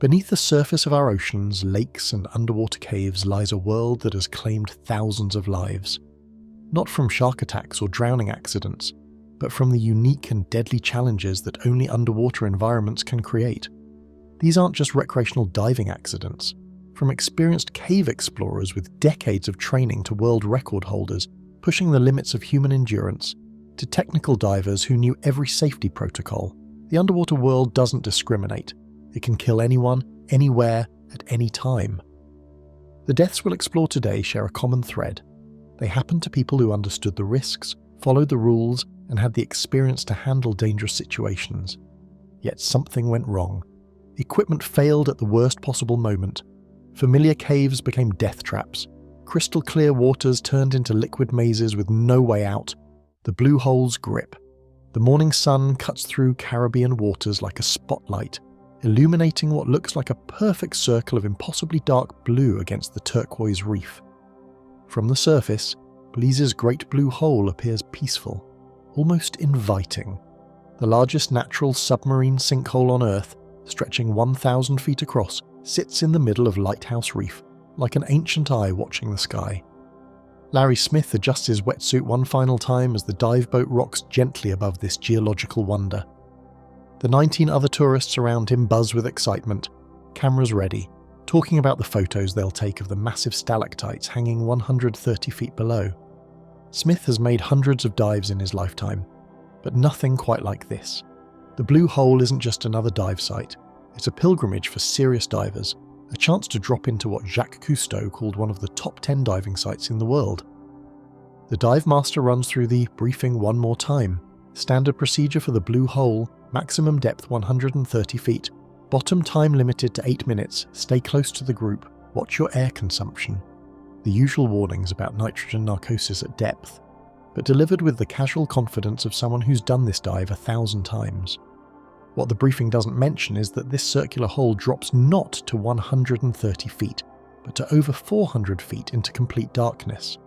Beneath the surface of our oceans, lakes and underwater caves lies a world that has claimed thousands of lives. Not from shark attacks or drowning accidents, but from the unique and deadly challenges that only underwater environments can create. These aren't just recreational diving accidents. From experienced cave explorers with decades of training to world record holders pushing the limits of human endurance, to technical divers who knew every safety protocol, the underwater world doesn't discriminate. It can kill anyone, anywhere, at any time. The deaths we'll explore today share a common thread. They happened to people who understood the risks, followed the rules, and had the experience to handle dangerous situations. Yet something went wrong. Equipment failed at the worst possible moment. Familiar caves became death traps. Crystal clear waters turned into liquid mazes with no way out. The blue holes grip. The morning sun cuts through Caribbean waters like a spotlight, illuminating what looks like a perfect circle of impossibly dark blue against the turquoise reef. From the surface, Belize's Great Blue Hole appears peaceful, almost inviting. The largest natural submarine sinkhole on Earth, stretching 1,000 feet across, sits in the middle of Lighthouse Reef, like an ancient eye watching the sky. Larry Smith adjusts his wetsuit one final time as the dive boat rocks gently above this geological wonder. The 19 other tourists around him buzz with excitement, cameras ready, talking about the photos they'll take of the massive stalactites hanging 130 feet below. Smith has made hundreds of dives in his lifetime, but nothing quite like this. The Blue Hole isn't just another dive site. It's a pilgrimage for serious divers, a chance to drop into what Jacques Cousteau called one of the top 10 diving sites in the world. The dive master runs through the briefing one more time. Standard procedure for the Blue Hole, maximum depth 130 feet, bottom time limited to 8 minutes, stay close to the group, watch your air consumption. The usual warnings about nitrogen narcosis at depth, but delivered with the casual confidence of someone who's done this dive 1,000 times. What the briefing doesn't mention is that this circular hole drops not to 130 feet, but to over 400 feet into complete darkness.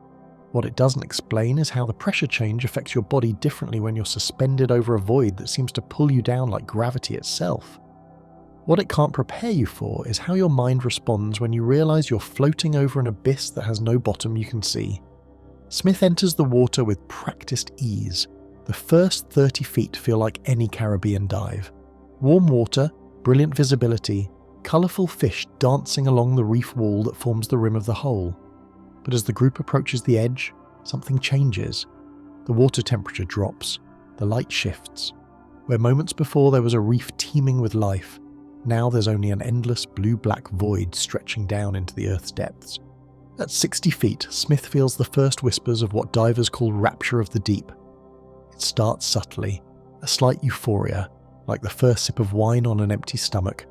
What it doesn't explain is how the pressure change affects your body differently when you're suspended over a void that seems to pull you down like gravity itself. What it can't prepare you for is how your mind responds when you realize you're floating over an abyss that has no bottom you can see. Smith enters the water with practiced ease. The first 30 feet feel like any Caribbean dive. Warm water, brilliant visibility, colourful fish dancing along the reef wall that forms the rim of the hole. But as the group approaches the edge, something changes. The water temperature drops, the light shifts. Where moments before there was a reef teeming with life, now there's only an endless blue-black void stretching down into the Earth's depths. At 60 feet, Smith feels the first whispers of what divers call rapture of the deep. It starts subtly, a slight euphoria, like the first sip of wine on an empty stomach.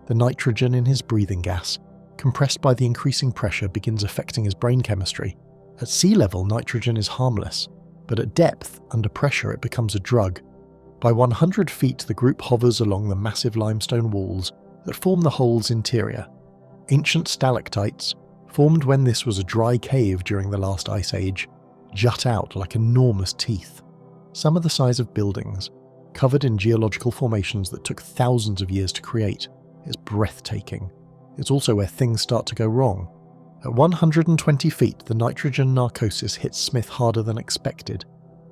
The nitrogen in his breathing gas, compressed by the increasing pressure, begins affecting his brain chemistry. At sea level, nitrogen is harmless, but at depth, under pressure, it becomes a drug. By 100 feet, the group hovers along the massive limestone walls that form the hole's interior. Ancient stalactites, formed when this was a dry cave during the last ice age, jut out like enormous teeth. Some are the size of buildings, covered in geological formations that took thousands of years to create. It's breathtaking. It's also where things start to go wrong. At 120 feet, the nitrogen narcosis hits Smith harder than expected.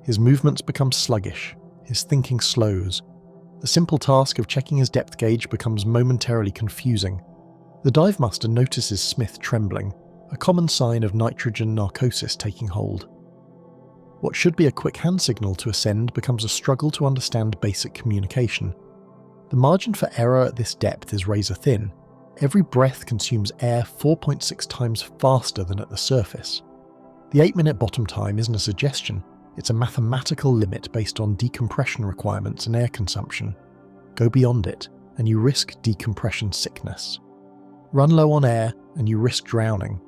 His movements become sluggish. His thinking slows. The simple task of checking his depth gauge becomes momentarily confusing. The dive master notices Smith trembling, a common sign of nitrogen narcosis taking hold. What should be a quick hand signal to ascend becomes a struggle to understand basic communication. The margin for error at this depth is razor thin. Every breath consumes air 4.6 times faster than at the surface. The 8-minute bottom time isn't a suggestion. It's a mathematical limit based on decompression requirements and air consumption. Go beyond it, and you risk decompression sickness. Run low on air, and you risk drowning.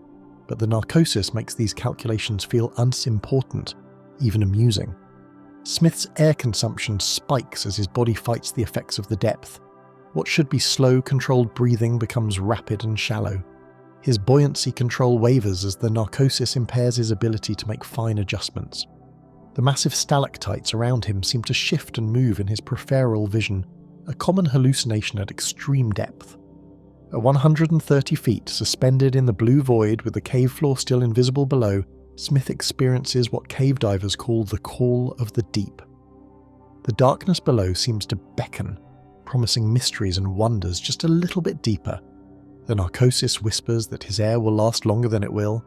But the narcosis makes these calculations feel unimportant, even amusing. Smith's air consumption spikes as his body fights the effects of the depth. What should be slow, controlled breathing becomes rapid and shallow. His buoyancy control wavers as the narcosis impairs his ability to make fine adjustments. The massive stalactites around him seem to shift and move in his peripheral vision, a common hallucination at extreme depth. At 130 feet, suspended in the blue void with the cave floor still invisible below, Smith experiences what cave divers call the call of the deep. The darkness below seems to beckon, promising mysteries and wonders just a little bit deeper. The narcosis whispers that his air will last longer than it will,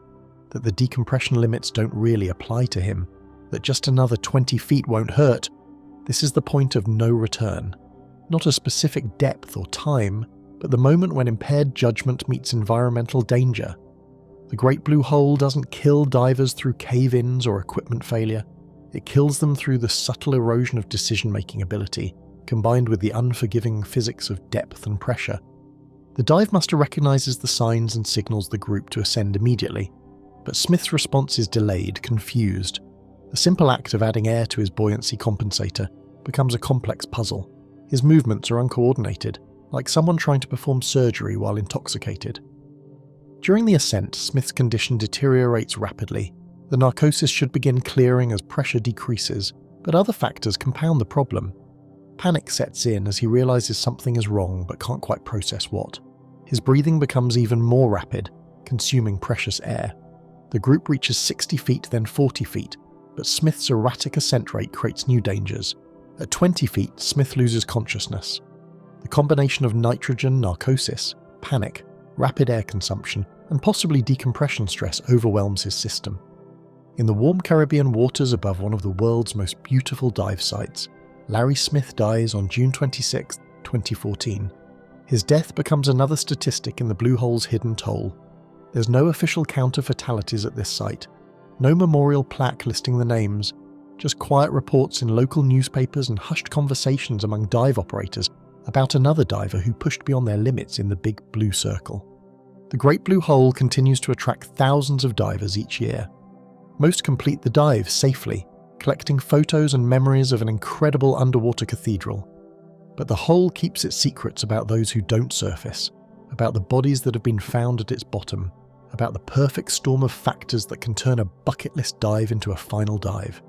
that the decompression limits don't really apply to him, that just another 20 feet won't hurt. This is the point of no return. Not a specific depth or time, but the moment when impaired judgment meets environmental danger. The Great Blue Hole doesn't kill divers through cave-ins or equipment failure. It kills them through the subtle erosion of decision-making ability, combined with the unforgiving physics of depth and pressure. The dive master recognizes the signs and signals the group to ascend immediately, but Smith's response is delayed, confused. The simple act of adding air to his buoyancy compensator becomes a complex puzzle. His movements are uncoordinated, like someone trying to perform surgery while intoxicated. During the ascent, Smith's condition deteriorates rapidly. The narcosis should begin clearing as pressure decreases, but other factors compound the problem. Panic sets in as he realizes something is wrong but can't quite process what. His breathing becomes even more rapid, consuming precious air. The group reaches 60 feet, then 40 feet, but Smith's erratic ascent rate creates new dangers. At 20 feet, Smith loses consciousness. The combination of nitrogen, narcosis, panic, rapid air consumption, and possibly decompression stress overwhelms his system. In the warm Caribbean waters above one of the world's most beautiful dive sites, Larry Smith dies on June 26, 2014. His death becomes another statistic in the Blue Hole's hidden toll. There's no official count of fatalities at this site, no memorial plaque listing the names, just quiet reports in local newspapers and hushed conversations among dive operators about another diver who pushed beyond their limits in the big blue circle. The Great Blue Hole continues to attract thousands of divers each year. Most complete the dive safely, collecting photos and memories of an incredible underwater cathedral. But the hole keeps its secrets about those who don't surface, about the bodies that have been found at its bottom, about the perfect storm of factors that can turn a bucket list dive into a final dive.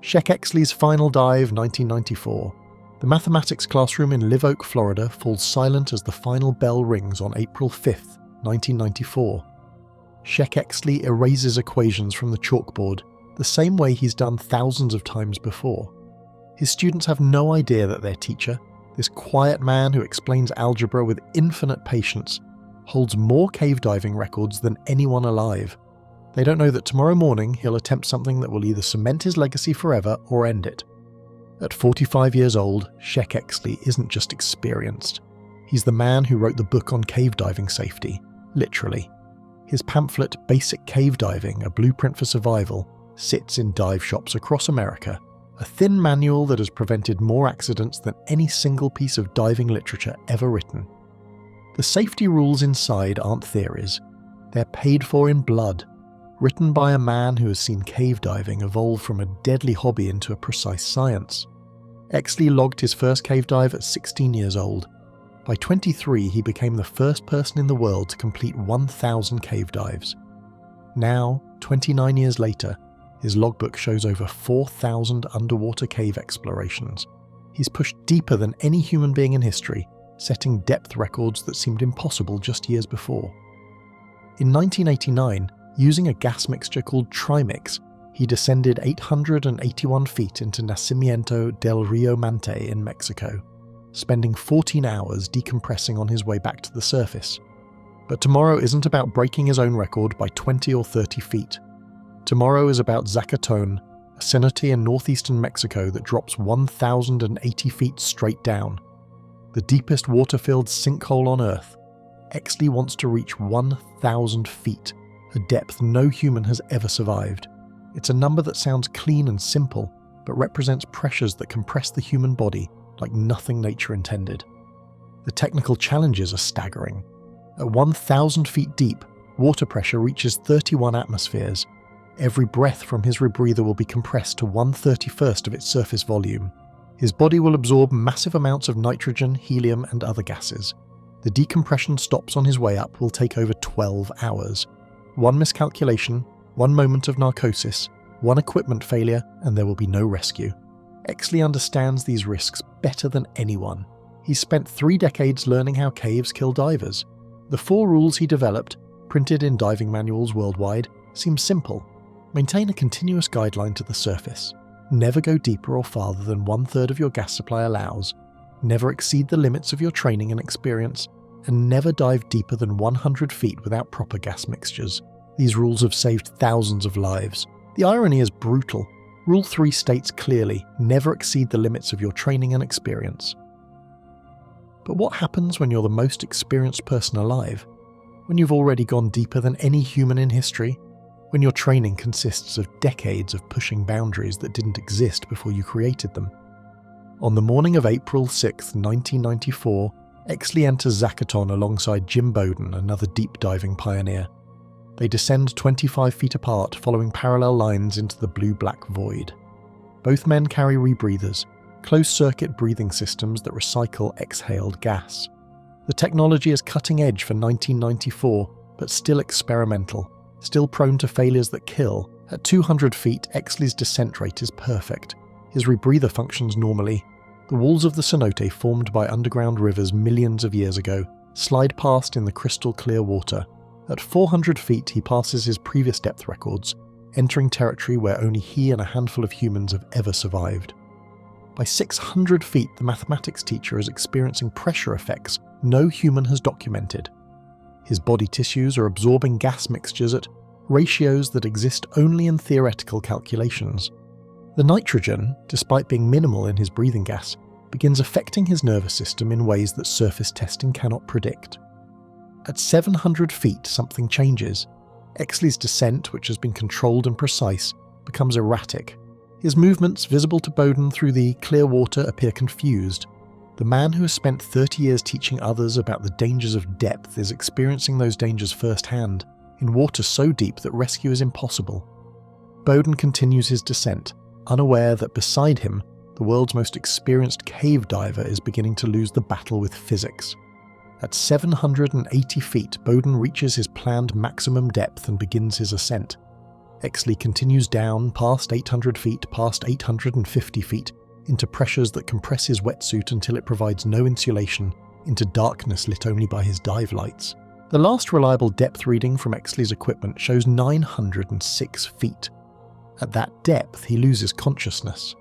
Sheck Exley's final dive, 1994. The mathematics classroom in Live Oak, Florida falls silent as the final bell rings on April 5th, 1994. Sheck Exley erases equations from the chalkboard the same way he's done thousands of times before. His students have no idea that their teacher, this quiet man who explains algebra with infinite patience, holds more cave diving records than anyone alive. They don't know that tomorrow morning he'll attempt something that will either cement his legacy forever or end it. At 45 years old, Sheck Exley isn't just experienced. He's the man who wrote the book on cave diving safety, literally. His pamphlet, Basic Cave Diving, A Blueprint for Survival, sits in dive shops across America, a thin manual that has prevented more accidents than any single piece of diving literature ever written. The safety rules inside aren't theories. They're paid for in blood, written by a man who has seen cave diving evolve from a deadly hobby into a precise science. Exley logged his first cave dive at 16 years old. By 23, he became the first person in the world to complete 1,000 cave dives. Now, 29 years later, his logbook shows over 4,000 underwater cave explorations. He's pushed deeper than any human being in history, setting depth records that seemed impossible just years before. In 1989, using a gas mixture called Trimix, he descended 881 feet into Nacimiento del Rio Mante in Mexico, spending 14 hours decompressing on his way back to the surface. But tomorrow isn't about breaking his own record by 20 or 30 feet. Tomorrow is about Zacatón, a cenote in northeastern Mexico that drops 1,080 feet straight down. The deepest water-filled sinkhole on Earth. Exley wants to reach 1,000 feet, a depth no human has ever survived. It's a number that sounds clean and simple, but represents pressures that compress the human body like nothing nature intended. The technical challenges are staggering. At 1,000 feet deep, water pressure reaches 31 atmospheres. Every breath from his rebreather will be compressed to 1/31st of its surface volume. His body will absorb massive amounts of nitrogen, helium, and other gases. The decompression stops on his way up will take over 12 hours. One miscalculation, one moment of narcosis, one equipment failure, and there will be no rescue. Exley understands these risks better than anyone. He's spent 3 decades learning how caves kill divers. The 4 rules he developed, printed in diving manuals worldwide, seem simple. Maintain a continuous guideline to the surface. Never go deeper or farther than 1/3 of your gas supply allows. Never exceed the limits of your training and experience, and never dive deeper than 100 feet without proper gas mixtures. These rules have saved thousands of lives. The irony is brutal. Rule 3 states clearly, never exceed the limits of your training and experience. But what happens when you're the most experienced person alive? When you've already gone deeper than any human in history? When your training consists of decades of pushing boundaries that didn't exist before you created them? On the morning of April 6, 1994, Exley enters Zachaton alongside Jim Bowden, another deep diving pioneer. They descend 25 feet apart, following parallel lines into the blue-black void. Both men carry rebreathers, closed-circuit breathing systems that recycle exhaled gas. The technology is cutting edge for 1994, but still experimental, still prone to failures that kill. At 200 feet, Exley's descent rate is perfect. His rebreather functions normally. The walls of the cenote, formed by underground rivers millions of years ago, slide past in the crystal-clear water. At 400 feet, he passes his previous depth records, entering territory where only he and a handful of humans have ever survived. By 600 feet, the mathematics teacher is experiencing pressure effects no human has documented. His body tissues are absorbing gas mixtures at ratios that exist only in theoretical calculations. The nitrogen, despite being minimal in his breathing gas, begins affecting his nervous system in ways that surface testing cannot predict. At 700 feet, something changes. Exley's descent, which has been controlled and precise, becomes erratic. His movements, visible to Bowden through the clear water, appear confused. The man who has spent 30 years teaching others about the dangers of depth is experiencing those dangers firsthand, in water so deep that rescue is impossible. Bowden continues his descent, unaware that beside him, the world's most experienced cave diver is beginning to lose the battle with physics. At 780 feet, Bowden reaches his planned maximum depth and begins his ascent. Exley continues down past 800 feet, past 850 feet, into pressures that compress his wetsuit until it provides no insulation, into darkness lit only by his dive lights. The last reliable depth reading from Exley's equipment shows 906 feet. At that depth, he loses consciousness.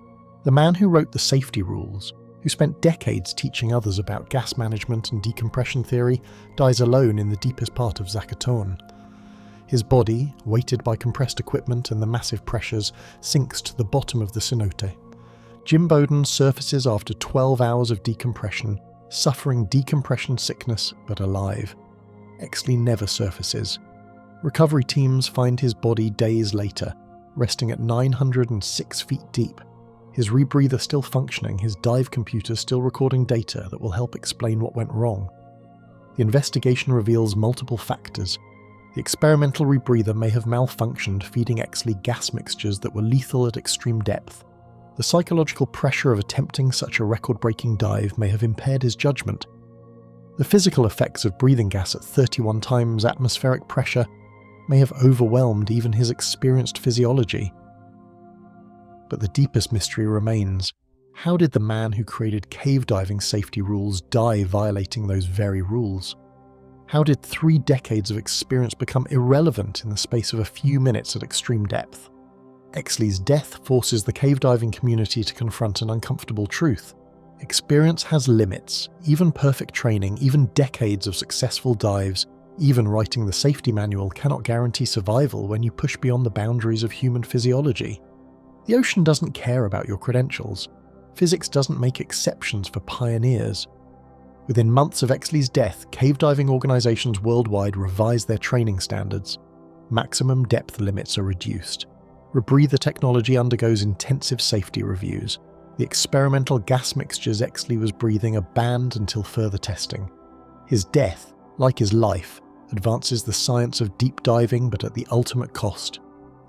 The man who wrote the safety rules, who spent decades teaching others about gas management and decompression theory, dies alone in the deepest part of Zachaton. His body, weighted by compressed equipment and the massive pressures, sinks to the bottom of the cenote. Jim Bowden surfaces after 12 hours of decompression, suffering decompression sickness but alive. Exley never surfaces. Recovery teams find his body days later, resting at 906 feet deep. His rebreather still functioning, his dive computer still recording data that will help explain what went wrong. The investigation reveals multiple factors. The experimental rebreather may have malfunctioned, feeding Exley gas mixtures that were lethal at extreme depth. The psychological pressure of attempting such a record-breaking dive may have impaired his judgment. The physical effects of breathing gas at 31 times atmospheric pressure may have overwhelmed even his experienced physiology. But the deepest mystery remains. How did the man who created cave diving safety rules die violating those very rules? How did 3 decades of experience become irrelevant in the space of a few minutes at extreme depth? Exley's death forces the cave diving community to confront an uncomfortable truth. Experience has limits. Even perfect training, even decades of successful dives, even writing the safety manual cannot guarantee survival when you push beyond the boundaries of human physiology. The ocean doesn't care about your credentials. Physics doesn't make exceptions for pioneers. Within months of Exley's death, cave diving organizations worldwide revise their training standards. Maximum depth limits are reduced. Rebreather technology undergoes intensive safety reviews. The experimental gas mixtures Exley was breathing are banned until further testing. His death, like his life, advances the science of deep diving, but at the ultimate cost.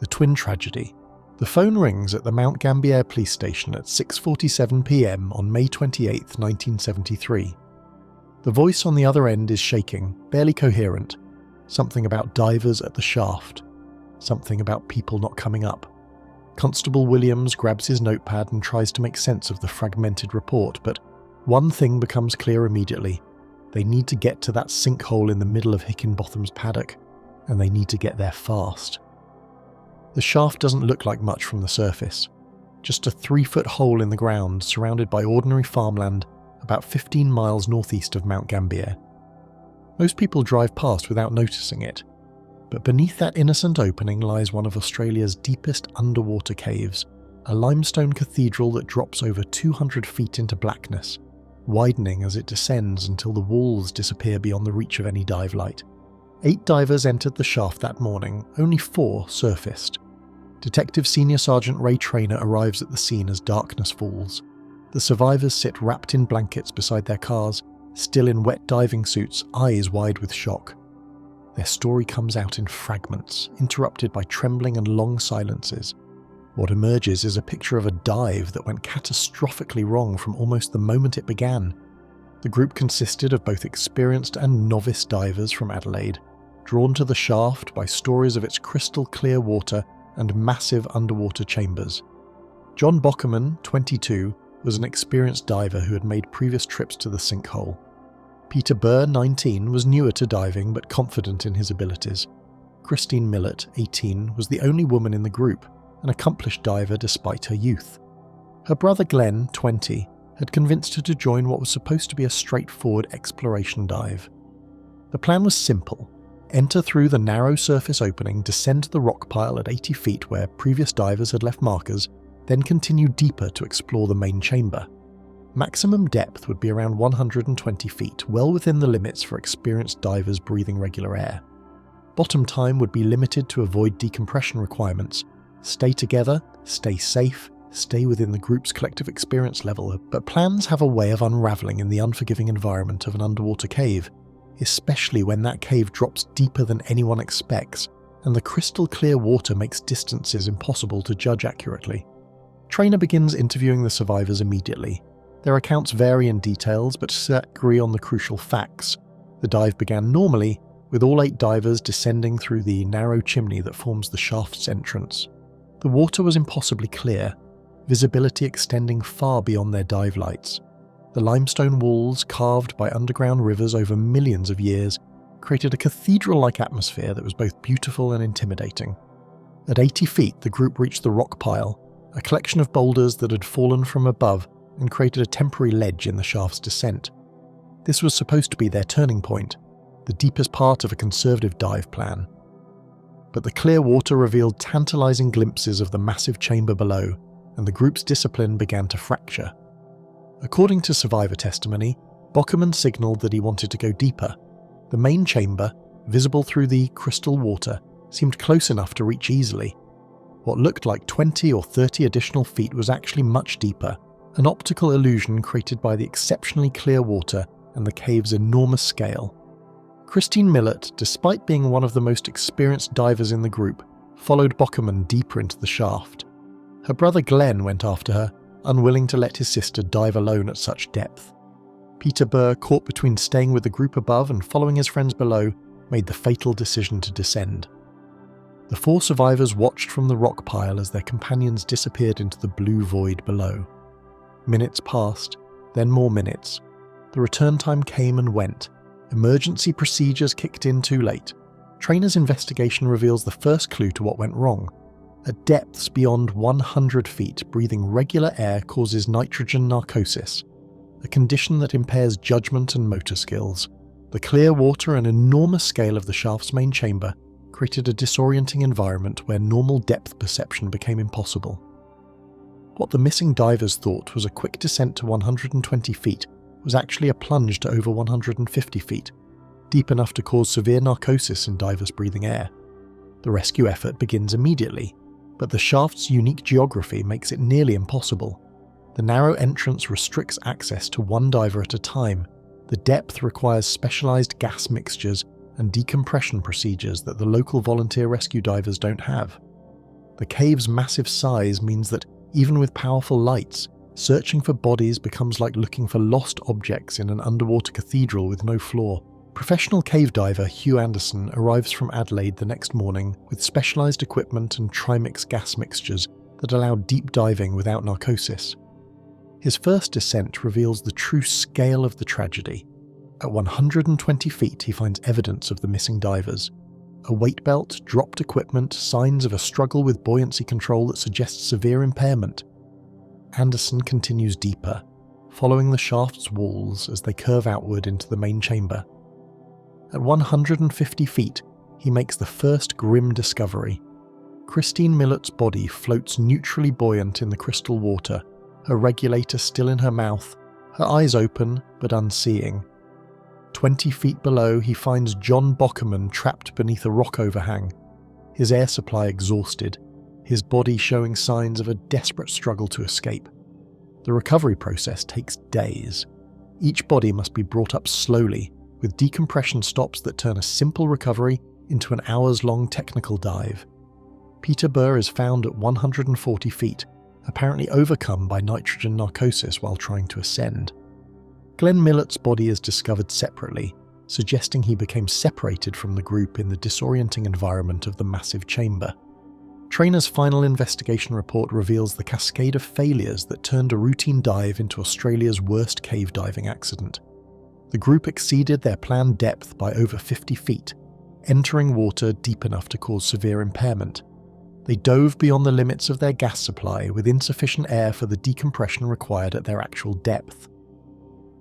The twin tragedy. The phone rings at the Mount Gambier police station at 6:47 p.m. on May 28, 1973. The voice on the other end is shaking, barely coherent. Something about divers at the shaft. Something about people not coming up. Constable Williams grabs his notepad and tries to make sense of the fragmented report, but one thing becomes clear immediately. They need to get to that sinkhole in the middle of Hickenbotham's paddock, and they need to get there fast. The shaft doesn't look like much from the surface. Just a 3-foot hole in the ground surrounded by ordinary farmland about 15 miles northeast of Mount Gambier. Most people drive past without noticing it, but beneath that innocent opening lies one of Australia's deepest underwater caves, a limestone cathedral that drops over 200 feet into blackness, widening as it descends until the walls disappear beyond the reach of any dive light. 8 divers entered the shaft that morning, only 4 surfaced. Detective Senior Sergeant Ray Traynor arrives at the scene as darkness falls. The survivors sit wrapped in blankets beside their cars, still in wet diving suits, eyes wide with shock. Their story comes out in fragments, interrupted by trembling and long silences. What emerges is a picture of a dive that went catastrophically wrong from almost the moment it began. The group consisted of both experienced and novice divers from Adelaide, drawn to the shaft by stories of its crystal clear water and massive underwater chambers. John Bockerman, 22, was an experienced diver who had made previous trips to the sinkhole. Peter Burr, 19, was newer to diving but confident in his abilities. Christine Millett, 18, was the only woman in the group, an accomplished diver despite her youth. Her brother Glenn, 20, had convinced her to join what was supposed to be a straightforward exploration dive. The plan was simple. Enter through the narrow surface opening, descend to the rock pile at 80 feet where previous divers had left markers, then continue deeper to explore the main chamber. Maximum depth would be around 120 feet, well within the limits for experienced divers breathing regular air. Bottom time would be limited to avoid decompression requirements. Stay together, stay safe, stay within the group's collective experience level, but plans have a way of unravelling in the unforgiving environment of an underwater cave, especially when that cave drops deeper than anyone expects, and the crystal clear water makes distances impossible to judge accurately. Traynor begins interviewing the survivors immediately. Their accounts vary in details, but agree on the crucial facts. The dive began normally, with all 8 divers descending through the narrow chimney that forms the shaft's entrance. The water was impossibly clear, visibility extending far beyond their dive lights. The limestone walls, carved by underground rivers over millions of years, created a cathedral-like atmosphere that was both beautiful and intimidating. At 80 feet, the group reached the rock pile, a collection of boulders that had fallen from above and created a temporary ledge in the shaft's descent. This was supposed to be their turning point, the deepest part of a conservative dive plan. But the clear water revealed tantalizing glimpses of the massive chamber below, and the group's discipline began to fracture. According to survivor testimony, Bockerman signaled that he wanted to go deeper. The main chamber, visible through the crystal water, seemed close enough to reach easily. What looked like 20 or 30 additional feet was actually much deeper, an optical illusion created by the exceptionally clear water and the cave's enormous scale. Christine Millett, despite being one of the most experienced divers in the group, followed Bockerman deeper into the shaft. Her brother Glenn went after her, unwilling to let his sister dive alone at such depth. Peter Burr, caught between staying with the group above and following his friends below, made the fatal decision to descend. The 4 survivors watched from the rock pile as their companions disappeared into the blue void below. Minutes passed, then more minutes. The return time came and went. Emergency procedures kicked in too late. Traynor's investigation reveals the first clue to what went wrong. At depths beyond 100 feet, breathing regular air causes nitrogen narcosis, a condition that impairs judgment and motor skills. The clear water and enormous scale of the shaft's main chamber created a disorienting environment where normal depth perception became impossible. What the missing divers thought was a quick descent to 120 feet was actually a plunge to over 150 feet, deep enough to cause severe narcosis in divers breathing air. The rescue effort begins immediately, but the shaft's unique geography makes it nearly impossible. The narrow entrance restricts access to one diver at a time. The depth requires specialized gas mixtures and decompression procedures that the local volunteer rescue divers don't have. The cave's massive size means that even with powerful lights, searching for bodies becomes like looking for lost objects in an underwater cathedral with no floor. Professional cave diver Hugh Anderson arrives from Adelaide the next morning with specialized equipment and trimix gas mixtures that allow deep diving without narcosis. His first descent reveals the true scale of the tragedy. At 120 feet, he finds evidence of the missing divers. A weight belt, dropped equipment, signs of a struggle with buoyancy control that suggests severe impairment. Anderson continues deeper, following the shaft's walls as they curve outward into the main chamber. At 150 feet, he makes the first grim discovery. Christine Millet's body floats neutrally buoyant in the crystal water, her regulator still in her mouth, her eyes open but unseeing. 20 feet below, he finds John Bockerman trapped beneath a rock overhang, his air supply exhausted, his body showing signs of a desperate struggle to escape. The recovery process takes days. Each body must be brought up slowly, with decompression stops that turn a simple recovery into an hours-long technical dive. Peter Burr is found at 140 feet, apparently overcome by nitrogen narcosis while trying to ascend. Glenn Millet's body is discovered separately, suggesting he became separated from the group in the disorienting environment of the massive chamber. Trainer's final investigation report reveals the cascade of failures that turned a routine dive into Australia's worst cave diving accident. The group exceeded their planned depth by over 50 feet, entering water deep enough to cause severe impairment. They dove beyond the limits of their gas supply with insufficient air for the decompression required at their actual depth.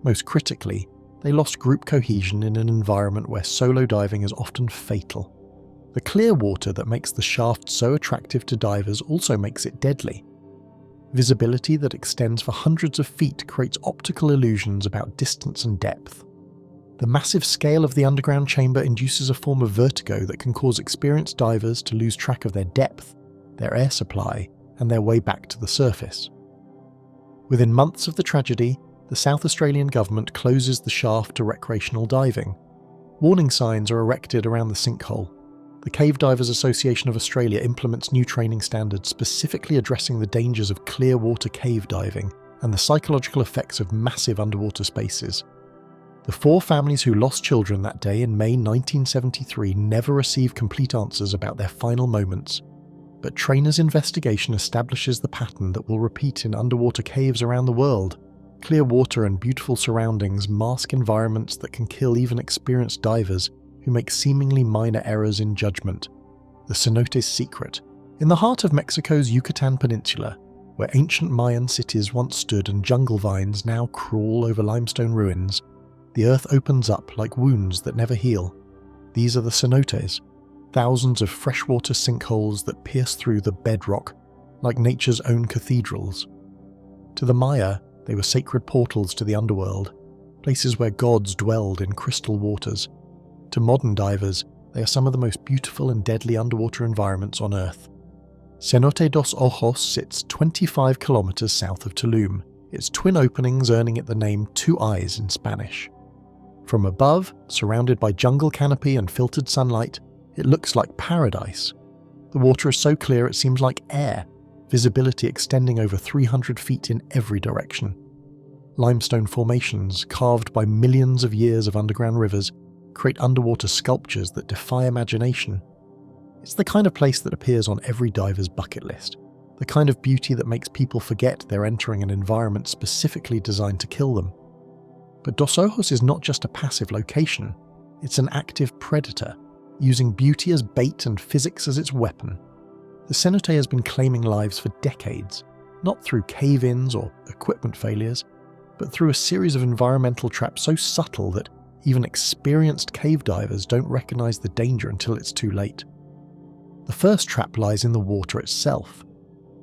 Most critically, they lost group cohesion in an environment where solo diving is often fatal. The clear water that makes the shaft so attractive to divers also makes it deadly. Visibility that extends for hundreds of feet creates optical illusions about distance and depth. The massive scale of the underground chamber induces a form of vertigo that can cause experienced divers to lose track of their depth, their air supply, and their way back to the surface. Within months of the tragedy, the South Australian government closes the shaft to recreational diving. Warning signs are erected around the sinkhole. The Cave Divers Association of Australia implements new training standards specifically addressing the dangers of clear water cave diving and the psychological effects of massive underwater spaces. The 4 families who lost children that day in May 1973 never received complete answers about their final moments, but Trainer's investigation establishes the pattern that will repeat in underwater caves around the world. Clear water and beautiful surroundings mask environments that can kill even experienced divers who make seemingly minor errors in judgment. The cenotes secret. In the heart of Mexico's Yucatan Peninsula, where ancient Mayan cities once stood and jungle vines now crawl over limestone ruins, the earth opens up like wounds that never heal. These are the cenotes, thousands of freshwater sinkholes that pierce through the bedrock, like nature's own cathedrals. To the Maya, they were sacred portals to the underworld, places where gods dwelled in crystal waters. To modern divers, they are some of the most beautiful and deadly underwater environments on Earth. Cenote dos Ojos sits 25 kilometers south of Tulum, its twin openings earning it the name Two Eyes in Spanish. From above, surrounded by jungle canopy and filtered sunlight, it looks like paradise. The water is so clear it seems like air, visibility extending over 300 feet in every direction. Limestone formations, carved by millions of years of underground rivers, create underwater sculptures that defy imagination. It's the kind of place that appears on every diver's bucket list, the kind of beauty that makes people forget they're entering an environment specifically designed to kill them. But Dos Ojos is not just a passive location, it's an active predator, using beauty as bait and physics as its weapon. The cenote has been claiming lives for decades, not through cave-ins or equipment failures, but through a series of environmental traps so subtle that even experienced cave divers don't recognize the danger until it's too late. The first trap lies in the water itself.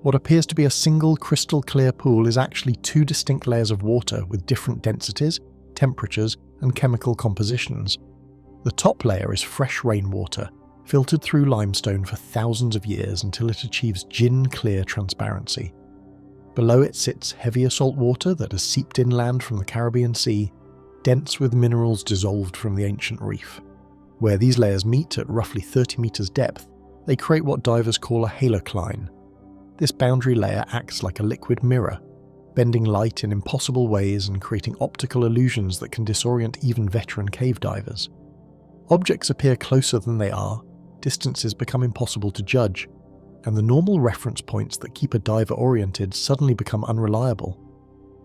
What appears to be a single crystal clear pool is actually 2 distinct layers of water with different densities, temperatures, and chemical compositions. The top layer is fresh rainwater, filtered through limestone for thousands of years until it achieves gin-clear transparency. Below it sits heavier salt water that has seeped inland from the Caribbean Sea, dense with minerals dissolved from the ancient reef. Where these layers meet at roughly 30 meters depth, they create what divers call a halocline. This boundary layer acts like a liquid mirror, bending light in impossible ways and creating optical illusions that can disorient even veteran cave divers. Objects appear closer than they are, distances become impossible to judge, and the normal reference points that keep a diver oriented suddenly become unreliable.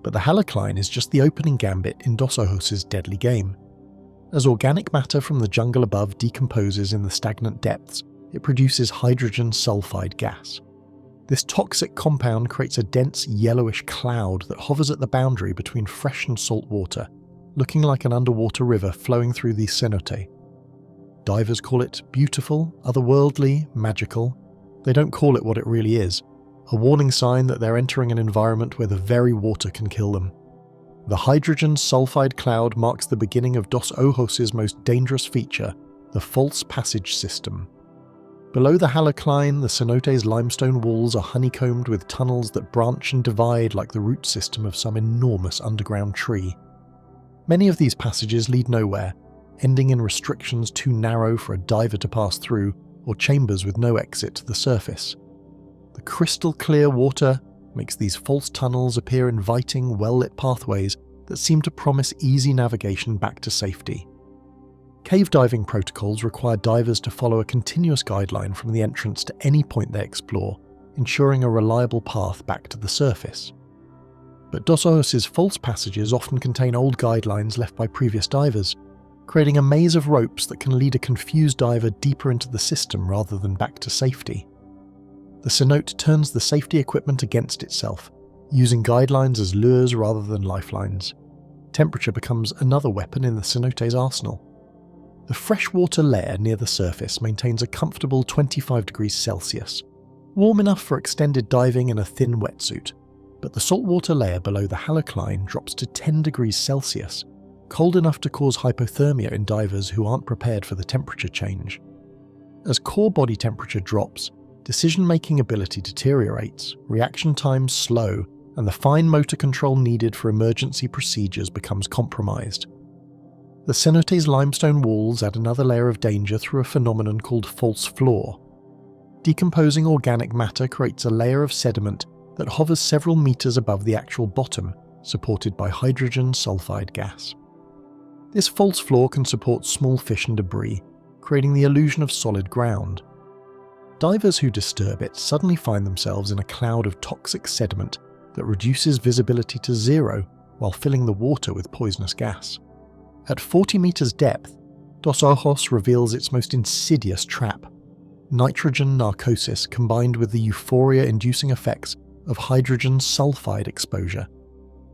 But the halocline is just the opening gambit in Dos Ojos' deadly game. As organic matter from the jungle above decomposes in the stagnant depths, it produces hydrogen sulfide gas. This toxic compound creates a dense yellowish cloud that hovers at the boundary between fresh and salt water, looking like an underwater river flowing through these cenotes. Divers call it beautiful, otherworldly, magical. They don't call it what it really is, a warning sign that they're entering an environment where the very water can kill them. The hydrogen sulfide cloud marks the beginning of Dos Ojos' most dangerous feature, the false passage system. Below the halocline, the cenotes' limestone walls are honeycombed with tunnels that branch and divide like the root system of some enormous underground tree. Many of these passages lead nowhere, ending in restrictions too narrow for a diver to pass through, or chambers with no exit to the surface. The crystal clear water makes these false tunnels appear inviting, well-lit pathways that seem to promise easy navigation back to safety. Cave diving protocols require divers to follow a continuous guideline from the entrance to any point they explore, ensuring a reliable path back to the surface. But Dos Ojos' false passages often contain old guidelines left by previous divers, creating a maze of ropes that can lead a confused diver deeper into the system rather than back to safety. The cenote turns the safety equipment against itself, using guidelines as lures rather than lifelines. Temperature becomes another weapon in the cenote's arsenal. The freshwater layer near the surface maintains a comfortable 25 degrees Celsius, warm enough for extended diving in a thin wetsuit, but the saltwater layer below the halocline drops to 10 degrees Celsius, cold enough to cause hypothermia in divers who aren't prepared for the temperature change. As core body temperature drops, decision-making ability deteriorates, reaction times slow, and the fine motor control needed for emergency procedures becomes compromised. The cenote's limestone walls add another layer of danger through a phenomenon called false floor. Decomposing organic matter creates a layer of sediment that hovers several meters above the actual bottom, supported by hydrogen sulfide gas. This false floor can support small fish and debris, creating the illusion of solid ground. Divers who disturb it suddenly find themselves in a cloud of toxic sediment that reduces visibility to zero while filling the water with poisonous gas. At 40 meters depth, Dos Ojos reveals its most insidious trap: nitrogen narcosis combined with the euphoria-inducing effects of hydrogen sulfide exposure.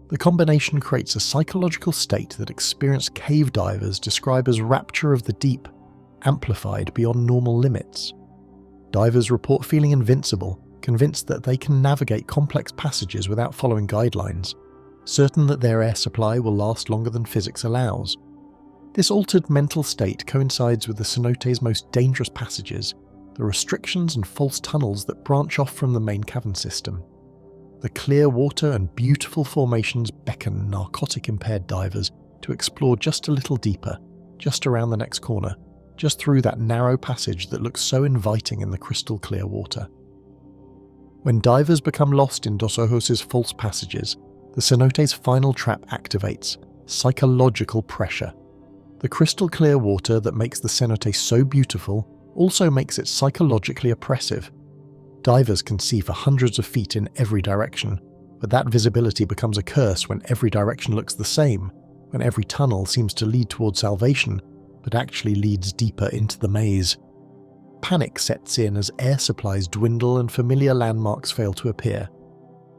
The combination creates a psychological state that experienced cave divers describe as rapture of the deep, amplified beyond normal limits. Divers report feeling invincible, convinced that they can navigate complex passages without following guidelines, certain that their air supply will last longer than physics allows. This altered mental state coincides with the cenote's most dangerous passages, the restrictions and false tunnels that branch off from the main cavern system. The clear water and beautiful formations beckon narcotic-impaired divers to explore just a little deeper, just around the next corner, just through that narrow passage that looks so inviting in the crystal clear water. When divers become lost in Dos Ojos' false passages, the cenote's final trap activates: psychological pressure. The crystal clear water that makes the cenote so beautiful also makes it psychologically oppressive. Divers can see for hundreds of feet in every direction, but that visibility becomes a curse when every direction looks the same, when every tunnel seems to lead toward salvation, but actually leads deeper into the maze. Panic sets in as air supplies dwindle and familiar landmarks fail to appear.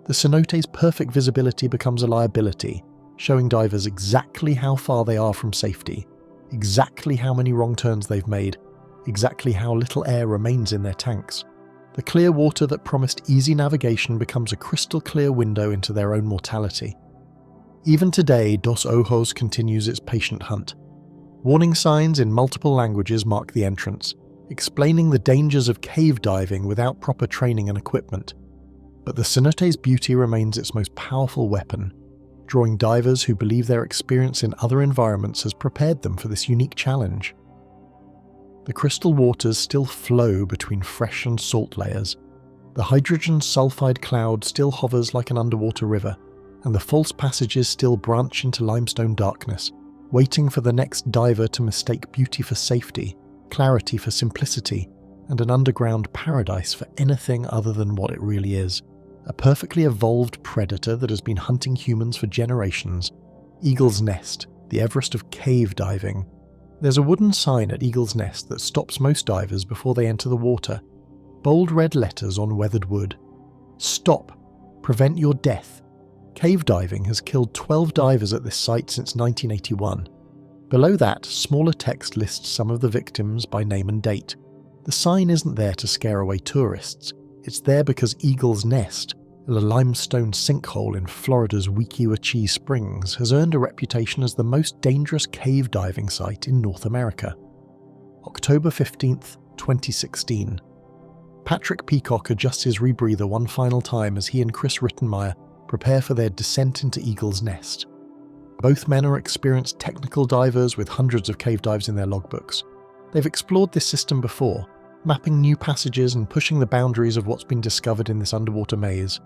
The cenote's perfect visibility becomes a liability, showing divers exactly how far they are from safety, exactly how many wrong turns they've made, exactly how little air remains in their tanks. The clear water that promised easy navigation becomes a crystal clear window into their own mortality. Even today, Dos Ojos continues its patient hunt. Warning signs in multiple languages mark the entrance, explaining the dangers of cave diving without proper training and equipment. But the cenote's beauty remains its most powerful weapon, drawing divers who believe their experience in other environments has prepared them for this unique challenge. The crystal waters still flow between fresh and salt layers. The hydrogen sulfide cloud still hovers like an underwater river, and the false passages still branch into limestone darkness, waiting for the next diver to mistake beauty for safety, clarity for simplicity, and an underground paradise for anything other than what it really is: a perfectly evolved predator that has been hunting humans for generations. Eagle's Nest, the Everest of cave diving, There's a wooden sign at Eagle's Nest that stops most divers before they enter the water. Bold red letters on weathered wood. Stop. Prevent your death. Cave diving has killed 12 divers at this site since 1981. Below that, smaller text lists some of the victims by name and date. The sign isn't there to scare away tourists. It's there because Eagle's Nest, a limestone sinkhole in Florida's Jinny Springs, has earned a reputation as the most dangerous cave diving site in North America. October 15th, 2016. Patrick Peacock adjusts his rebreather one final time as he and Chris Rittenmeyer prepare for their descent into Eagle's Nest. Both men are experienced technical divers with hundreds of cave dives in their logbooks. They've explored this system before, mapping new passages and pushing the boundaries of what's been discovered in this underwater maze.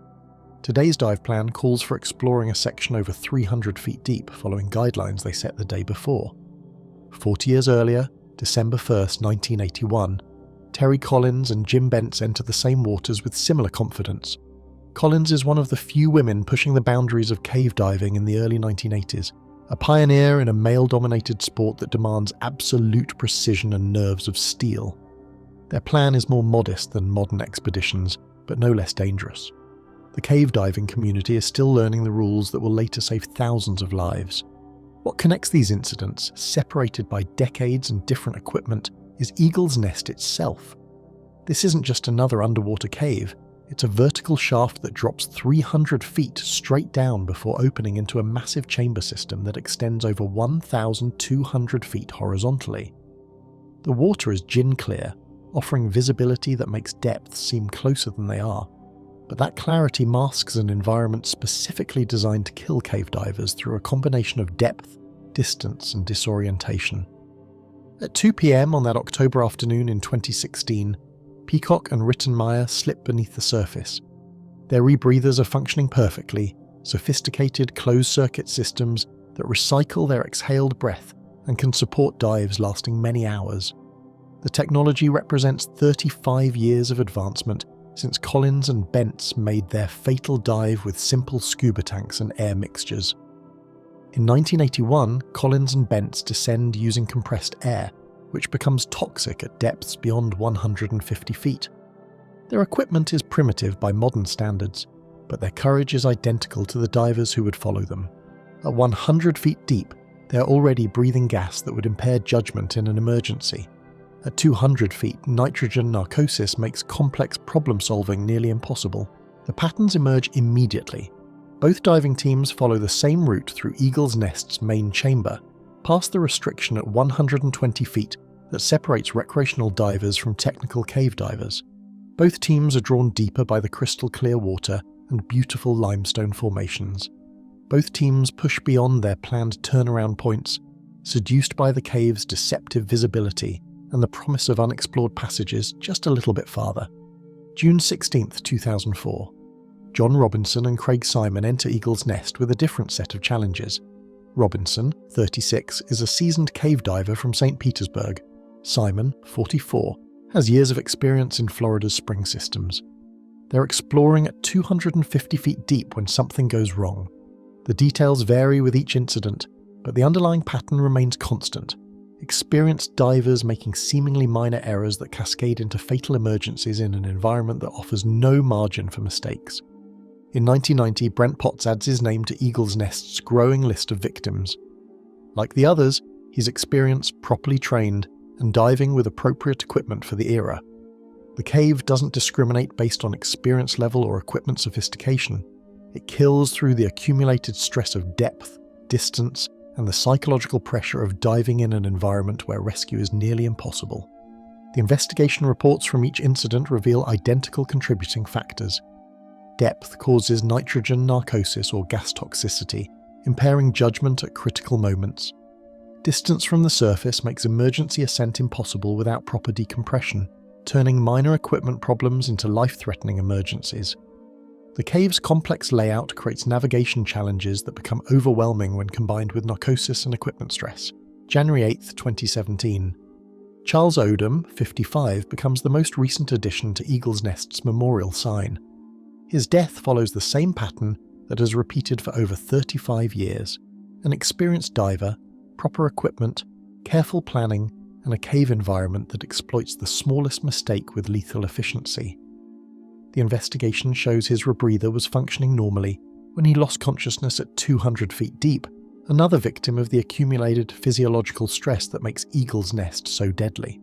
Today's dive plan calls for exploring a section over 300 feet deep, following guidelines they set the day before. 40 years earlier, December 1st, 1981, Terry Collins and Jim Bentz enter the same waters with similar confidence. Collins is one of the few women pushing the boundaries of cave diving in the early 1980s, a pioneer in a male-dominated sport that demands absolute precision and nerves of steel. Their plan is more modest than modern expeditions, but no less dangerous. The cave diving community is still learning the rules that will later save thousands of lives. What connects these incidents, separated by decades and different equipment, is Eagle's Nest itself. This isn't just another underwater cave, it's a vertical shaft that drops 300 feet straight down before opening into a massive chamber system that extends over 1,200 feet horizontally. The water is gin clear, offering visibility that makes depths seem closer than they are, but that clarity masks an environment specifically designed to kill cave divers through a combination of depth, distance, and disorientation. At 2 p.m. on that October afternoon in 2016, Peacock and Rittenmeyer slip beneath the surface. Their rebreathers are functioning perfectly, sophisticated closed-circuit systems that recycle their exhaled breath and can support dives lasting many hours. The technology represents 35 years of advancement since Collins and Bentz made their fatal dive with simple scuba tanks and air mixtures. In 1981, Collins and Bentz descend using compressed air, which becomes toxic at depths beyond 150 feet. Their equipment is primitive by modern standards, but their courage is identical to the divers who would follow them. At 100 feet deep, they are already breathing gas that would impair judgment in an emergency. At 200 feet, nitrogen narcosis makes complex problem-solving nearly impossible. The patterns emerge immediately. Both diving teams follow the same route through Eagle's Nest's main chamber, past the restriction at 120 feet that separates recreational divers from technical cave divers. Both teams are drawn deeper by the crystal clear water and beautiful limestone formations. Both teams push beyond their planned turnaround points, seduced by the cave's deceptive visibility and the promise of unexplored passages just a little bit farther. June 16, 2004. John Robinson and Craig Simon enter Eagle's Nest with a different set of challenges. Robinson, 36, is a seasoned cave diver from St. Petersburg. Simon, 44, has years of experience in Florida's spring systems. They're exploring at 250 feet deep when something goes wrong. The details vary with each incident, but the underlying pattern remains constant. Experienced divers making seemingly minor errors that cascade into fatal emergencies in an environment that offers no margin for mistakes. In 1990, Brent Potts adds his name to Eagle's Nest's growing list of victims. Like the others, he's experienced, properly trained, and diving with appropriate equipment for the era. The cave doesn't discriminate based on experience level or equipment sophistication. It kills through the accumulated stress of depth, distance, and the psychological pressure of diving in an environment where rescue is nearly impossible. The investigation reports from each incident reveal identical contributing factors. Depth causes nitrogen narcosis or gas toxicity, impairing judgment at critical moments. Distance from the surface makes emergency ascent impossible without proper decompression, turning minor equipment problems into life-threatening emergencies. The cave's complex layout creates navigation challenges that become overwhelming when combined with narcosis and equipment stress. January 8, 2017. Charles Odom, 55, becomes the most recent addition to Eagle's Nest's memorial sign. His death follows the same pattern that has repeated for over 35 years. An experienced diver, proper equipment, careful planning, and a cave environment that exploits the smallest mistake with lethal efficiency. The investigation shows his rebreather was functioning normally when he lost consciousness at 200 feet deep, another victim of the accumulated physiological stress that makes Eagle's Nest so deadly.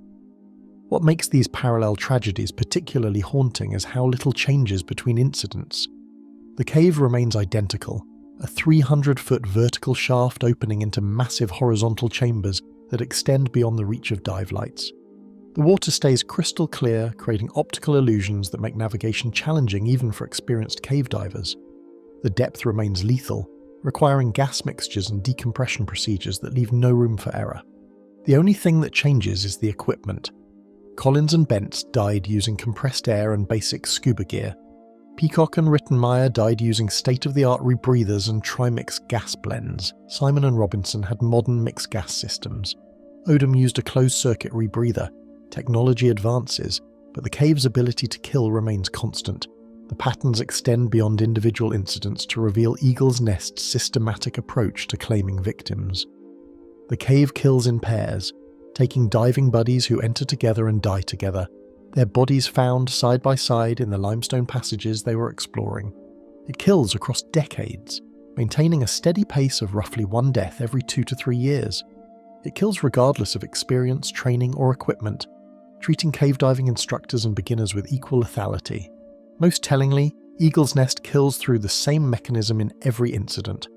What makes these parallel tragedies particularly haunting is how little changes between incidents. The cave remains identical, a 300-foot vertical shaft opening into massive horizontal chambers that extend beyond the reach of dive lights. The water stays crystal clear, creating optical illusions that make navigation challenging even for experienced cave divers. The depth remains lethal, requiring gas mixtures and decompression procedures that leave no room for error. The only thing that changes is the equipment. Collins and Bentz died using compressed air and basic scuba gear. Peacock and Rittenmeyer died using state-of-the-art rebreathers and trimix gas blends. Simon and Robinson had modern mixed gas systems. Odom used a closed-circuit rebreather. Technology advances, but the cave's ability to kill remains constant. The patterns extend beyond individual incidents to reveal Eagle's Nest's systematic approach to claiming victims. The cave kills in pairs, taking diving buddies who enter together and die together, their bodies found side by side in the limestone passages they were exploring. It kills across decades, maintaining a steady pace of roughly one death every 2 to 3 years. It kills regardless of experience, training, or equipment, treating cave diving instructors and beginners with equal lethality. Most tellingly, Eagle's Nest kills through the same mechanism in every incident: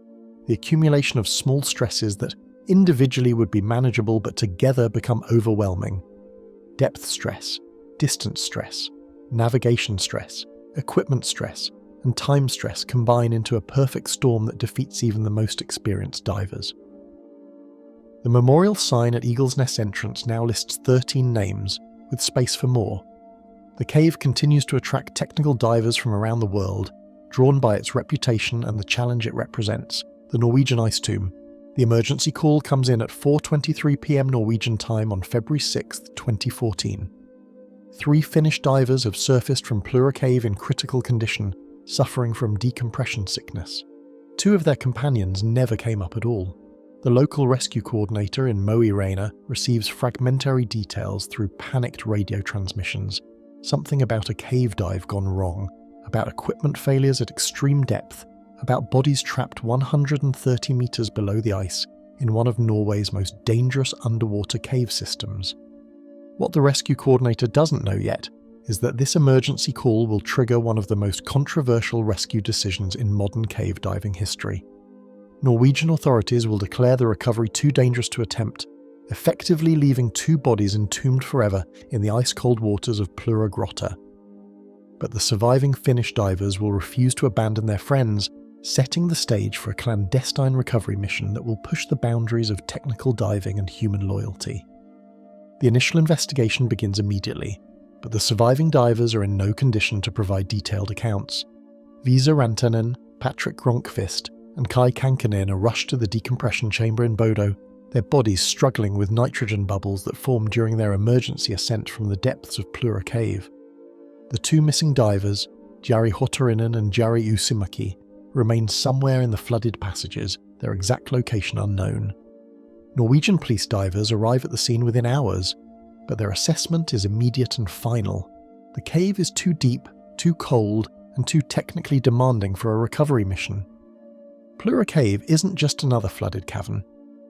the accumulation of small stresses that individually would be manageable but together become overwhelming. Depth stress, distance stress, navigation stress, equipment stress, and time stress combine into a perfect storm that defeats even the most experienced divers. The memorial sign at Eagle's Nest entrance now lists 13 names, with space for more. The cave continues to attract technical divers from around the world, drawn by its reputation and the challenge it represents, the Norwegian ice tomb. The emergency call comes in at 4:23 p.m. Norwegian time on February 6, 2014. 3 Finnish divers have surfaced from Plura Cave in critical condition, suffering from decompression sickness. 2 of their companions never came up at all. The local rescue coordinator in Mo i Rana receives fragmentary details through panicked radio transmissions. Something about a cave dive gone wrong, about equipment failures at extreme depth, about bodies trapped 130 meters below the ice in one of Norway's most dangerous underwater cave systems. What the rescue coordinator doesn't know yet is that this emergency call will trigger one of the most controversial rescue decisions in modern cave diving history. Norwegian authorities will declare the recovery too dangerous to attempt, effectively leaving 2 bodies entombed forever in the ice-cold waters of Plura Grotta. But the surviving Finnish divers will refuse to abandon their friends, setting the stage for a clandestine recovery mission that will push the boundaries of technical diving and human loyalty. The initial investigation begins immediately, but the surviving divers are in no condition to provide detailed accounts. Visa Rantanen, Patrick Gronkvist, and Kai Kankanen are rushed to the decompression chamber in Bodo, their bodies struggling with nitrogen bubbles that formed during their emergency ascent from the depths of Plura Cave. The 2 missing divers, Jari Hotorinen and Jari Usimaki, remain somewhere in the flooded passages, their exact location unknown. Norwegian police divers arrive at the scene within hours, but their assessment is immediate and final. The cave is too deep, too cold, and too technically demanding for a recovery mission. Plura Cave isn't just another flooded cavern.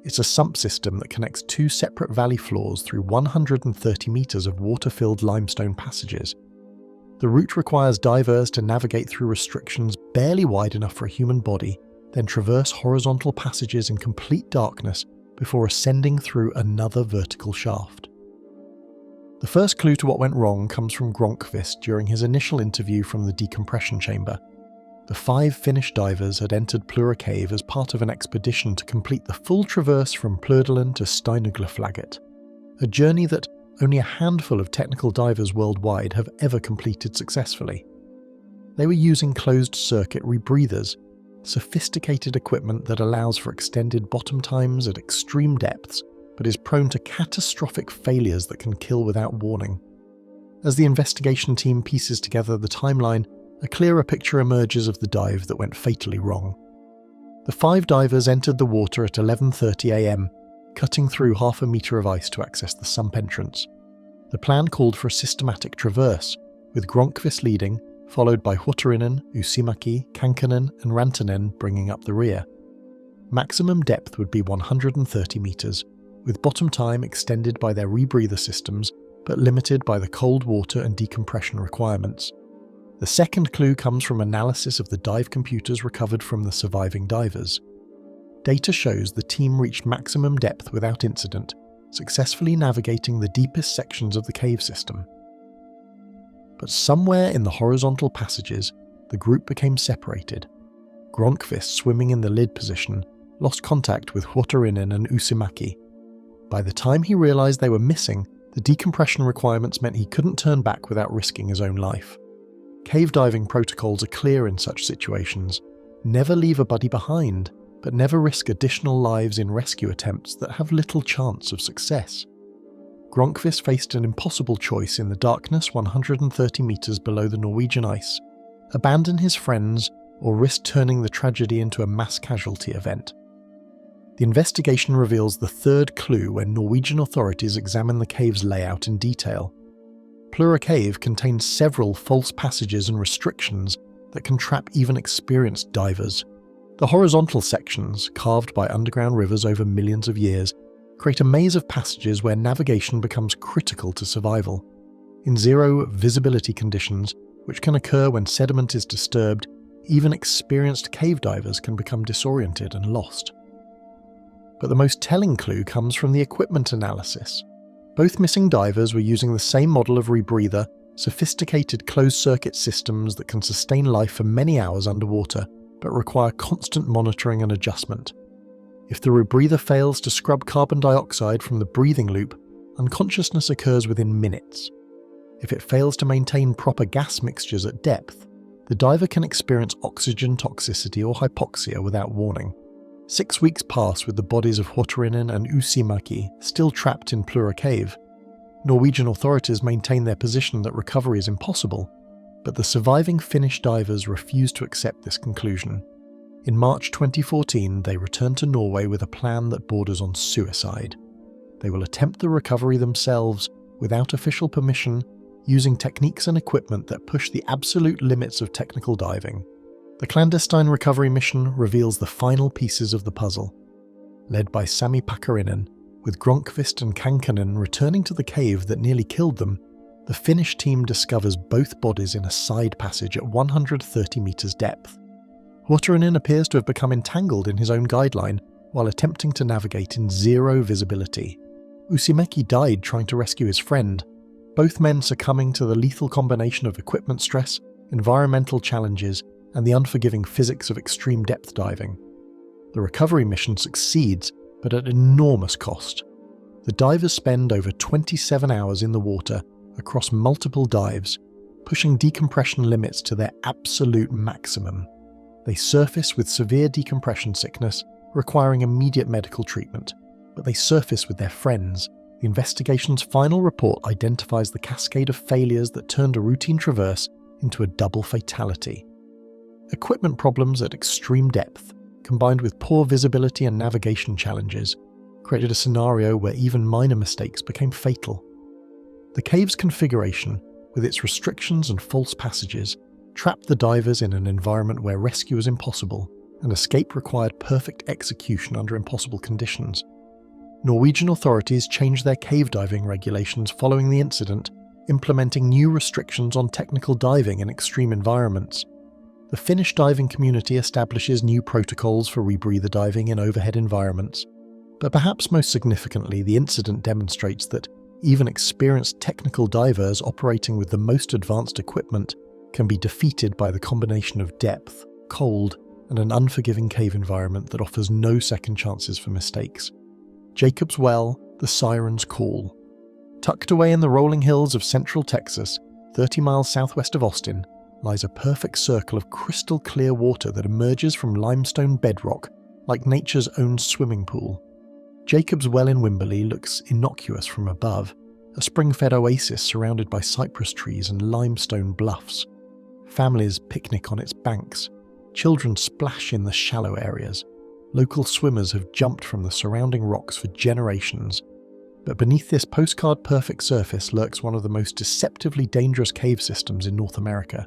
It's a sump system that connects 2 separate valley floors through 130 meters of water-filled limestone passages. The route requires divers to navigate through restrictions barely wide enough for a human body, then traverse horizontal passages in complete darkness before ascending through another vertical shaft. The first clue to what went wrong comes from Gronkvist during his initial interview from the decompression chamber. The 5 Finnish divers had entered Plura Cave as part of an expedition to complete the full traverse from Plurdalen to Steinuglaflaget, a journey that only a handful of technical divers worldwide have ever completed successfully. They were using closed-circuit rebreathers, sophisticated equipment that allows for extended bottom times at extreme depths, but is prone to catastrophic failures that can kill without warning. As the investigation team pieces together the timeline, a clearer picture emerges of the dive that went fatally wrong. The 5 divers entered the water at 11:30 a.m., cutting through 1/2 metre of ice to access the sump entrance. The plan called for a systematic traverse, with Grönqvist leading, followed by Huotarinen, Uusimäki, Kankkunen and Rantanen bringing up the rear. Maximum depth would be 130 metres, with bottom time extended by their rebreather systems, but limited by the cold water and decompression requirements. The second clue comes from analysis of the dive computers recovered from the surviving divers. Data shows the team reached maximum depth without incident, successfully navigating the deepest sections of the cave system. But somewhere in the horizontal passages, the group became separated. Grönqvist, swimming in the lid position, lost contact with Huotarinen and Uusimäki. By the time he realised they were missing, the decompression requirements meant he couldn't turn back without risking his own life. Cave diving protocols are clear in such situations. Never leave a buddy behind, but never risk additional lives in rescue attempts that have little chance of success. Grönqvist faced an impossible choice in the darkness 130 metres below the Norwegian ice: abandon his friends or risk turning the tragedy into a mass casualty event. The investigation reveals the third clue when Norwegian authorities examine the cave's layout in detail. Plura Cave contains several false passages and restrictions that can trap even experienced divers. The horizontal sections, carved by underground rivers over millions of years, create a maze of passages where navigation becomes critical to survival. In zero visibility conditions, which can occur when sediment is disturbed, even experienced cave divers can become disoriented and lost. But the most telling clue comes from the equipment analysis. Both missing divers were using the same model of rebreather, sophisticated closed-circuit systems that can sustain life for many hours underwater, but require constant monitoring and adjustment. If the rebreather fails to scrub carbon dioxide from the breathing loop, unconsciousness occurs within minutes. If it fails to maintain proper gas mixtures at depth, the diver can experience oxygen toxicity or hypoxia without warning. 6 weeks pass with the bodies of Huotarinen and Uusimäki still trapped in Plura Cave. Norwegian authorities maintain their position that recovery is impossible, but the surviving Finnish divers refuse to accept this conclusion. In March 2014, they return to Norway with a plan that borders on suicide. They will attempt the recovery themselves, without official permission, using techniques and equipment that push the absolute limits of technical diving. The clandestine recovery mission reveals the final pieces of the puzzle. Led by Sami Pakarinen, with Grönqvist and Kankkunen returning to the cave that nearly killed them, the Finnish team discovers both bodies in a side passage at 130 metres depth. Huotarinen appears to have become entangled in his own guideline while attempting to navigate in zero visibility. Uusimäki died trying to rescue his friend, both men succumbing to the lethal combination of equipment stress, environmental challenges, and the unforgiving physics of extreme depth diving. The recovery mission succeeds, but at enormous cost. The divers spend over 27 hours in the water across multiple dives, pushing decompression limits to their absolute maximum. They surface with severe decompression sickness, requiring immediate medical treatment, but they surface with their friends. The investigation's final report identifies the cascade of failures that turned a routine traverse into a double fatality. Equipment problems at extreme depth, combined with poor visibility and navigation challenges, created a scenario where even minor mistakes became fatal. The cave's configuration, with its restrictions and false passages, trapped the divers in an environment where rescue was impossible, and escape required perfect execution under impossible conditions. Norwegian authorities changed their cave diving regulations following the incident, implementing new restrictions on technical diving in extreme environments. The Finnish diving community establishes new protocols for rebreather diving in overhead environments. But perhaps most significantly, the incident demonstrates that even experienced technical divers operating with the most advanced equipment can be defeated by the combination of depth, cold, and an unforgiving cave environment that offers no second chances for mistakes. Jacob's Well, the Siren's Call. Tucked away in the rolling hills of central Texas, 30 miles southwest of Austin, lies a perfect circle of crystal clear water that emerges from limestone bedrock like nature's own swimming pool. Jacob's Well in Wimberley looks innocuous from above, a spring-fed oasis surrounded by cypress trees and limestone bluffs. Families picnic on its banks, children splash in the shallow areas. local swimmers have jumped from the surrounding rocks for generations. But beneath this postcard-perfect surface lurks one of the most deceptively dangerous cave systems in North America.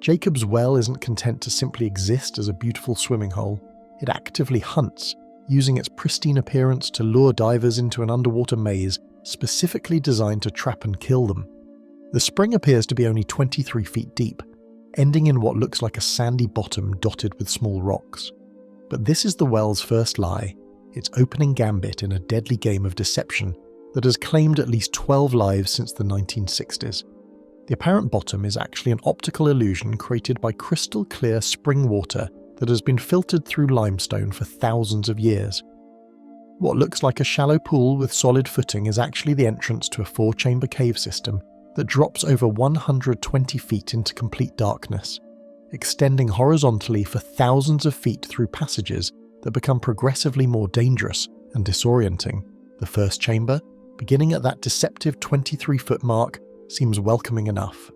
Jacob's Well isn't content to simply exist as a beautiful swimming hole. It actively hunts, using its pristine appearance to lure divers into an underwater maze specifically designed to trap and kill them. The spring appears to be only 23 feet deep, ending in what looks like a sandy bottom dotted with small rocks. But this is the well's first lie, its opening gambit in a deadly game of deception that has claimed at least 12 lives since the 1960s. The apparent bottom is actually an optical illusion created by crystal clear spring water that has been filtered through limestone for thousands of years. What looks like a shallow pool with solid footing is actually the entrance to a 4-chamber cave system that drops over 120 feet into complete darkness, extending horizontally for thousands of feet through passages that become progressively more dangerous and disorienting. The first chamber, beginning at that deceptive 23-foot mark, seems welcoming enough.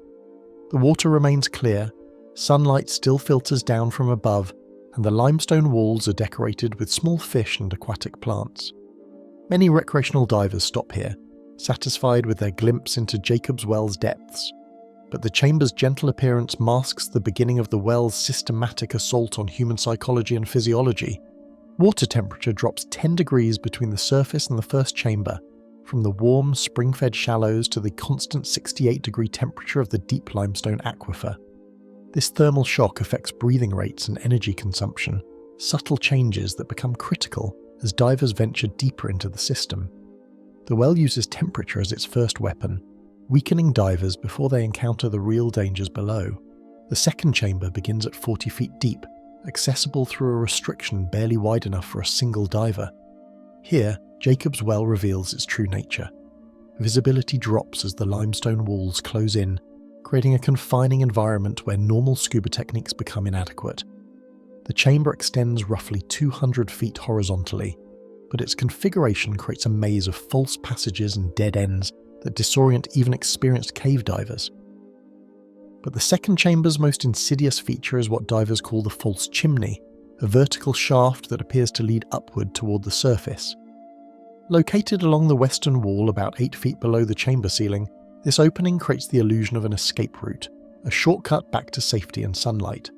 The water remains clear, sunlight still filters down from above, and the limestone walls are decorated with small fish and aquatic plants. Many recreational divers stop here, satisfied with their glimpse into Jacob's Well's depths. But the chamber's gentle appearance masks the beginning of the well's systematic assault on human psychology and physiology. Water temperature drops 10 degrees between the surface and the first chamber, from the warm, spring-fed shallows to the constant 68-degree temperature of the deep limestone aquifer. This thermal shock affects breathing rates and energy consumption, subtle changes that become critical as divers venture deeper into the system. The well uses temperature as its first weapon, weakening divers before they encounter the real dangers below. The second chamber begins at 40 feet deep, accessible through a restriction barely wide enough for a single diver. Here, Jacob's Well reveals its true nature. Visibility drops as the limestone walls close in, creating a confining environment where normal scuba techniques become inadequate. The chamber extends roughly 200 feet horizontally, but its configuration creates a maze of false passages and dead ends that disorient even experienced cave divers. But the second chamber's most insidious feature is what divers call the false chimney, a vertical shaft that appears to lead upward toward the surface. Located along the western wall about 8 feet below the chamber ceiling, this opening creates the illusion of an escape route, a shortcut back to safety and sunlight.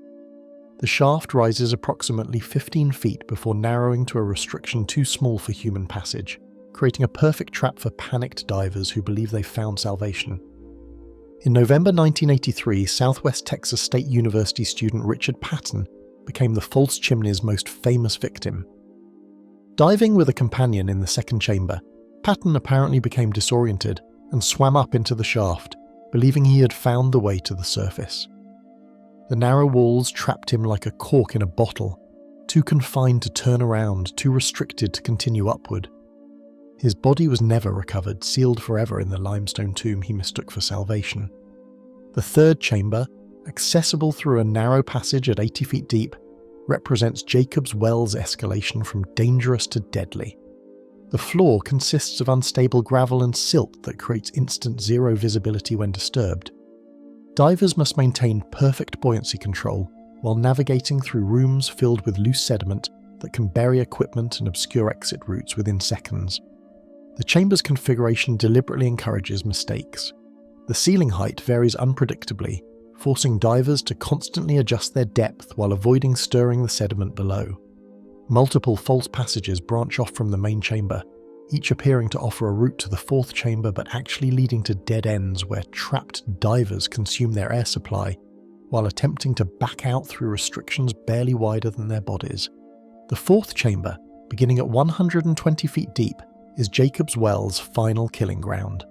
The shaft rises approximately 15 feet before narrowing to a restriction too small for human passage, creating a perfect trap for panicked divers who believe they've found salvation. In November 1983, Southwest Texas State University student Richard Patton became the false chimney's most famous victim. Diving with a companion in the second chamber, Patton apparently became disoriented and swam up into the shaft, believing he had found the way to the surface. The narrow walls trapped him like a cork in a bottle, too confined to turn around, too restricted to continue upward. His body was never recovered, sealed forever in the limestone tomb he mistook for salvation. The third chamber, accessible through a narrow passage at 80 feet deep, represents Jacob's Well's escalation from dangerous to deadly. The floor consists of unstable gravel and silt that creates instant zero visibility when disturbed. Divers must maintain perfect buoyancy control while navigating through rooms filled with loose sediment that can bury equipment and obscure exit routes within seconds. The chamber's configuration deliberately encourages mistakes. The ceiling height varies unpredictably, forcing divers to constantly adjust their depth while avoiding stirring the sediment below. Multiple false passages branch off from the main chamber, each appearing to offer a route to the fourth chamber but actually leading to dead ends where trapped divers consume their air supply while attempting to back out through restrictions barely wider than their bodies. The fourth chamber, beginning at 120 feet deep, is Jacob's Well's final killing ground.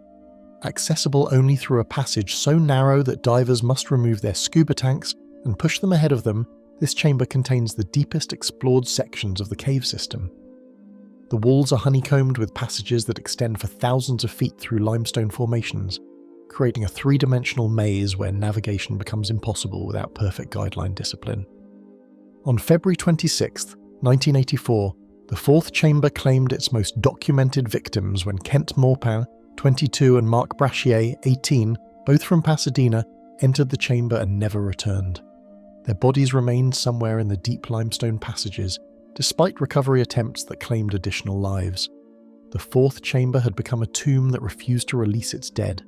Accessible only through a passage so narrow that divers must remove their scuba tanks and push them ahead of them, this chamber contains the deepest explored sections of the cave system. The walls are honeycombed with passages that extend for thousands of feet through limestone formations, creating a three-dimensional maze where navigation becomes impossible without perfect guideline discipline. On February 26, 1984, the fourth chamber claimed its most documented victims when Kent Maupin, 22, and Mark Brashier, 18, both from Pasadena, entered the chamber and never returned. Their bodies remained somewhere in the deep limestone passages, despite recovery attempts that claimed additional lives. The fourth chamber had become a tomb that refused to release its dead.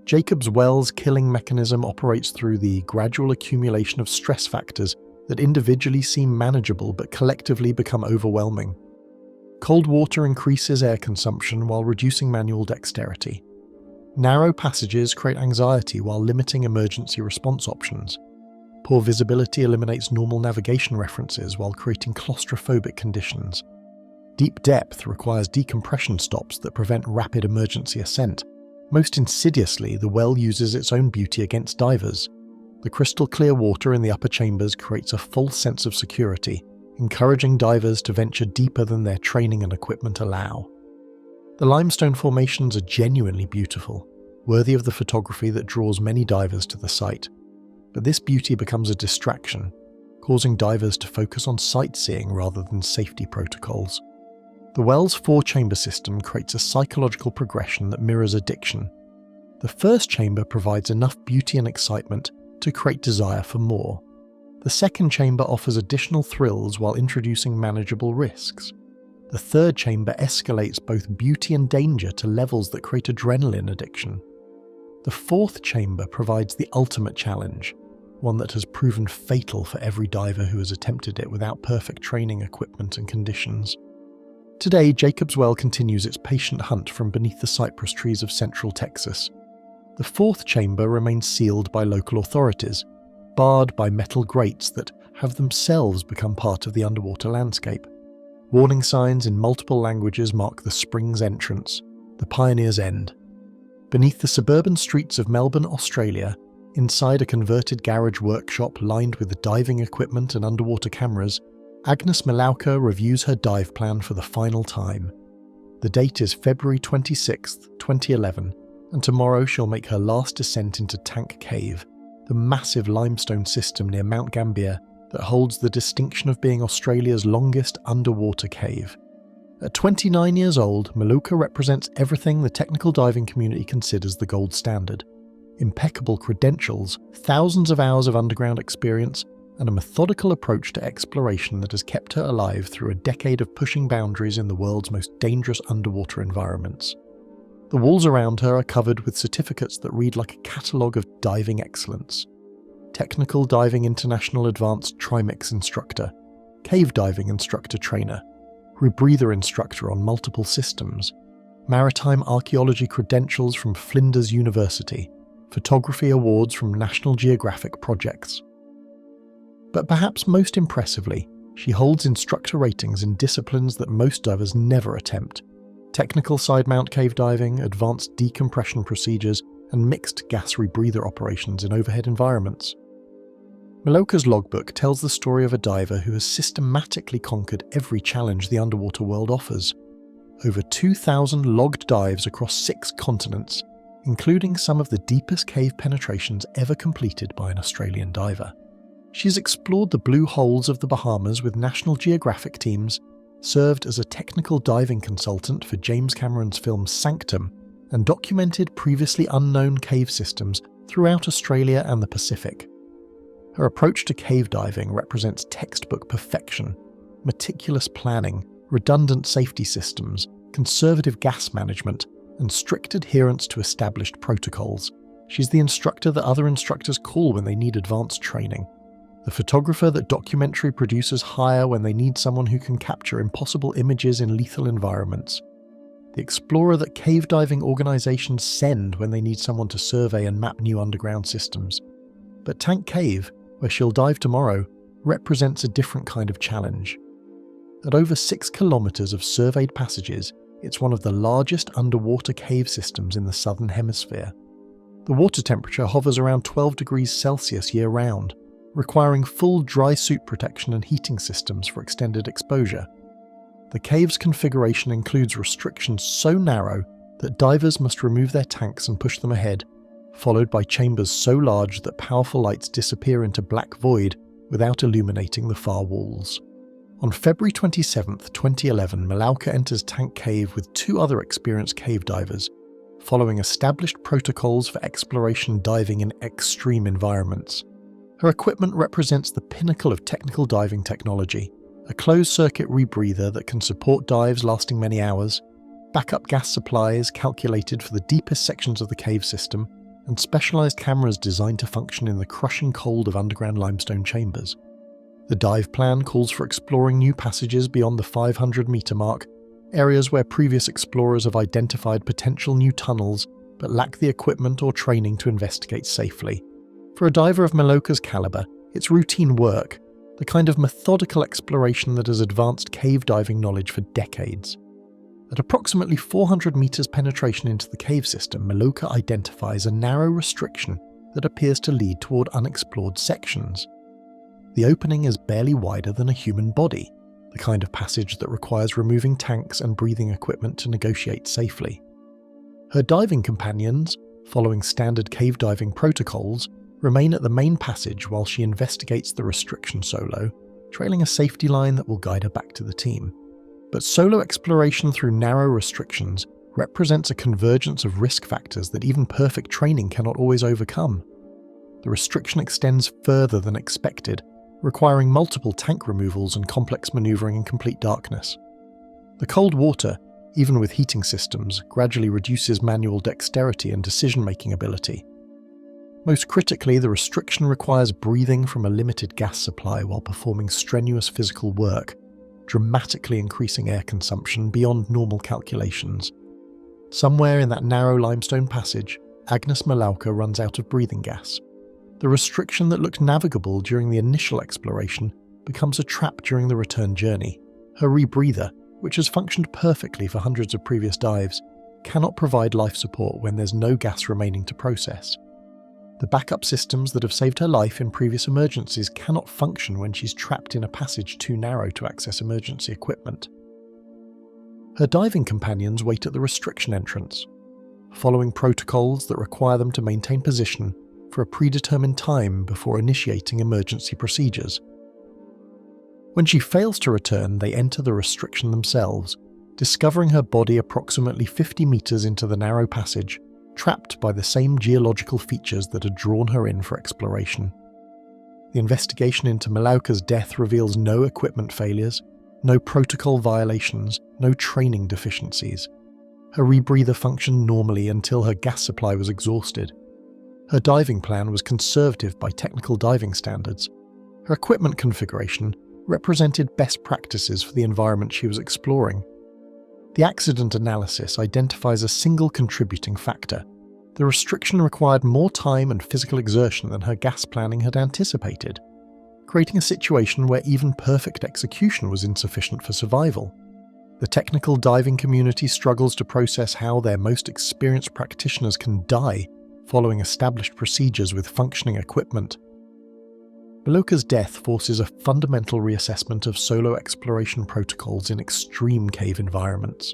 Jacob's Well's killing mechanism operates through the gradual accumulation of stress factors that individually seem manageable but collectively become overwhelming. Cold water increases air consumption while reducing manual dexterity. Narrow passages create anxiety while limiting emergency response options. Poor visibility eliminates normal navigation references while creating claustrophobic conditions. Deep depth requires decompression stops that prevent rapid emergency ascent. Most insidiously, the well uses its own beauty against divers. The crystal clear water in the upper chambers creates a false sense of security, encouraging divers to venture deeper than their training and equipment allow. The limestone formations are genuinely beautiful, worthy of the photography that draws many divers to the site. But this beauty becomes a distraction, causing divers to focus on sightseeing rather than safety protocols. The well's four-chamber system creates a psychological progression that mirrors addiction. The first chamber provides enough beauty and excitement to create desire for more. The second chamber offers additional thrills while introducing manageable risks. The third chamber escalates both beauty and danger to levels that create adrenaline addiction. The fourth chamber provides the ultimate challenge, one that has proven fatal for every diver who has attempted it without perfect training equipment and conditions. Today, Jacob's Well continues its patient hunt from beneath the cypress trees of central Texas. The fourth chamber remains sealed by local authorities, barred by metal grates that have themselves become part of the underwater landscape. Warning signs in multiple languages mark the spring's entrance, the pioneer's end. Beneath the suburban streets of Melbourne, Australia, inside a converted garage workshop lined with diving equipment and underwater cameras, Agnes Milauka reviews her dive plan for the final time. The date is February 26, 2011, and tomorrow she'll make her last descent into Tank Cave, the massive limestone system near Mount Gambier that holds the distinction of being Australia's longest underwater cave. At 29 years old, Milauka represents everything the technical diving community considers the gold standard. Impeccable credentials, thousands of hours of underground experience, and a methodical approach to exploration that has kept her alive through a decade of pushing boundaries in the world's most dangerous underwater environments. The walls around her are covered with certificates that read like a catalogue of diving excellence. Technical Diving International Advanced Trimix Instructor, Cave Diving Instructor Trainer, Rebreather Instructor on multiple systems, Maritime Archaeology credentials from Flinders University, Photography awards from National Geographic projects. But perhaps most impressively, she holds instructor ratings in disciplines that most divers never attempt: technical side mount cave diving, advanced decompression procedures, and mixed gas rebreather operations in overhead environments. Milauka's logbook tells the story of a diver who has systematically conquered every challenge the underwater world offers. Over 2,000 logged dives across 6 continents, including some of the deepest cave penetrations ever completed by an Australian diver. She's explored the blue holes of the Bahamas with National Geographic teams, served as a technical diving consultant for James Cameron's film Sanctum, and documented previously unknown cave systems throughout Australia and the Pacific. Her approach to cave diving represents textbook perfection: meticulous planning, redundant safety systems, conservative gas management, and strict adherence to established protocols. She's the instructor that other instructors call when they need advanced training. The photographer that documentary producers hire when they need someone who can capture impossible images in lethal environments. The explorer that cave diving organizations send when they need someone to survey and map new underground systems. But Tank Cave, where she'll dive tomorrow, represents a different kind of challenge. At over 6 kilometers of surveyed passages, it's one of the largest underwater cave systems in the southern hemisphere. The water temperature hovers around 12 degrees Celsius year-round, requiring full dry suit protection and heating systems for extended exposure. The cave's configuration includes restrictions so narrow that divers must remove their tanks and push them ahead, followed by chambers so large that powerful lights disappear into black void without illuminating the far walls. On February 27, 2011, Milauka enters Tank Cave with 2 other experienced cave divers, following established protocols for exploration diving in extreme environments. Her equipment represents the pinnacle of technical diving technology, a closed-circuit rebreather that can support dives lasting many hours, backup gas supplies calculated for the deepest sections of the cave system, and specialised cameras designed to function in the crushing cold of underground limestone chambers. The dive plan calls for exploring new passages beyond the 500-metre mark, areas where previous explorers have identified potential new tunnels but lack the equipment or training to investigate safely. For a diver of Maloka's calibre, it's routine work, the kind of methodical exploration that has advanced cave diving knowledge for decades. At approximately 400 metres penetration into the cave system, Maloka identifies a narrow restriction that appears to lead toward unexplored sections. The opening is barely wider than a human body, the kind of passage that requires removing tanks and breathing equipment to negotiate safely. Her diving companions, following standard cave diving protocols, remain at the main passage while she investigates the restriction solo, trailing a safety line that will guide her back to the team. But solo exploration through narrow restrictions represents a convergence of risk factors that even perfect training cannot always overcome. The restriction extends further than expected, requiring multiple tank removals and complex manoeuvring in complete darkness. The cold water, even with heating systems, gradually reduces manual dexterity and decision-making ability. Most critically, the restriction requires breathing from a limited gas supply while performing strenuous physical work, dramatically increasing air consumption beyond normal calculations. Somewhere in that narrow limestone passage, Agnes Malauka runs out of breathing gas. The restriction that looked navigable during the initial exploration becomes a trap during the return journey. Her rebreather, which has functioned perfectly for hundreds of previous dives, cannot provide life support when there's no gas remaining to process. The backup systems that have saved her life in previous emergencies cannot function when she's trapped in a passage too narrow to access emergency equipment. Her diving companions wait at the restriction entrance, following protocols that require them to maintain position for a predetermined time before initiating emergency procedures. When she fails to return, they enter the restriction themselves, discovering her body approximately 50 metres into the narrow passage, trapped by the same geological features that had drawn her in for exploration. The investigation into Malauka's death reveals no equipment failures, no protocol violations, no training deficiencies. Her rebreather functioned normally until her gas supply was exhausted. Her diving plan was conservative by technical diving standards. Her equipment configuration represented best practices for the environment she was exploring. The accident analysis identifies a single contributing factor. The restriction required more time and physical exertion than her gas planning had anticipated, creating a situation where even perfect execution was insufficient for survival. The technical diving community struggles to process how their most experienced practitioners can die following established procedures with functioning equipment. Malauka's death forces a fundamental reassessment of solo exploration protocols in extreme cave environments.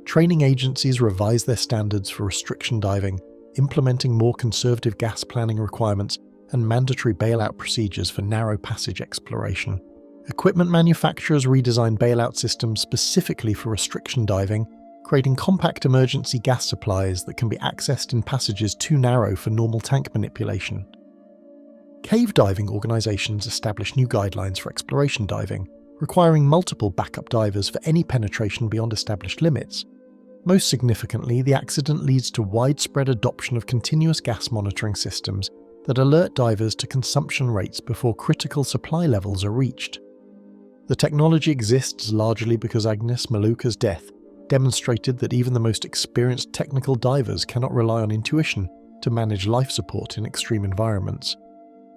Training agencies revise their standards for restriction diving, implementing more conservative gas planning requirements and mandatory bailout procedures for narrow passage exploration. Equipment manufacturers redesign bailout systems specifically for restriction diving, creating compact emergency gas supplies that can be accessed in passages too narrow for normal tank manipulation. Cave diving organisations establish new guidelines for exploration diving, requiring multiple backup divers for any penetration beyond established limits. Most significantly, the accident leads to widespread adoption of continuous gas monitoring systems that alert divers to consumption rates before critical supply levels are reached. The technology exists largely because Agnes Malauka's death demonstrated that even the most experienced technical divers cannot rely on intuition to manage life support in extreme environments.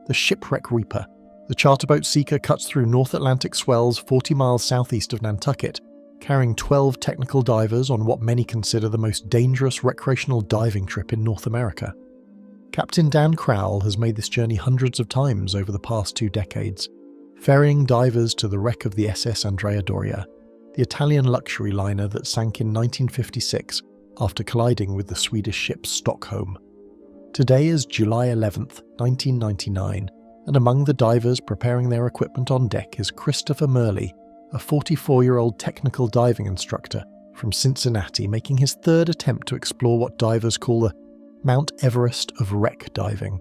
The Shipwreck Reaper, the charter boat seeker, cuts through North Atlantic swells 40 miles southeast of Nantucket, carrying 12 technical divers on what many consider the most dangerous recreational diving trip in North America. Captain Dan Crowell has made this journey hundreds of times over the past 2 decades, ferrying divers to the wreck of the SS Andrea Doria, the Italian luxury liner that sank in 1956 after colliding with the Swedish ship Stockholm. Today is July 11th, 1999, and among the divers preparing their equipment on deck is Christopher Murley, a 44-year-old technical diving instructor from Cincinnati, making his 3rd attempt to explore what divers call the Mount Everest of wreck diving.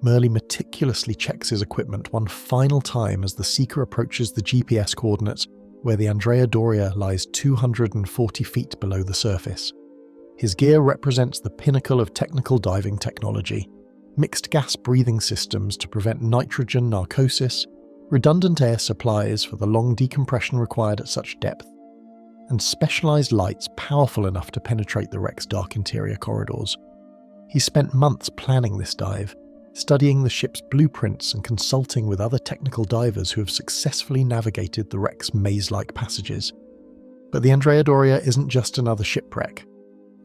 Murley meticulously checks his equipment one final time as the seeker approaches the GPS coordinates where the Andrea Doria lies 240 feet below the surface. His gear represents the pinnacle of technical diving technology: mixed gas breathing systems to prevent nitrogen narcosis, redundant air supplies for the long decompression required at such depth, and specialized lights powerful enough to penetrate the wreck's dark interior corridors. He spent months planning this dive, studying the ship's blueprints and consulting with other technical divers who have successfully navigated the wreck's maze-like passages. But the Andrea Doria isn't just another shipwreck.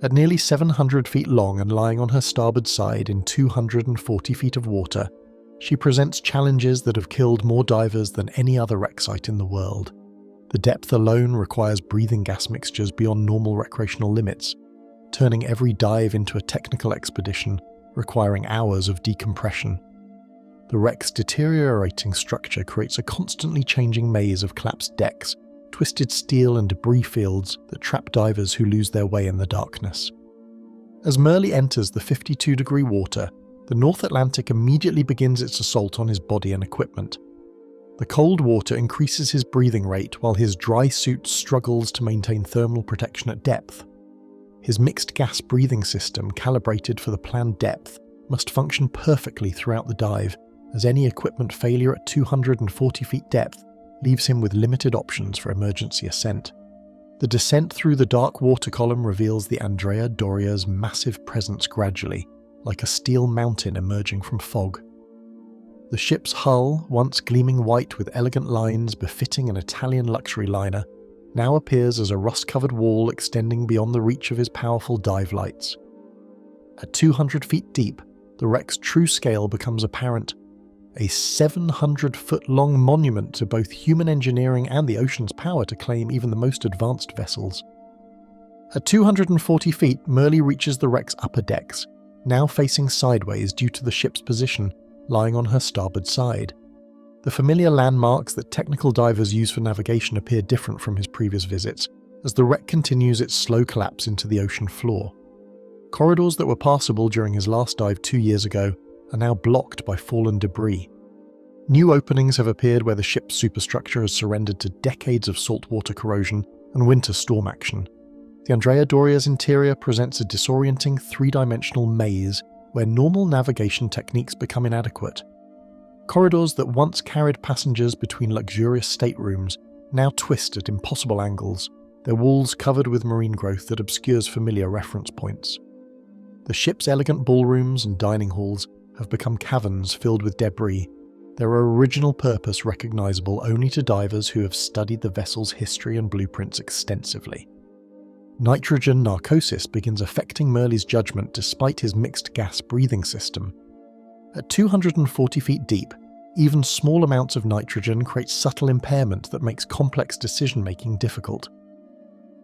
At nearly 700 feet long and lying on her starboard side in 240 feet of water, she presents challenges that have killed more divers than any other wreck site in the world. The depth alone requires breathing gas mixtures beyond normal recreational limits, turning every dive into a technical expedition requiring hours of decompression. The wreck's deteriorating structure creates a constantly changing maze of collapsed decks, twisted steel and debris fields that trap divers who lose their way in the darkness. As Murley enters the 52-degree water, the North Atlantic immediately begins its assault on his body and equipment. The cold water increases his breathing rate while his dry suit struggles to maintain thermal protection at depth. His mixed gas breathing system, calibrated for the planned depth, must function perfectly throughout the dive, as any equipment failure at 240 feet depth leaves him with limited options for emergency ascent. The descent through the dark water column reveals the Andrea Doria's massive presence gradually, like a steel mountain emerging from fog. The ship's hull, once gleaming white with elegant lines befitting an Italian luxury liner, now appears as a rust-covered wall extending beyond the reach of his powerful dive lights. At 200 feet deep, the wreck's true scale becomes apparent: a 700-foot-long monument to both human engineering and the ocean's power to claim even the most advanced vessels. At 240 feet, Murley reaches the wreck's upper decks, now facing sideways due to the ship's position, lying on her starboard side. The familiar landmarks that technical divers use for navigation appear different from his previous visits, as the wreck continues its slow collapse into the ocean floor. Corridors that were passable during his last dive 2 years ago are now blocked by fallen debris. New openings have appeared where the ship's superstructure has surrendered to decades of saltwater corrosion and winter storm action. The Andrea Doria's interior presents a disorienting three-dimensional maze where normal navigation techniques become inadequate. Corridors that once carried passengers between luxurious staterooms now twist at impossible angles, their walls covered with marine growth that obscures familiar reference points. The ship's elegant ballrooms and dining halls have become caverns filled with debris, their original purpose recognizable only to divers who have studied the vessel's history and blueprints extensively. Nitrogen narcosis begins affecting Murley's judgment despite his mixed gas breathing system. At 240 feet deep, even small amounts of nitrogen create subtle impairment that makes complex decision-making difficult.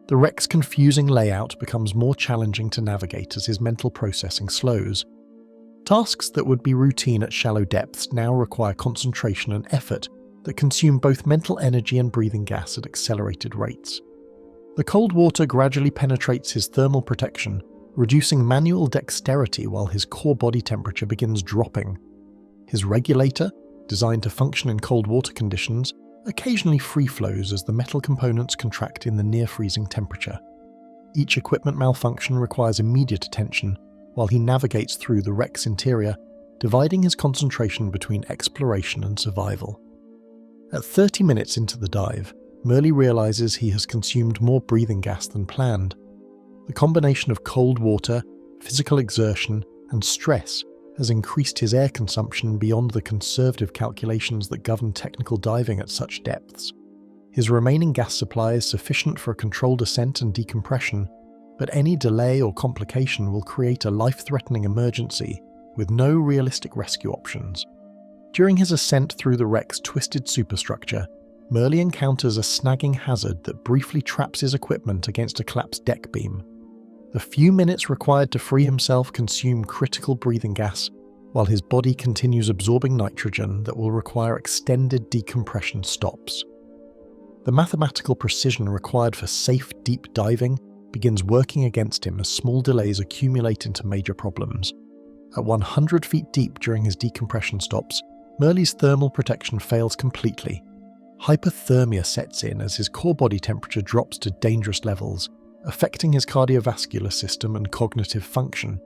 The wreck's confusing layout becomes more challenging to navigate as his mental processing slows. Tasks that would be routine at shallow depths now require concentration and effort that consume both mental energy and breathing gas at accelerated rates. The cold water gradually penetrates his thermal protection, reducing manual dexterity while his core body temperature begins dropping. His regulator, designed to function in cold water conditions, occasionally free-flows as the metal components contract in the near-freezing temperature. Each equipment malfunction requires immediate attention, while he navigates through the wreck's interior, dividing his concentration between exploration and survival. At 30 minutes into the dive, Murley realizes he has consumed more breathing gas than planned. The combination of cold water, physical exertion, and stress has increased his air consumption beyond the conservative calculations that govern technical diving at such depths. His remaining gas supply is sufficient for a controlled ascent and decompression, but any delay or complication will create a life-threatening emergency with no realistic rescue options. During his ascent through the wreck's twisted superstructure, Murley encounters a snagging hazard that briefly traps his equipment against a collapsed deck beam. The few minutes required to free himself consume critical breathing gas, while his body continues absorbing nitrogen that will require extended decompression stops. The mathematical precision required for safe deep diving begins working against him as small delays accumulate into major problems. At 100 feet deep during his decompression stops, Murley's thermal protection fails completely. Hypothermia sets in as his core body temperature drops to dangerous levels, affecting his cardiovascular system and cognitive function.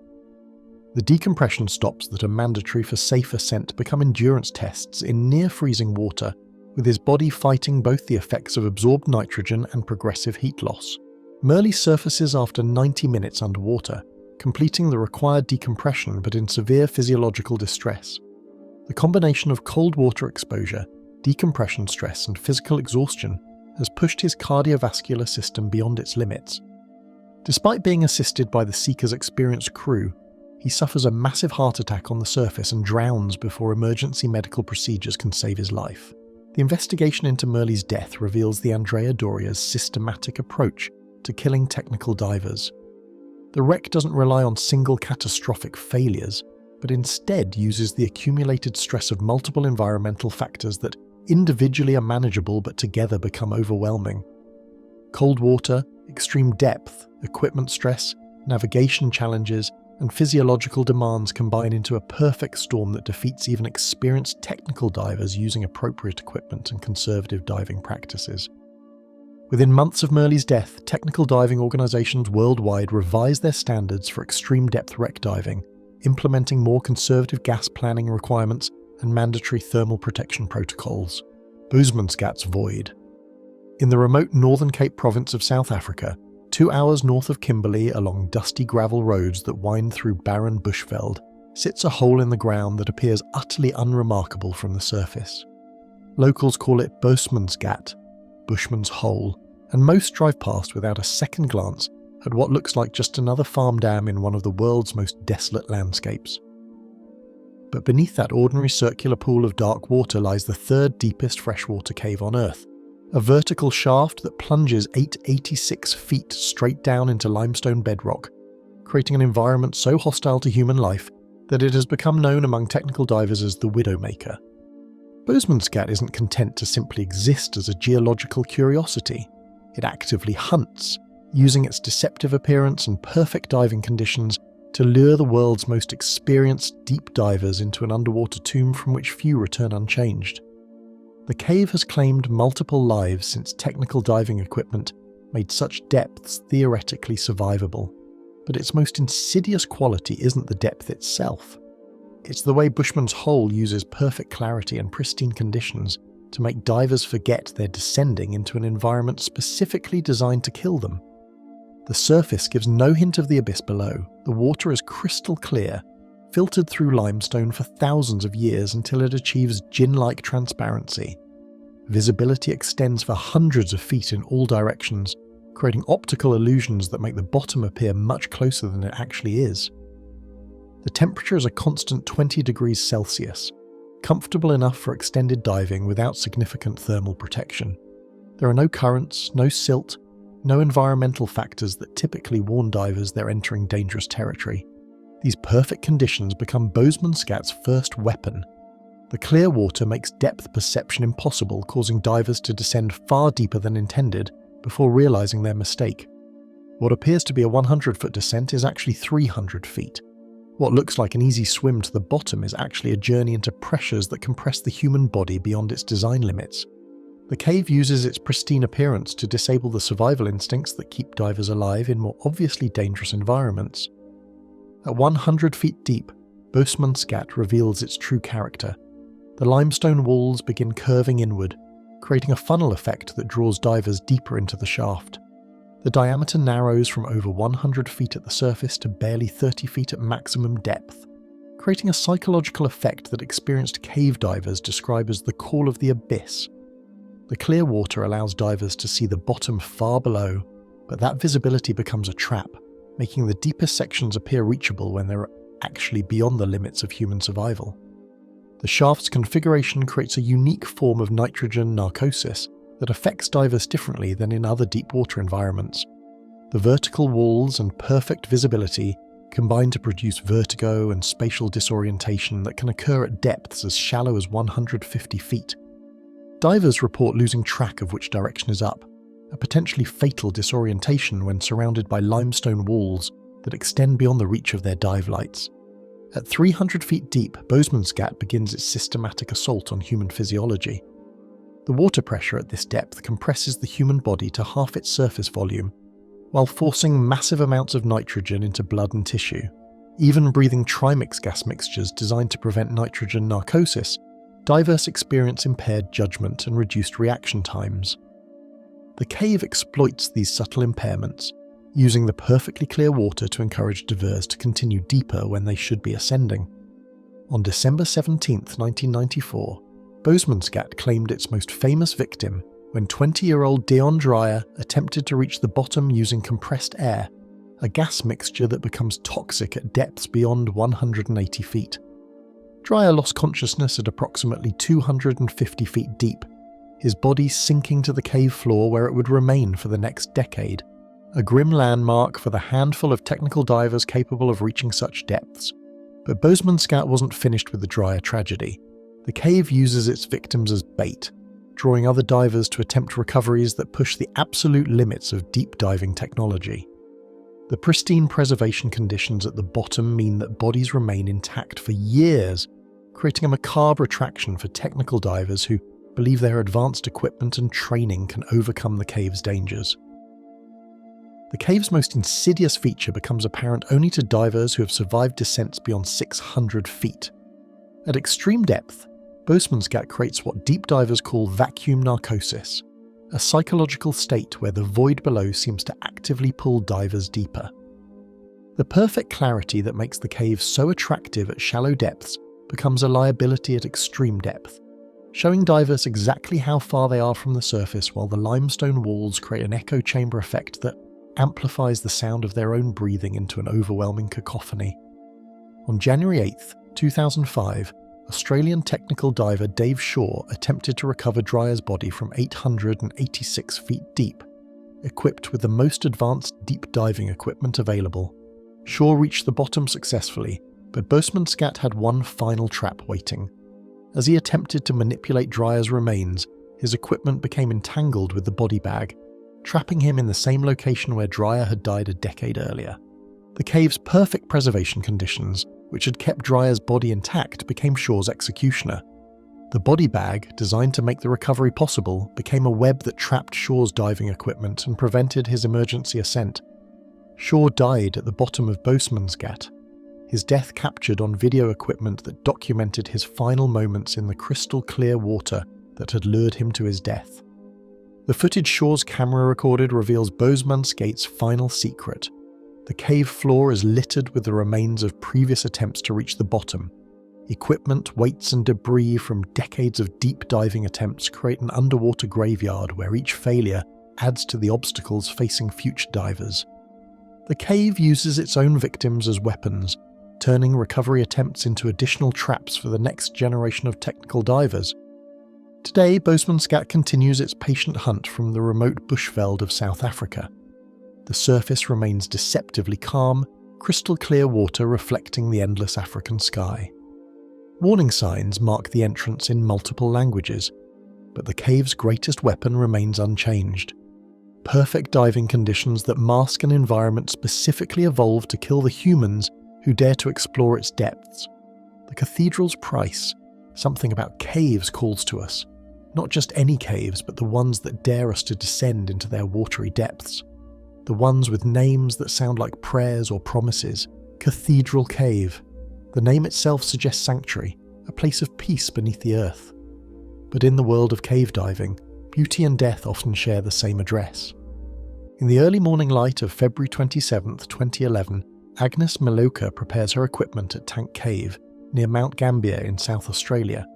The decompression stops that are mandatory for safe ascent become endurance tests in near-freezing water, with his body fighting both the effects of absorbed nitrogen and progressive heat loss. Murley surfaces after 90 minutes underwater, completing the required decompression but in severe physiological distress. The combination of cold water exposure, decompression stress and physical exhaustion has pushed his cardiovascular system beyond its limits. Despite being assisted by the Seeker's experienced crew, he suffers a massive heart attack on the surface and drowns before emergency medical procedures can save his life. The investigation into Murley's death reveals the Andrea Doria's systematic approach to killing technical divers. The wreck doesn't rely on single catastrophic failures, but instead uses the accumulated stress of multiple environmental factors that individually are manageable but together become overwhelming. Cold water, extreme depth, equipment stress, navigation challenges, and physiological demands combine into a perfect storm that defeats even experienced technical divers using appropriate equipment and conservative diving practices. Within months of Murley's death, technical diving organizations worldwide revised their standards for extreme depth wreck diving, implementing more conservative gas planning requirements and mandatory thermal protection protocols. Bushman's void. In the remote Northern Cape province of South Africa, 2 hours north of Kimberley along dusty gravel roads that wind through barren bushveld, sits a hole in the ground that appears utterly unremarkable from the surface. Locals call it Bushman's Bushman's Hole, and most drive past without a second glance at what looks like just another farm dam in one of the world's most desolate landscapes. But beneath that ordinary circular pool of dark water lies the third deepest freshwater cave on Earth, a vertical shaft that plunges 886 feet straight down into limestone bedrock, creating an environment so hostile to human life that it has become known among technical divers as the Widowmaker. Bushman's isn't content to simply exist as a geological curiosity. It actively hunts, using its deceptive appearance and perfect diving conditions to lure the world's most experienced deep divers into an underwater tomb from which few return unchanged. The cave has claimed multiple lives since technical diving equipment made such depths theoretically survivable, but its most insidious quality isn't the depth itself. It's the way Bushman's Hole uses perfect clarity and pristine conditions to make divers forget they're descending into an environment specifically designed to kill them. The surface gives no hint of the abyss below. The water is crystal clear, filtered through limestone for thousands of years until it achieves gin-like transparency. Visibility extends for hundreds of feet in all directions, creating optical illusions that make the bottom appear much closer than it actually is. The temperature is a constant 20 degrees Celsius, comfortable enough for extended diving without significant thermal protection. There are no currents, no silt, no environmental factors that typically warn divers they're entering dangerous territory. These perfect conditions become Bushman's first weapon. The clear water makes depth perception impossible, causing divers to descend far deeper than intended before realizing their mistake. What appears to be a 100-foot descent is actually 300 feet. What looks like an easy swim to the bottom is actually a journey into pressures that compress the human body beyond its design limits. The cave uses its pristine appearance to disable the survival instincts that keep divers alive in more obviously dangerous environments. At 100 feet deep, Bushman's reveals its true character. The limestone walls begin curving inward, creating a funnel effect that draws divers deeper into the shaft. The diameter narrows from over 100 feet at the surface to barely 30 feet at maximum depth, creating a psychological effect that experienced cave divers describe as the call of the abyss. The clear water allows divers to see the bottom far below, but that visibility becomes a trap, making the deepest sections appear reachable when they're actually beyond the limits of human survival. The shaft's configuration creates a unique form of nitrogen narcosis that affects divers differently than in other deep water environments. The vertical walls and perfect visibility combine to produce vertigo and spatial disorientation that can occur at depths as shallow as 150 feet. Divers report losing track of which direction is up, a potentially fatal disorientation when surrounded by limestone walls that extend beyond the reach of their dive lights. At 300 feet deep, Bushman's Gat begins its systematic assault on human physiology. The water pressure at this depth compresses the human body to half its surface volume, while forcing massive amounts of nitrogen into blood and tissue. Even breathing trimix gas mixtures designed to prevent nitrogen narcosis, divers experience impaired judgment and reduced reaction times. The cave exploits these subtle impairments, using the perfectly clear water to encourage divers to continue deeper when they should be ascending. On December 17, 1994, Bushman's Gat claimed its most famous victim when 20-year-old Dion Dreyer attempted to reach the bottom using compressed air, a gas mixture that becomes toxic at depths beyond 180 feet. Dreyer lost consciousness at approximately 250 feet deep, his body sinking to the cave floor where it would remain for the next decade, a grim landmark for the handful of technical divers capable of reaching such depths. But Bushman's Gat wasn't finished with the Dreyer tragedy. The cave uses its victims as bait, drawing other divers to attempt recoveries that push the absolute limits of deep diving technology. The pristine preservation conditions at the bottom mean that bodies remain intact for years, creating a macabre attraction for technical divers who believe their advanced equipment and training can overcome the cave's dangers. The cave's most insidious feature becomes apparent only to divers who have survived descents beyond 600 feet. At extreme depth, Bushman's Gat creates what deep divers call vacuum narcosis, a psychological state where the void below seems to actively pull divers deeper. The perfect clarity that makes the cave so attractive at shallow depths becomes a liability at extreme depth, showing divers exactly how far they are from the surface while the limestone walls create an echo chamber effect that amplifies the sound of their own breathing into an overwhelming cacophony. On January 8, 2005, Australian technical diver Dave Shaw attempted to recover Dreyer's body from 886 feet deep. Equipped with the most advanced deep diving equipment available, Shaw reached the bottom successfully, but Bushman's Gat had one final trap waiting. As he attempted to manipulate Dreyer's remains, his equipment became entangled with the body bag, trapping him in the same location where Dreyer had died a decade earlier. The cave's perfect preservation conditions, which had kept Dreyer's body intact, became Shaw's executioner. The body bag, designed to make the recovery possible, became a web that trapped Shaw's diving equipment and prevented his emergency ascent. Shaw died at the bottom of Bushman's Gat, his death captured on video equipment that documented his final moments in the crystal clear water that had lured him to his death. The footage Shaw's camera recorded reveals Bushman's Gat's final secret. The cave floor is littered with the remains of previous attempts to reach the bottom. Equipment, weights and debris from decades of deep diving attempts create an underwater graveyard where each failure adds to the obstacles facing future divers. The cave uses its own victims as weapons, turning recovery attempts into additional traps for the next generation of technical divers. Today, Bushman's Gat continues its patient hunt from the remote bushveld of South Africa. The surface remains deceptively calm, crystal clear water reflecting the endless African sky. Warning signs mark the entrance in multiple languages, but the cave's greatest weapon remains unchanged. Perfect diving conditions that mask an environment specifically evolved to kill the humans who dare to explore its depths. The Cathedral's price, something about caves, calls to us. Not just any caves, but the ones that dare us to descend into their watery depths. The ones with names that sound like prayers or promises. Cathedral Cave. The name itself suggests sanctuary, a place of peace beneath the earth. But in the world of cave diving, beauty and death often share the same address. In the early morning light of February 27, 2011, Agnes Meloka prepares her equipment at Tank Cave, near Mount Gambier in South Australia.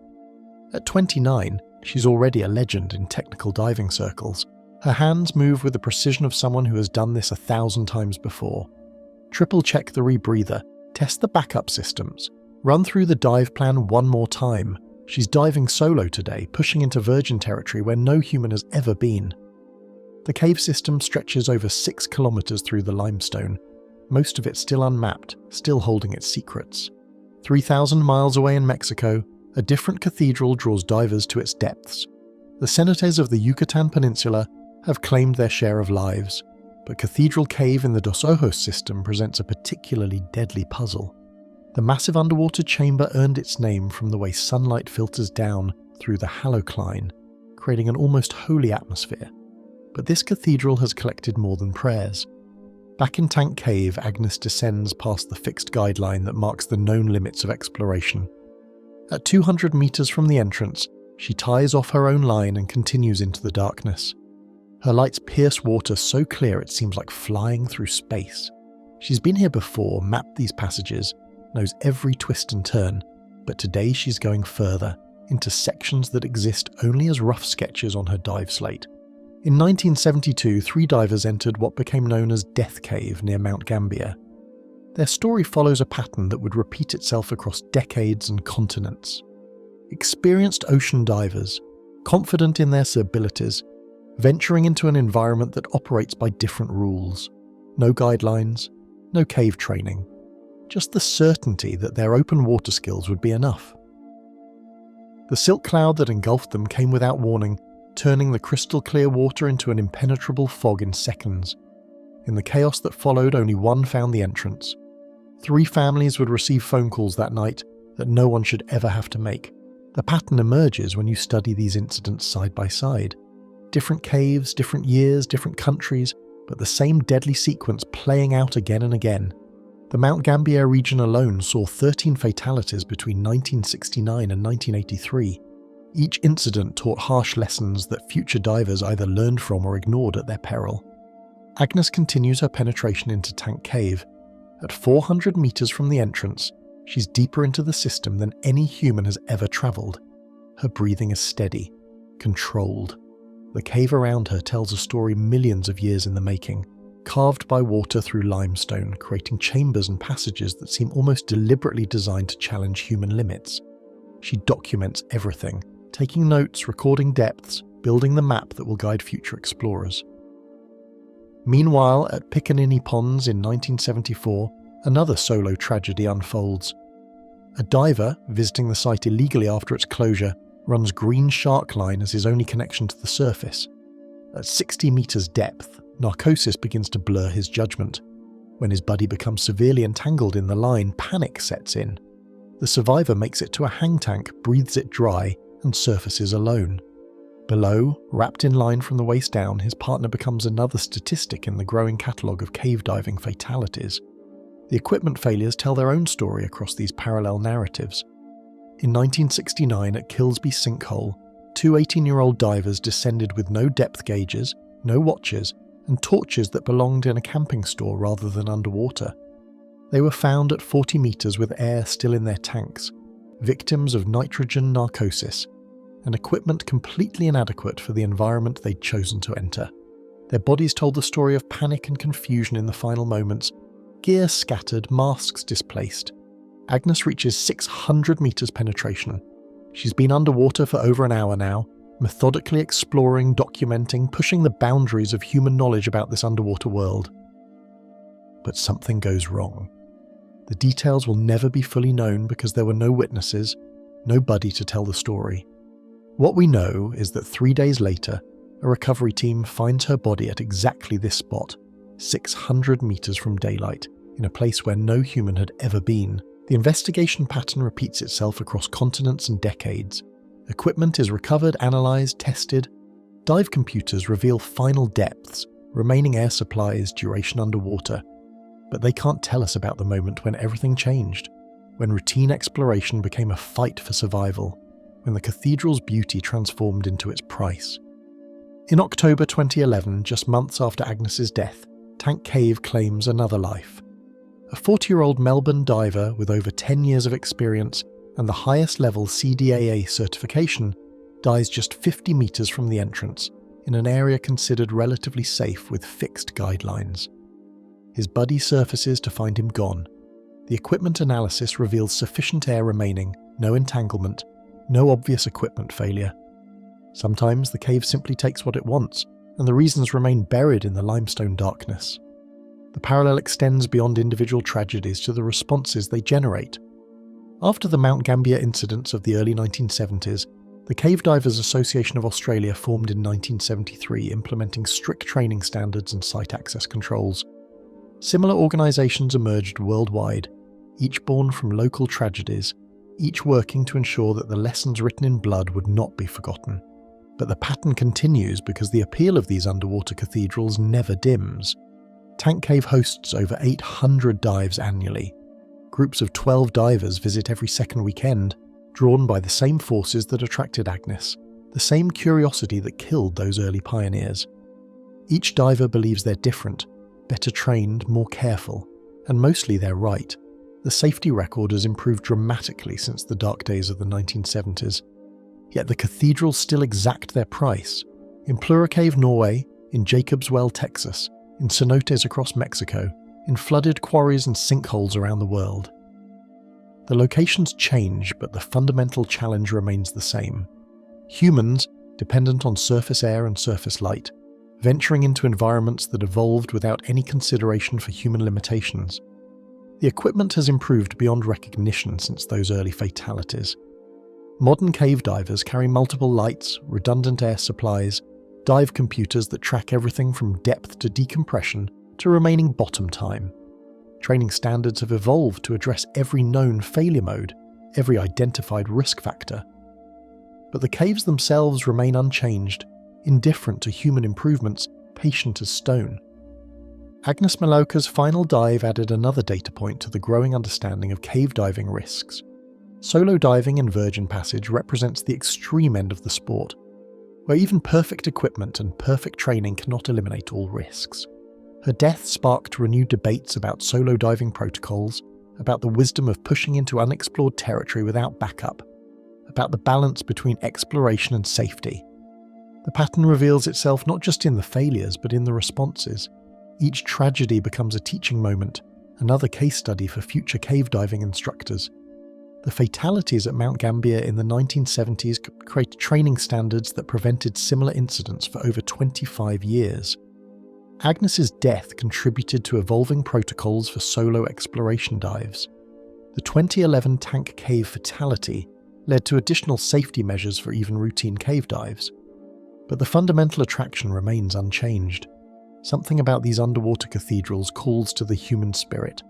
At 29, she's already a legend in technical diving circles. Her hands move with the precision of someone who has done this 1,000 times before. Triple check the rebreather, test the backup systems, run through the dive plan one more time. She's diving solo today, pushing into virgin territory where no human has ever been. The cave system stretches over 6 kilometers through the limestone, most of it still unmapped, still holding its secrets. 3,000 miles away in Mexico, a different cathedral draws divers to its depths. The cenotes of the Yucatan Peninsula have claimed their share of lives, but Cathedral Cave in the Dos Ojos system presents a particularly deadly puzzle. The massive underwater chamber earned its name from the way sunlight filters down through the halocline, creating an almost holy atmosphere. But this cathedral has collected more than prayers. Back in Tank Cave, Agnes descends past the fixed guideline that marks the known limits of exploration. At 200 meters from the entrance, she ties off her own line and continues into the darkness. Her lights pierce water so clear it seems like flying through space. She's been here before, mapped these passages, knows every twist and turn, but today she's going further, into sections that exist only as rough sketches on her dive slate. In 1972, 3 divers entered what became known as Death Cave near Mount Gambier. Their story follows a pattern that would repeat itself across decades and continents. Experienced ocean divers, confident in their abilities, venturing into an environment that operates by different rules. No guidelines, no cave training, just the certainty that their open water skills would be enough. The silk cloud that engulfed them came without warning, turning the crystal clear water into an impenetrable fog in seconds. In the chaos that followed, only one found the entrance. 3 families would receive phone calls that night that no one should ever have to make. The pattern emerges when you study these incidents side by side. Different caves, different years, different countries, but the same deadly sequence playing out again and again. The Mount Gambier region alone saw 13 fatalities between 1969 and 1983. Each incident taught harsh lessons that future divers either learned from or ignored at their peril. Agnes continues her penetration into Tank Cave. At 400 meters from the entrance, she's deeper into the system than any human has ever traveled. Her breathing is steady, controlled. The cave around her tells a story millions of years in the making, carved by water through limestone, creating chambers and passages that seem almost deliberately designed to challenge human limits. She documents everything, taking notes, recording depths, building the map that will guide future explorers. Meanwhile, at Pickaninny Ponds in 1974, another solo tragedy unfolds. A diver, visiting the site illegally after its closure, runs green shark line as his only connection to the surface. At 60 meters depth, narcosis begins to blur his judgment. When his buddy becomes severely entangled in the line, panic sets in. The survivor makes it to a hang tank, breathes it dry, and surfaces alone. Below, wrapped in line from the waist down, his partner becomes another statistic in the growing catalogue of cave diving fatalities. The equipment failures tell their own story across these parallel narratives. In 1969 at Kilsby Sinkhole, 2 18-year-old divers descended with no depth gauges, no watches, and torches that belonged in a camping store rather than underwater. They were found at 40 meters with air still in their tanks, victims of nitrogen narcosis, and equipment completely inadequate for the environment they'd chosen to enter. Their bodies told the story of panic and confusion in the final moments, gear scattered, masks displaced. Agnes reaches 600 meters penetration. She's been underwater for over an hour now, methodically exploring, documenting, pushing the boundaries of human knowledge about this underwater world. But something goes wrong. The details will never be fully known because there were no witnesses, nobody to tell the story. What we know is that 3 days later, a recovery team finds her body at exactly this spot, 600 meters from daylight, in a place where no human had ever been. The investigation pattern repeats itself across continents and decades. Equipment is recovered, analysed, tested. Dive computers reveal final depths, remaining air supplies, duration underwater. But they can't tell us about the moment when everything changed, when routine exploration became a fight for survival, when the cathedral's beauty transformed into its price. In October 2011, just months after Agnes's death, Tank Cave claims another life. A 40-year-old Melbourne diver with over 10 years of experience and the highest level CDAA certification dies just 50 meters from the entrance, in an area considered relatively safe with fixed guidelines. His buddy surfaces to find him gone. The equipment analysis reveals sufficient air remaining, no entanglement, no obvious equipment failure. Sometimes the cave simply takes what it wants, and the reasons remain buried in the limestone darkness. The parallel extends beyond individual tragedies to the responses they generate. After the Mount Gambier incidents of the early 1970s, the Cave Divers Association of Australia formed in 1973, implementing strict training standards and site access controls. Similar organisations emerged worldwide, each born from local tragedies, each working to ensure that the lessons written in blood would not be forgotten. But the pattern continues because the appeal of these underwater cathedrals never dims. Tank Cave hosts over 800 dives annually. Groups of 12 divers visit every second weekend, drawn by the same forces that attracted Agnes, the same curiosity that killed those early pioneers. Each diver believes they're different, better trained, more careful, and mostly they're right. The safety record has improved dramatically since the dark days of the 1970s. Yet the cathedrals still exact their price. In Plura Cave, Norway, in Jacob's Well, Texas, in cenotes across Mexico, in flooded quarries and sinkholes around the world. The locations change, but the fundamental challenge remains the same. Humans, dependent on surface air and surface light, venturing into environments that evolved without any consideration for human limitations. The equipment has improved beyond recognition since those early fatalities. Modern cave divers carry multiple lights, redundant air supplies, dive computers that track everything from depth to decompression to remaining bottom time. Training standards have evolved to address every known failure mode, every identified risk factor. But the caves themselves remain unchanged, indifferent to human improvements, patient as stone. Agnes Malauka's final dive added another data point to the growing understanding of cave diving risks. Solo diving in Virgin Passage represents the extreme end of the sport, where even perfect equipment and perfect training cannot eliminate all risks. Her death sparked renewed debates about solo diving protocols, about the wisdom of pushing into unexplored territory without backup, about the balance between exploration and safety. The pattern reveals itself not just in the failures, but in the responses. Each tragedy becomes a teaching moment, another case study for future cave diving instructors. The fatalities at Mount Gambier in the 1970s created training standards that prevented similar incidents for over 25 years. Agnes's death contributed to evolving protocols for solo exploration dives. The 2011 Tank Cave fatality led to additional safety measures for even routine cave dives. But the fundamental attraction remains unchanged. Something about these underwater cathedrals calls to the human spirit,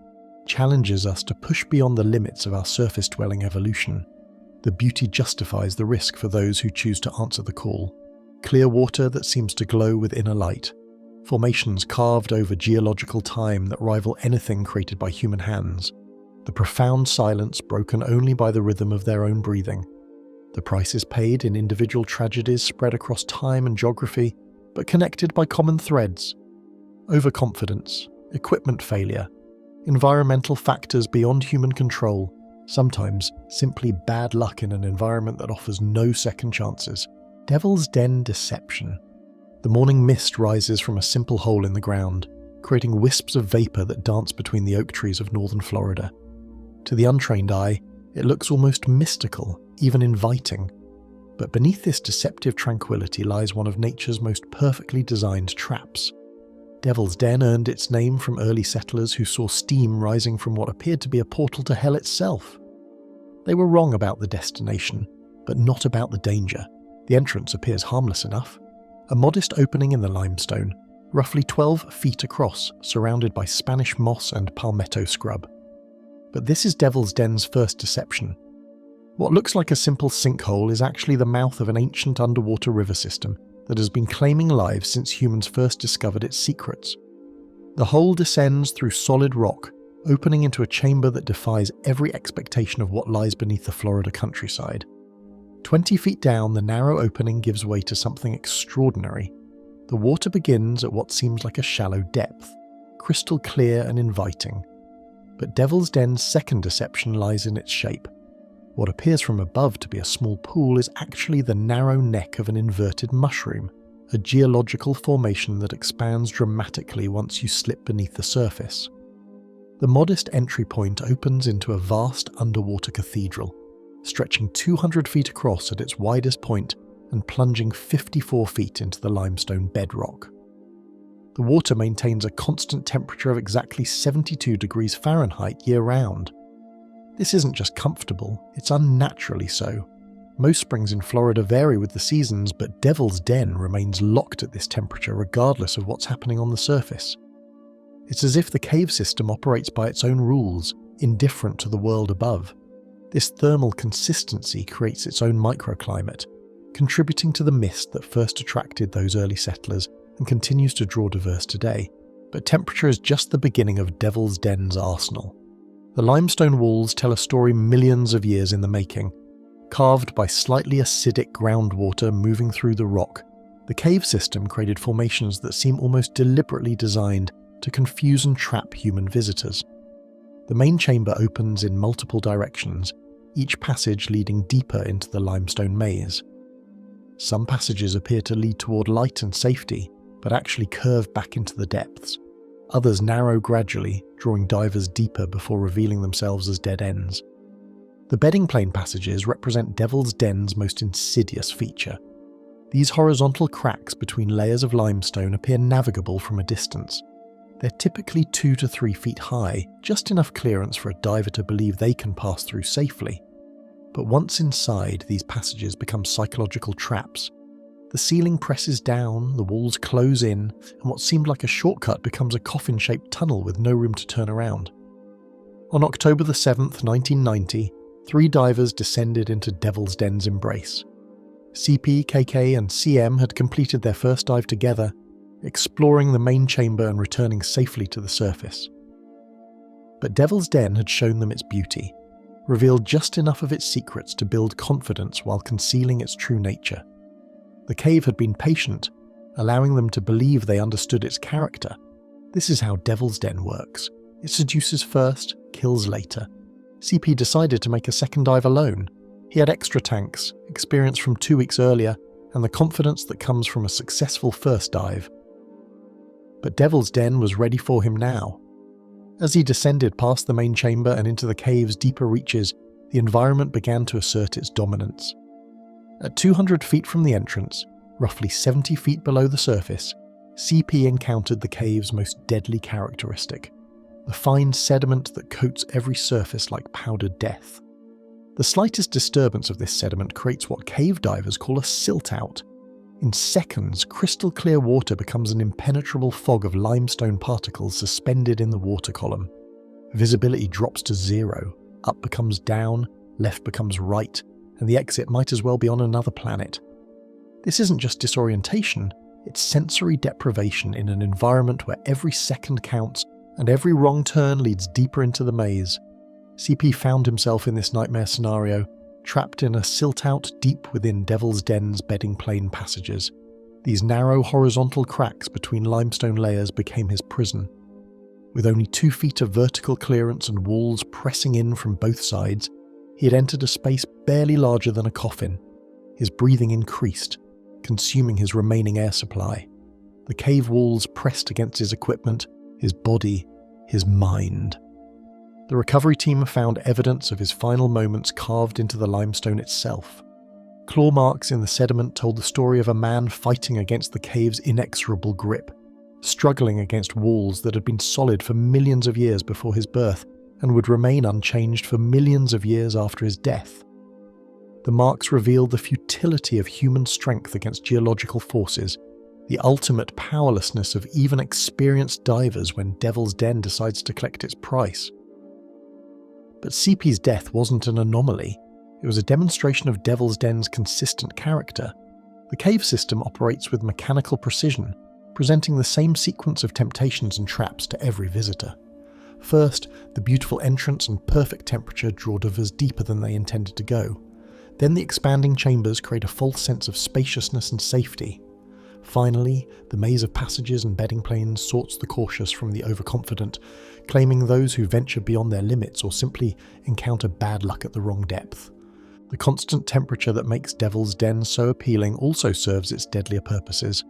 challenges us to push beyond the limits of our surface-dwelling evolution. The beauty justifies the risk for those who choose to answer the call. Clear water that seems to glow with inner light. Formations carved over geological time that rival anything created by human hands. The profound silence broken only by the rhythm of their own breathing. The prices paid in individual tragedies spread across time and geography, but connected by common threads. Overconfidence, equipment failure, environmental factors beyond human control, sometimes simply bad luck in an environment that offers no second chances. Devil's Den deception. The morning mist rises from a simple hole in the ground, creating wisps of vapor that dance between the oak trees of northern Florida. To the untrained eye, it looks almost mystical, even inviting. But beneath this deceptive tranquility lies one of nature's most perfectly designed traps. Devil's Den earned its name from early settlers who saw steam rising from what appeared to be a portal to hell itself. They were wrong about the destination, but not about the danger. The entrance appears harmless enough. A modest opening in the limestone, roughly 12 feet across, surrounded by Spanish moss and palmetto scrub. But this is Devil's Den's first deception. What looks like a simple sinkhole is actually the mouth of an ancient underwater river system that has been claiming lives since humans first discovered its secrets. The hole descends through solid rock, opening into a chamber that defies every expectation of what lies beneath the Florida countryside. 20 feet down, the narrow opening gives way to something extraordinary. The water begins at what seems like a shallow depth, crystal clear and inviting. But Devil's Den's second deception lies in its shape. What appears from above to be a small pool is actually the narrow neck of an inverted mushroom, a geological formation that expands dramatically once you slip beneath the surface. The modest entry point opens into a vast underwater cathedral, stretching 200 feet across at its widest point and plunging 54 feet into the limestone bedrock. The water maintains a constant temperature of exactly 72 degrees Fahrenheit year-round. This isn't just comfortable, it's unnaturally so. Most springs in Florida vary with the seasons, but Devil's Den remains locked at this temperature regardless of what's happening on the surface. It's as if the cave system operates by its own rules, indifferent to the world above. This thermal consistency creates its own microclimate, contributing to the mist that first attracted those early settlers and continues to draw diverse today. But temperature is just the beginning of Devil's Den's arsenal. The limestone walls tell a story millions of years in the making. Carved by slightly acidic groundwater moving through the rock, the cave system created formations that seem almost deliberately designed to confuse and trap human visitors. The main chamber opens in multiple directions, each passage leading deeper into the limestone maze. Some passages appear to lead toward light and safety, but actually curve back into the depths. Others narrow gradually, drawing divers deeper before revealing themselves as dead ends. The bedding plane passages represent Devil's Den's most insidious feature. These horizontal cracks between layers of limestone appear navigable from a distance. They're typically 2 to 3 feet high, just enough clearance for a diver to believe they can pass through safely. But once inside, these passages become psychological traps. The ceiling presses down, the walls close in, and what seemed like a shortcut becomes a coffin-shaped tunnel with no room to turn around. On October 7th, 1990, 3 divers descended into Devil's Den's embrace. CP, KK, and CM had completed their first dive together, exploring the main chamber and returning safely to the surface. But Devil's Den had shown them its beauty, revealed just enough of its secrets to build confidence while concealing its true nature. The cave had been patient, allowing them to believe they understood its character. This is how Devil's Den works. It seduces first, kills later. CP decided to make a second dive alone. He had extra tanks, experience from 2 weeks earlier, and the confidence that comes from a successful first dive. But Devil's Den was ready for him now. As he descended past the main chamber and into the cave's deeper reaches, the environment began to assert its dominance. At 200 feet from the entrance, roughly 70 feet below the surface, CP encountered the cave's most deadly characteristic, the fine sediment that coats every surface like powdered death. The slightest disturbance of this sediment creates what cave divers call a silt-out. In seconds, crystal clear water becomes an impenetrable fog of limestone particles suspended in the water column. Visibility drops to 0, up becomes down, left becomes right, and the exit might as well be on another planet. This isn't just disorientation, it's sensory deprivation in an environment where every second counts and every wrong turn leads deeper into the maze. CP found himself in this nightmare scenario, trapped in a silt-out deep within Devil's Den's bedding plane passages. These narrow horizontal cracks between limestone layers became his prison. With only 2 feet of vertical clearance and walls pressing in from both sides, he had entered a space barely larger than a coffin. His breathing increased, consuming his remaining air supply. The cave walls pressed against his equipment, his body, his mind. The recovery team found evidence of his final moments carved into the limestone itself. Claw marks in the sediment told the story of a man fighting against the cave's inexorable grip, struggling against walls that had been solid for millions of years before his birth and would remain unchanged for millions of years after his death. The marks revealed the futility of human strength against geological forces, the ultimate powerlessness of even experienced divers when Devil's Den decides to collect its price. But CP's death wasn't an anomaly. It was a demonstration of Devil's Den's consistent character. The cave system operates with mechanical precision, presenting the same sequence of temptations and traps to every visitor. First, the beautiful entrance and perfect temperature draw divers deeper than they intended to go. Then the expanding chambers create a false sense of spaciousness and safety. Finally, the maze of passages and bedding planes sorts the cautious from the overconfident, claiming those who venture beyond their limits or simply encounter bad luck at the wrong depth. The constant temperature that makes Devil's Den so appealing also serves its deadlier purposes.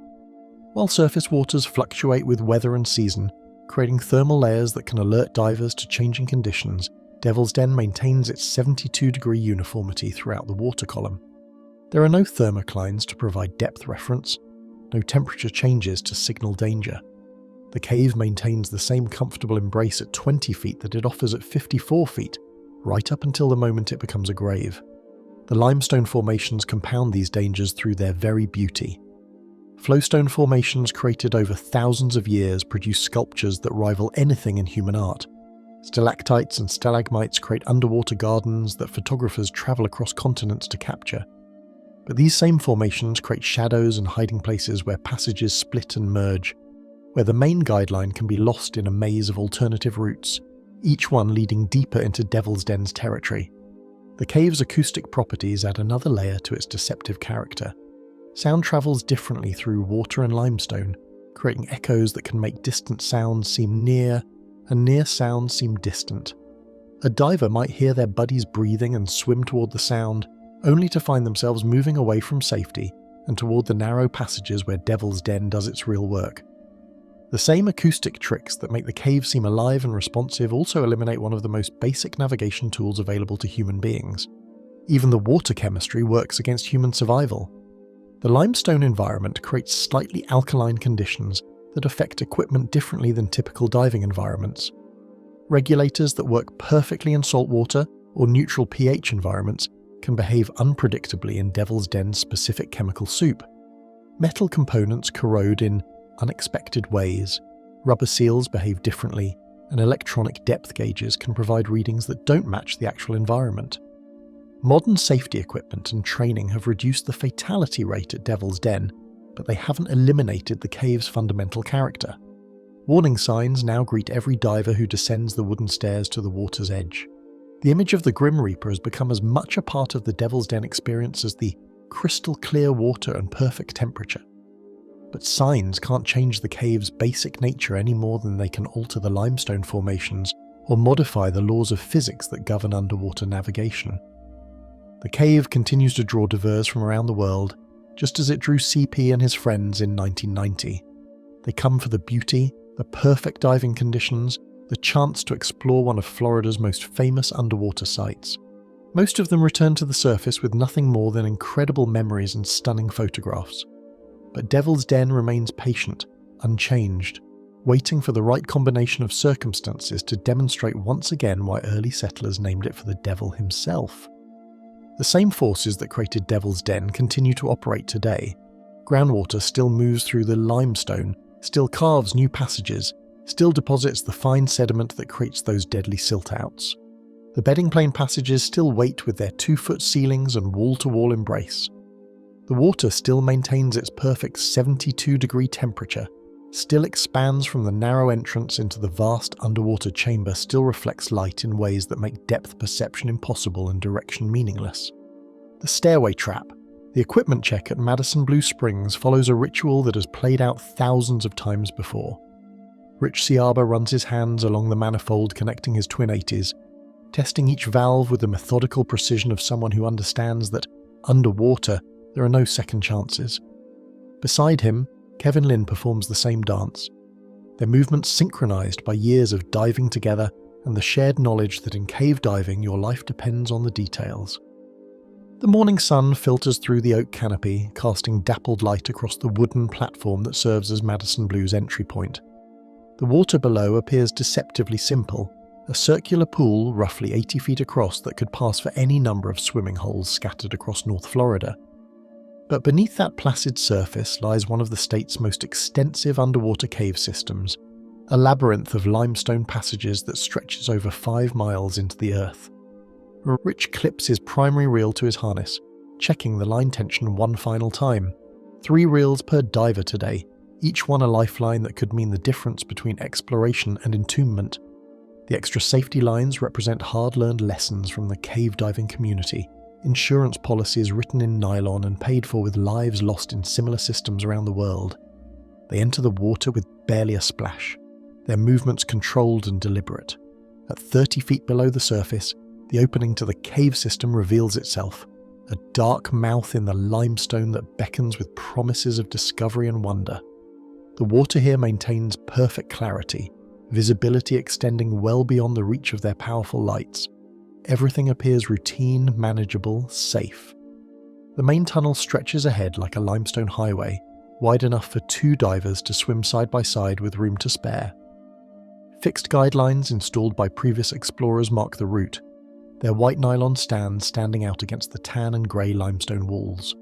While surface waters fluctuate with weather and season, creating thermal layers that can alert divers to changing conditions, Devil's Den maintains its 72-degree uniformity throughout the water column. There are no thermoclines to provide depth reference, no temperature changes to signal danger. The cave maintains the same comfortable embrace at 20 feet that it offers at 54 feet, right up until the moment it becomes a grave. The limestone formations compound these dangers through their very beauty. Flowstone formations created over thousands of years produce sculptures that rival anything in human art. Stalactites and stalagmites create underwater gardens that photographers travel across continents to capture. But these same formations create shadows and hiding places where passages split and merge, where the main guideline can be lost in a maze of alternative routes, each one leading deeper into Devil's Den's territory. The cave's acoustic properties add another layer to its deceptive character. Sound travels differently through water and limestone, creating echoes that can make distant sounds seem near and near sounds seem distant. A diver might hear their buddies breathing and swim toward the sound, only to find themselves moving away from safety and toward the narrow passages where Devil's Den does its real work. The same acoustic tricks that make the cave seem alive and responsive also eliminate one of the most basic navigation tools available to human beings. Even the water chemistry works against human survival. The limestone environment creates slightly alkaline conditions that affect equipment differently than typical diving environments. Regulators that work perfectly in saltwater or neutral pH environments can behave unpredictably in Devil's Den's specific chemical soup. Metal components corrode in unexpected ways, rubber seals behave differently, and electronic depth gauges can provide readings that don't match the actual environment. Modern safety equipment and training have reduced the fatality rate at Devil's Den, but they haven't eliminated the cave's fundamental character. Warning signs now greet every diver who descends the wooden stairs to the water's edge. The image of the Grim Reaper has become as much a part of the Devil's Den experience as the crystal clear water and perfect temperature. But signs can't change the cave's basic nature any more than they can alter the limestone formations or modify the laws of physics that govern underwater navigation. The cave continues to draw divers from around the world, just as it drew CP and his friends in 1990. They come for the beauty, the perfect diving conditions, the chance to explore one of Florida's most famous underwater sites. Most of them return to the surface with nothing more than incredible memories and stunning photographs. But Devil's Den remains patient, unchanged, waiting for the right combination of circumstances to demonstrate once again why early settlers named it for the devil himself. The same forces that created Devil's Den continue to operate today. Groundwater still moves through the limestone, still carves new passages, still deposits the fine sediment that creates those deadly siltouts. The bedding plane passages still wait with their 2-foot ceilings and wall-to-wall embrace. The water still maintains its perfect 72-degree temperature, still expands from the narrow entrance into the vast underwater chamber, still reflects light in ways that make depth perception impossible and direction meaningless. The stairway trap, the equipment check at Madison Blue Springs, follows a ritual that has played out thousands of times before. Rich Ciaba runs his hands along the manifold connecting his twin 80s, testing each valve with the methodical precision of someone who understands that, underwater, there are no second chances. Beside him, Kevin Lynn performs the same dance, their movements synchronized by years of diving together and the shared knowledge that in cave diving your life depends on the details. The morning sun filters through the oak canopy, casting dappled light across the wooden platform that serves as Madison Blue's entry point. The water below appears deceptively simple, a circular pool roughly 80 feet across that could pass for any number of swimming holes scattered across North Florida. But beneath that placid surface lies one of the state's most extensive underwater cave systems, a labyrinth of limestone passages that stretches over 5 miles into the earth. Rich clips his primary reel to his harness, checking the line tension one final time. 3 reels per diver today, each one a lifeline that could mean the difference between exploration and entombment. The extra safety lines represent hard-learned lessons from the cave diving community, insurance policies written in nylon and paid for with lives lost in similar systems around the world. They enter the water with barely a splash, their movements controlled and deliberate. At 30 feet below the surface, the opening to the cave system reveals itself, a dark mouth in the limestone that beckons with promises of discovery and wonder. The water here maintains perfect clarity, visibility extending well beyond the reach of their powerful lights. Everything appears routine, manageable, safe. The main tunnel stretches ahead like a limestone highway, wide enough for 2 divers to swim side by side with room to spare. Fixed guidelines installed by previous explorers mark the route, their white nylon stands standing out against the tan and grey limestone walls.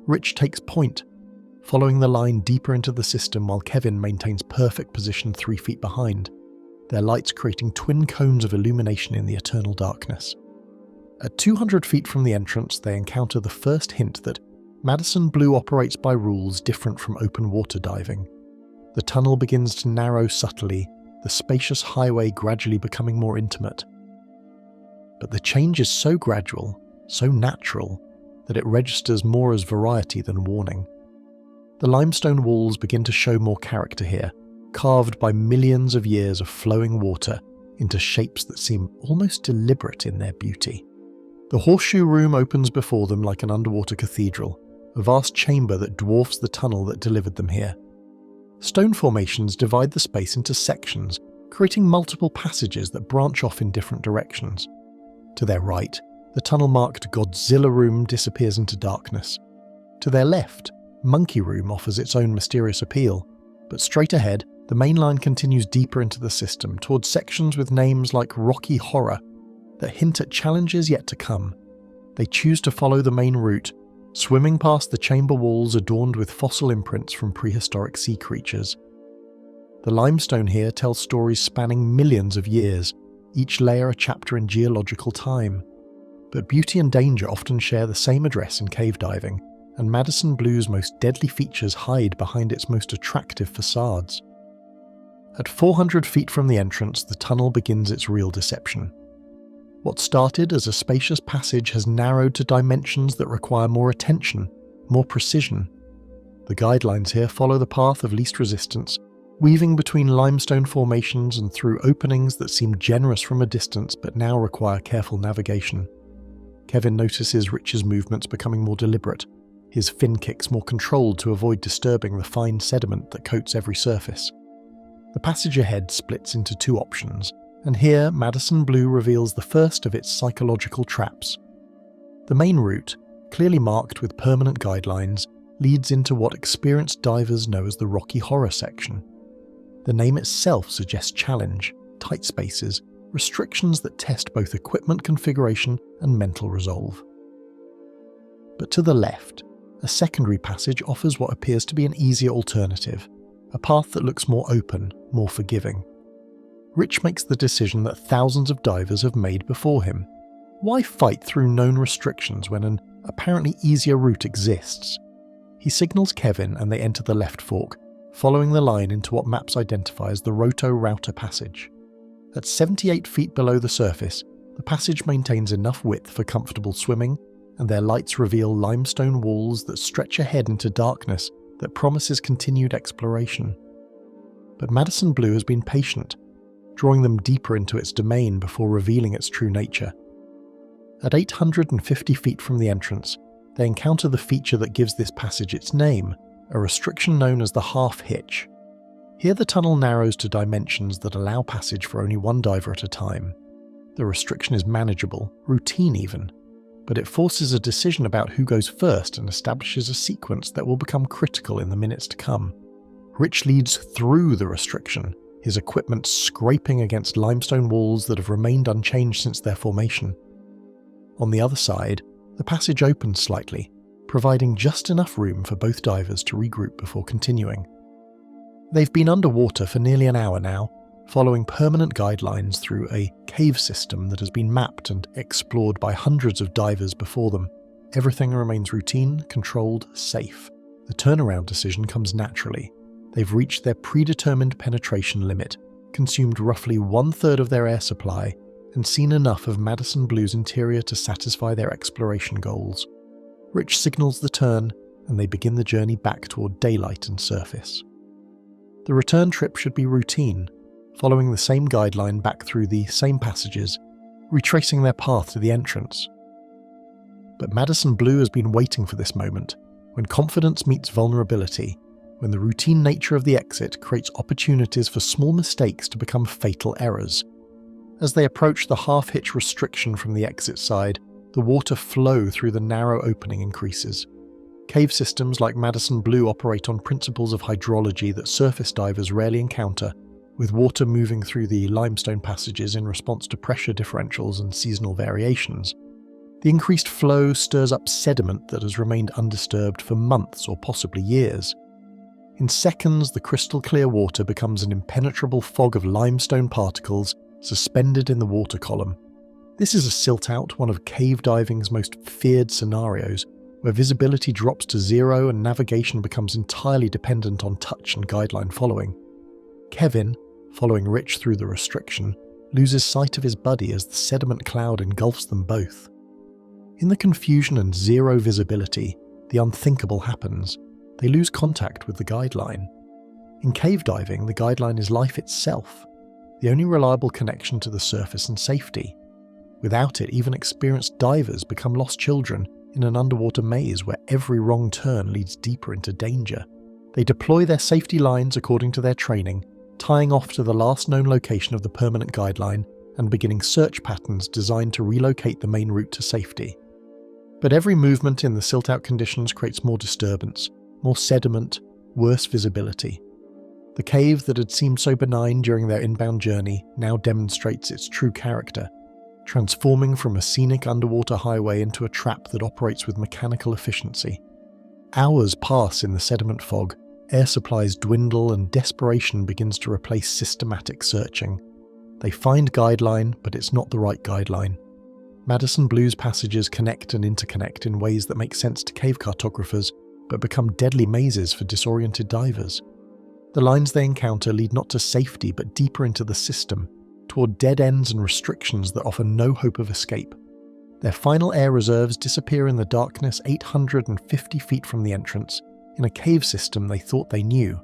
Rich takes point, following the line deeper into the system while Kevin maintains perfect position 3 feet behind. their lights creating twin cones of illumination in the eternal darkness. At 200 feet from the entrance, they encounter the first hint that Madison Blue operates by rules different from open water diving. The tunnel begins to narrow subtly, the spacious highway gradually becoming more intimate. But the change is so gradual, so natural, that it registers more as variety than warning. The limestone walls begin to show more character here, carved by millions of years of flowing water into shapes that seem almost deliberate in their beauty. The horseshoe room opens before them like an underwater cathedral, a vast chamber that dwarfs the tunnel that delivered them here. Stone formations divide the space into sections, creating multiple passages that branch off in different directions. To their right, the tunnel-marked Godzilla Room disappears into darkness. To their left, Monkey Room offers its own mysterious appeal, but straight ahead, the main line continues deeper into the system towards sections with names like Rocky Horror that hint at challenges yet to come. They choose to follow the main route, swimming past the chamber walls adorned with fossil imprints from prehistoric sea creatures. The limestone here tells stories spanning millions of years, each layer a chapter in geological time. But beauty and danger often share the same address in cave diving, and Madison Blue's most deadly features hide behind its most attractive facades. At 400 feet from the entrance, the tunnel begins its real deception. What started as a spacious passage has narrowed to dimensions that require more attention, more precision. The guidelines here follow the path of least resistance, weaving between limestone formations and through openings that seem generous from a distance but now require careful navigation. Kevin notices Rich's movements becoming more deliberate, his fin kicks more controlled to avoid disturbing the fine sediment that coats every surface. The passage ahead splits into two options, and here Madison Blue reveals the first of its psychological traps. The main route, clearly marked with permanent guidelines, leads into what experienced divers know as the Rocky Horror section. The name itself suggests challenge, tight spaces, restrictions that test both equipment configuration and mental resolve. But to the left, a secondary passage offers what appears to be an easier alternative, a path that looks more open, more forgiving. Rich makes the decision that thousands of divers have made before him. Why fight through known restrictions when an apparently easier route exists? He signals Kevin and they enter the left fork, following the line into what maps identify as the Roto-Router passage. At 78 feet below the surface, the passage maintains enough width for comfortable swimming, and their lights reveal limestone walls that stretch ahead into darkness that promises continued exploration. But Madison Blue has been patient, drawing them deeper into its domain before revealing its true nature. At 850 feet from the entrance, they encounter the feature that gives this passage its name, a restriction known as the half hitch. Here the tunnel narrows to dimensions that allow passage for only one diver at a time. The restriction is manageable, routine even, but it forces a decision about who goes first and establishes a sequence that will become critical in the minutes to come. Rich leads through the restriction, his equipment scraping against limestone walls that have remained unchanged since their formation. On the other side, the passage opens slightly, providing just enough room for both divers to regroup before continuing. They've been underwater for nearly an hour now, following permanent guidelines through a cave system that has been mapped and explored by hundreds of divers before them. Everything remains routine, controlled, safe. The turnaround decision comes naturally. They've reached their predetermined penetration limit, consumed roughly 1/3 of their air supply, and seen enough of Madison Blue's interior to satisfy their exploration goals. Rich signals the turn, and they begin the journey back toward daylight and surface. The return trip should be routine, following the same guideline back through the same passages, retracing their path to the entrance. But Madison Blue has been waiting for this moment, when confidence meets vulnerability, when the routine nature of the exit creates opportunities for small mistakes to become fatal errors. As they approach the half-hitch restriction from the exit side, the water flow through the narrow opening increases. Cave systems like Madison Blue operate on principles of hydrology that surface divers rarely encounter, with water moving through the limestone passages in response to pressure differentials and seasonal variations. The increased flow stirs up sediment that has remained undisturbed for months or possibly years. In seconds, the crystal clear water becomes an impenetrable fog of limestone particles suspended in the water column. This is a silt-out, one of cave diving's most feared scenarios, where visibility drops to zero and navigation becomes entirely dependent on touch and guideline following. Kevin, following Rich through the restriction, loses sight of his buddy as the sediment cloud engulfs them both. In the confusion and zero visibility, the unthinkable happens. They lose contact with the guideline. In cave diving, the guideline is life itself, the only reliable connection to the surface and safety. Without it, even experienced divers become lost children in an underwater maze where every wrong turn leads deeper into danger. They deploy their safety lines according to their training, tying off to the last known location of the permanent guideline and beginning search patterns designed to relocate the main route to safety. But every movement in the silt-out conditions creates more disturbance, more sediment, worse visibility. The cave that had seemed so benign during their inbound journey now demonstrates its true character, transforming from a scenic underwater highway into a trap that operates with mechanical efficiency. Hours pass in the sediment fog, air supplies dwindle, and desperation begins to replace systematic searching. They find guideline, but it's not the right guideline. Madison Blue's passages connect and interconnect in ways that make sense to cave cartographers, but become deadly mazes for disoriented divers. The lines they encounter lead not to safety but deeper into the system, toward dead ends and restrictions that offer no hope of escape. Their final air reserves disappear in the darkness 850 feet from the entrance, in a cave system they thought they knew,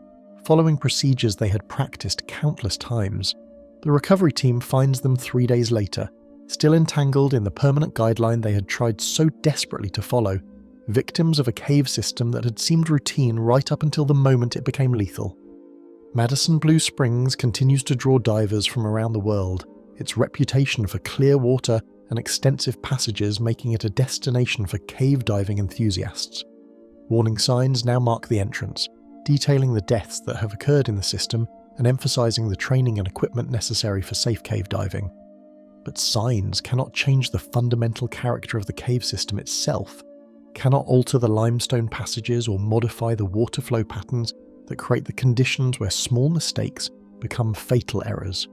following procedures they had practiced countless times. The recovery team finds them 3 days later, still entangled in the permanent guideline they had tried so desperately to follow, victims of a cave system that had seemed routine right up until the moment it became lethal. Madison Blue Springs continues to draw divers from around the world, its reputation for clear water and extensive passages making it a destination for cave diving enthusiasts. Warning signs now mark the entrance, detailing the deaths that have occurred in the system and emphasizing the training and equipment necessary for safe cave diving. But signs cannot change the fundamental character of the cave system itself, cannot alter the limestone passages or modify the water flow patterns that create the conditions where small mistakes become fatal errors.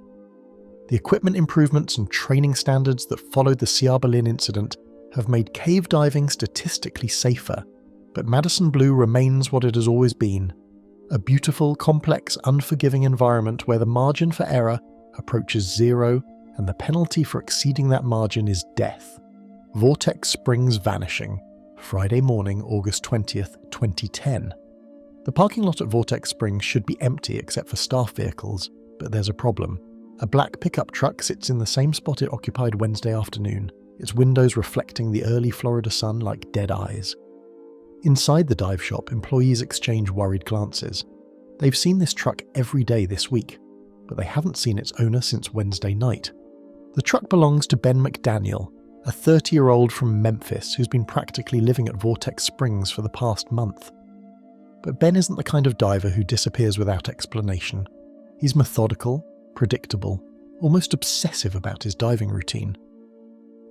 The equipment improvements and training standards that followed the Sierra Berlin incident have made cave diving statistically safer, but Madison Blue remains what it has always been, a beautiful, complex, unforgiving environment where the margin for error approaches zero and the penalty for exceeding that margin is death. Vortex Springs vanishing, Friday morning, August 20th, 2010. The parking lot at Vortex Springs should be empty except for staff vehicles, but there's a problem. A black pickup truck sits in the same spot it occupied Wednesday afternoon, its windows reflecting the early Florida sun like dead eyes. Inside the dive shop, employees exchange worried glances. They've seen this truck every day this week, but they haven't seen its owner since Wednesday night. The truck belongs to Ben McDaniel, a 30-year-old from Memphis who's been practically living at Vortex Springs for the past month. But Ben isn't the kind of diver who disappears without explanation. He's methodical, predictable, almost obsessive about his diving routine.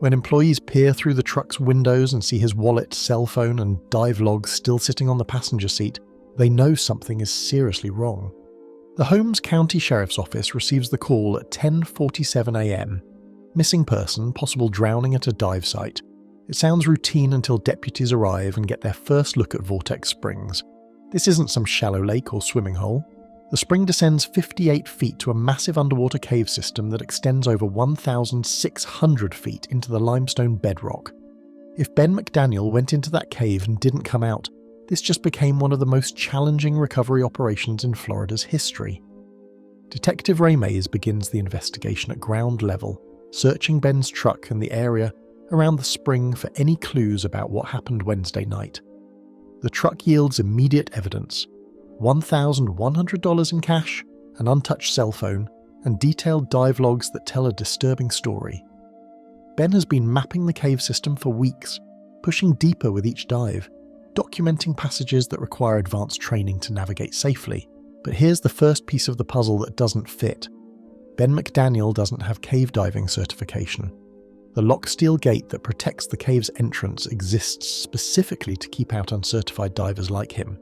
When employees peer through the truck's windows and see his wallet, cell phone, and dive logs still sitting on the passenger seat, they know something is seriously wrong. The Holmes County Sheriff's Office receives the call at 10:47 a.m. Missing person, possible drowning at a dive site. It sounds routine until deputies arrive and get their first look at Vortex Springs. This isn't some shallow lake or swimming hole. The spring descends 58 feet to a massive underwater cave system that extends over 1,600 feet into the limestone bedrock. If Ben McDaniel went into that cave and didn't come out, this just became one of the most challenging recovery operations in Florida's history. Detective Ray Mays begins the investigation at ground level, searching Ben's truck and the area around the spring for any clues about what happened Wednesday night. The truck yields immediate evidence: $1,100 in cash, an untouched cell phone, and detailed dive logs that tell a disturbing story. Ben has been mapping the cave system for weeks, pushing deeper with each dive, documenting passages that require advanced training to navigate safely. But here's the first piece of the puzzle that doesn't fit. Ben McDaniel doesn't have cave diving certification. The lock steel gate that protects the cave's entrance exists specifically to keep out uncertified divers like him.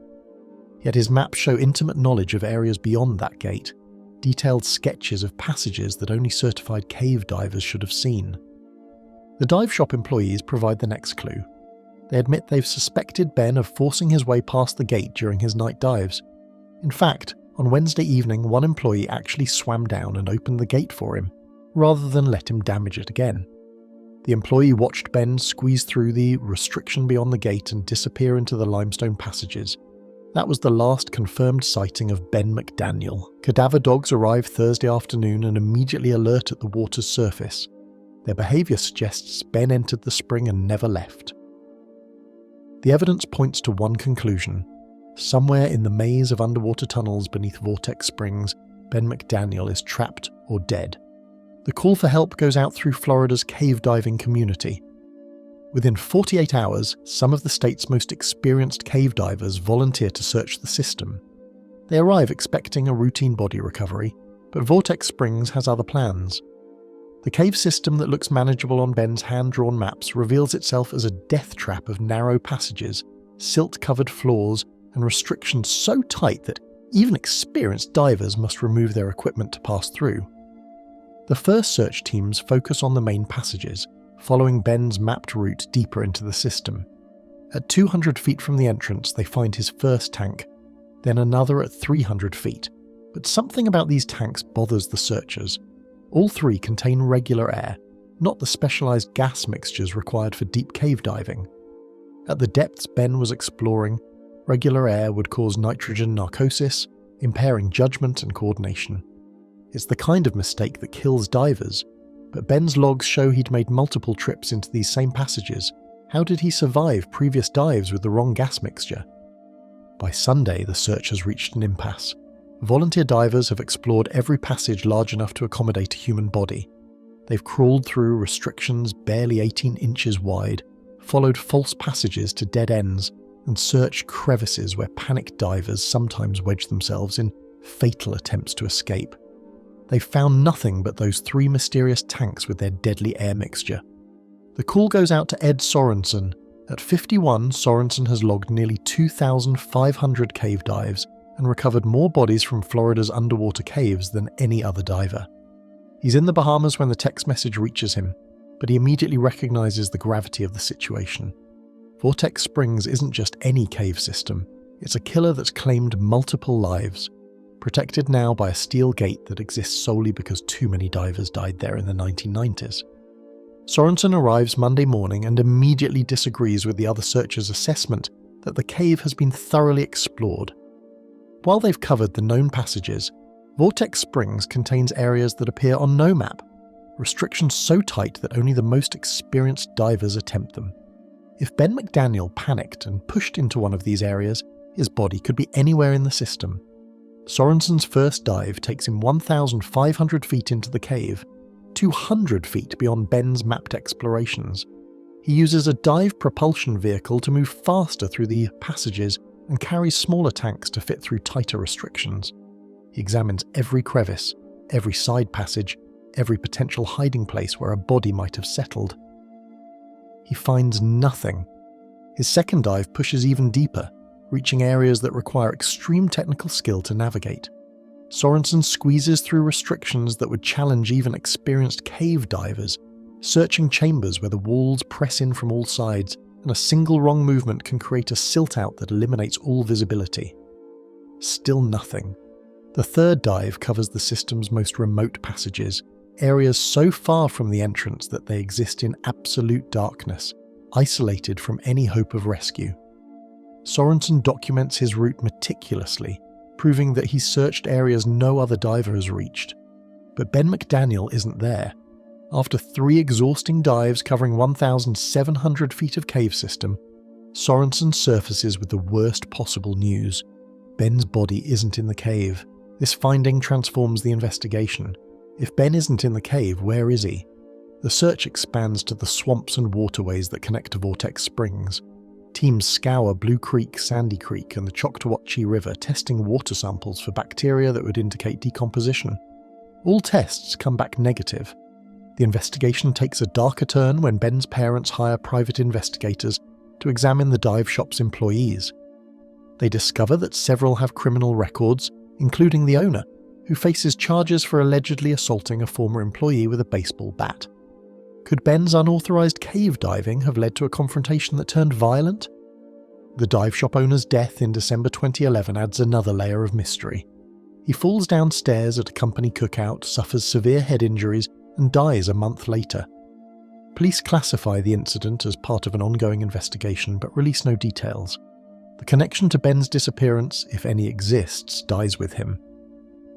Yet his maps show intimate knowledge of areas beyond that gate, detailed sketches of passages that only certified cave divers should have seen. The dive shop employees provide the next clue. They admit they've suspected Ben of forcing his way past the gate during his night dives. In fact, on Wednesday evening, one employee actually swam down and opened the gate for him, rather than let him damage it again. The employee watched Ben squeeze through the restriction beyond the gate and disappear into the limestone passages. That was the last confirmed sighting of Ben McDaniel. Cadaver dogs arrive Thursday afternoon and immediately alert at the water's surface. Their behaviour suggests Ben entered the spring and never left. The evidence points to one conclusion. Somewhere in the maze of underwater tunnels beneath Vortex Springs, Ben McDaniel is trapped or dead. The call for help goes out through Florida's cave diving community. Within 48 hours, some of the state's most experienced cave divers volunteer to search the system. They arrive expecting a routine body recovery, but Vortex Springs has other plans. The cave system that looks manageable on Ben's hand-drawn maps reveals itself as a death trap of narrow passages, silt-covered floors, and restrictions so tight that even experienced divers must remove their equipment to pass through. The first search teams focus on the main passages, following Ben's mapped route deeper into the system. At 200 feet from the entrance, they find his first tank, then another at 300 feet. But something about these tanks bothers the searchers. All three contain regular air, not the specialized gas mixtures required for deep cave diving. At the depths Ben was exploring, regular air would cause nitrogen narcosis, impairing judgment and coordination. It's the kind of mistake that kills divers, but Ben's logs show he'd made multiple trips into these same passages. How did he survive previous dives with the wrong gas mixture? By Sunday, the search has reached an impasse. Volunteer divers have explored every passage large enough to accommodate a human body. They've crawled through restrictions barely 18 inches wide, followed false passages to dead ends, and searched crevices where panicked divers sometimes wedge themselves in fatal attempts to escape. They found nothing but those three mysterious tanks with their deadly air mixture. The call goes out to Ed Sorensen. At 51, Sorensen has logged nearly 2,500 cave dives and recovered more bodies from Florida's underwater caves than any other diver. He's in the Bahamas when the text message reaches him, but he immediately recognizes the gravity of the situation. Vortex Springs isn't just any cave system, it's a killer that's claimed multiple lives. Protected now by a steel gate that exists solely because too many divers died there in the 1990s. Sorensen arrives Monday morning and immediately disagrees with the other searchers' assessment that the cave has been thoroughly explored. While they've covered the known passages, Vortex Springs contains areas that appear on no map, restrictions so tight that only the most experienced divers attempt them. If Ben McDaniel panicked and pushed into one of these areas, his body could be anywhere in the system. Sorensen's first dive takes him 1,500 feet into the cave, 200 feet beyond Ben's mapped explorations. He uses a dive propulsion vehicle to move faster through the passages and carries smaller tanks to fit through tighter restrictions. He examines every crevice, every side passage, every potential hiding place where a body might have settled. He finds nothing. His second dive pushes even deeper, reaching areas that require extreme technical skill to navigate. Sorensen squeezes through restrictions that would challenge even experienced cave divers, searching chambers where the walls press in from all sides and a single wrong movement can create a silt-out that eliminates all visibility. Still nothing. The third dive covers the system's most remote passages, areas so far from the entrance that they exist in absolute darkness, isolated from any hope of rescue. Sorensen documents his route meticulously, proving that he searched areas no other diver has reached. But Ben McDaniel isn't there. After 3 exhausting dives covering 1,700 feet of cave system, Sorensen surfaces with the worst possible news. Ben's body isn't in the cave. This finding transforms the investigation. If Ben isn't in the cave, where is he? The search expands to the swamps and waterways that connect to Vortex Springs. Teams scour Blue Creek, Sandy Creek, and the Choctawhatchee River, testing water samples for bacteria that would indicate decomposition. All tests come back negative. The investigation takes a darker turn when Ben's parents hire private investigators to examine the dive shop's employees. They discover that several have criminal records, including the owner, who faces charges for allegedly assaulting a former employee with a baseball bat. Could Ben's unauthorized cave diving have led to a confrontation that turned violent? The dive shop owner's death in December 2011 adds another layer of mystery. He falls downstairs at a company cookout, suffers severe head injuries, and dies a month later. Police classify the incident as part of an ongoing investigation but release no details. The connection to Ben's disappearance, if any exists, dies with him.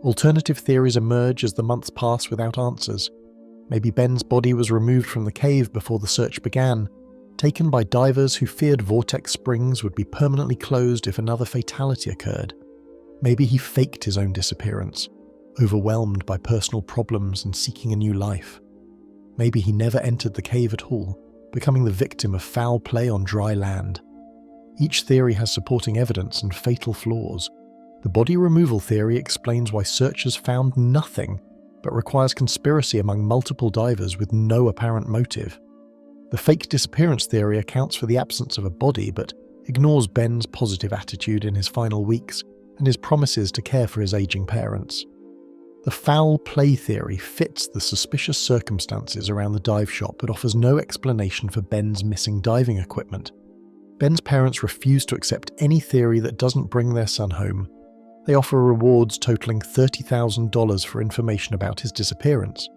Alternative theories emerge as the months pass without answers. Maybe Ben's body was removed from the cave before the search began, taken by divers who feared Vortex Springs would be permanently closed if another fatality occurred. Maybe he faked his own disappearance, overwhelmed by personal problems and seeking a new life. Maybe he never entered the cave at all, becoming the victim of foul play on dry land. Each theory has supporting evidence and fatal flaws. The body removal theory explains why searchers found nothing, but requires conspiracy among multiple divers with no apparent motive. The fake disappearance theory accounts for the absence of a body, but ignores Ben's positive attitude in his final weeks and his promises to care for his aging parents. The foul play theory fits the suspicious circumstances around the dive shop but offers no explanation for Ben's missing diving equipment. Ben's parents refuse to accept any theory that doesn't bring their son home. They offer rewards totaling $30,000 for information about his disappearance.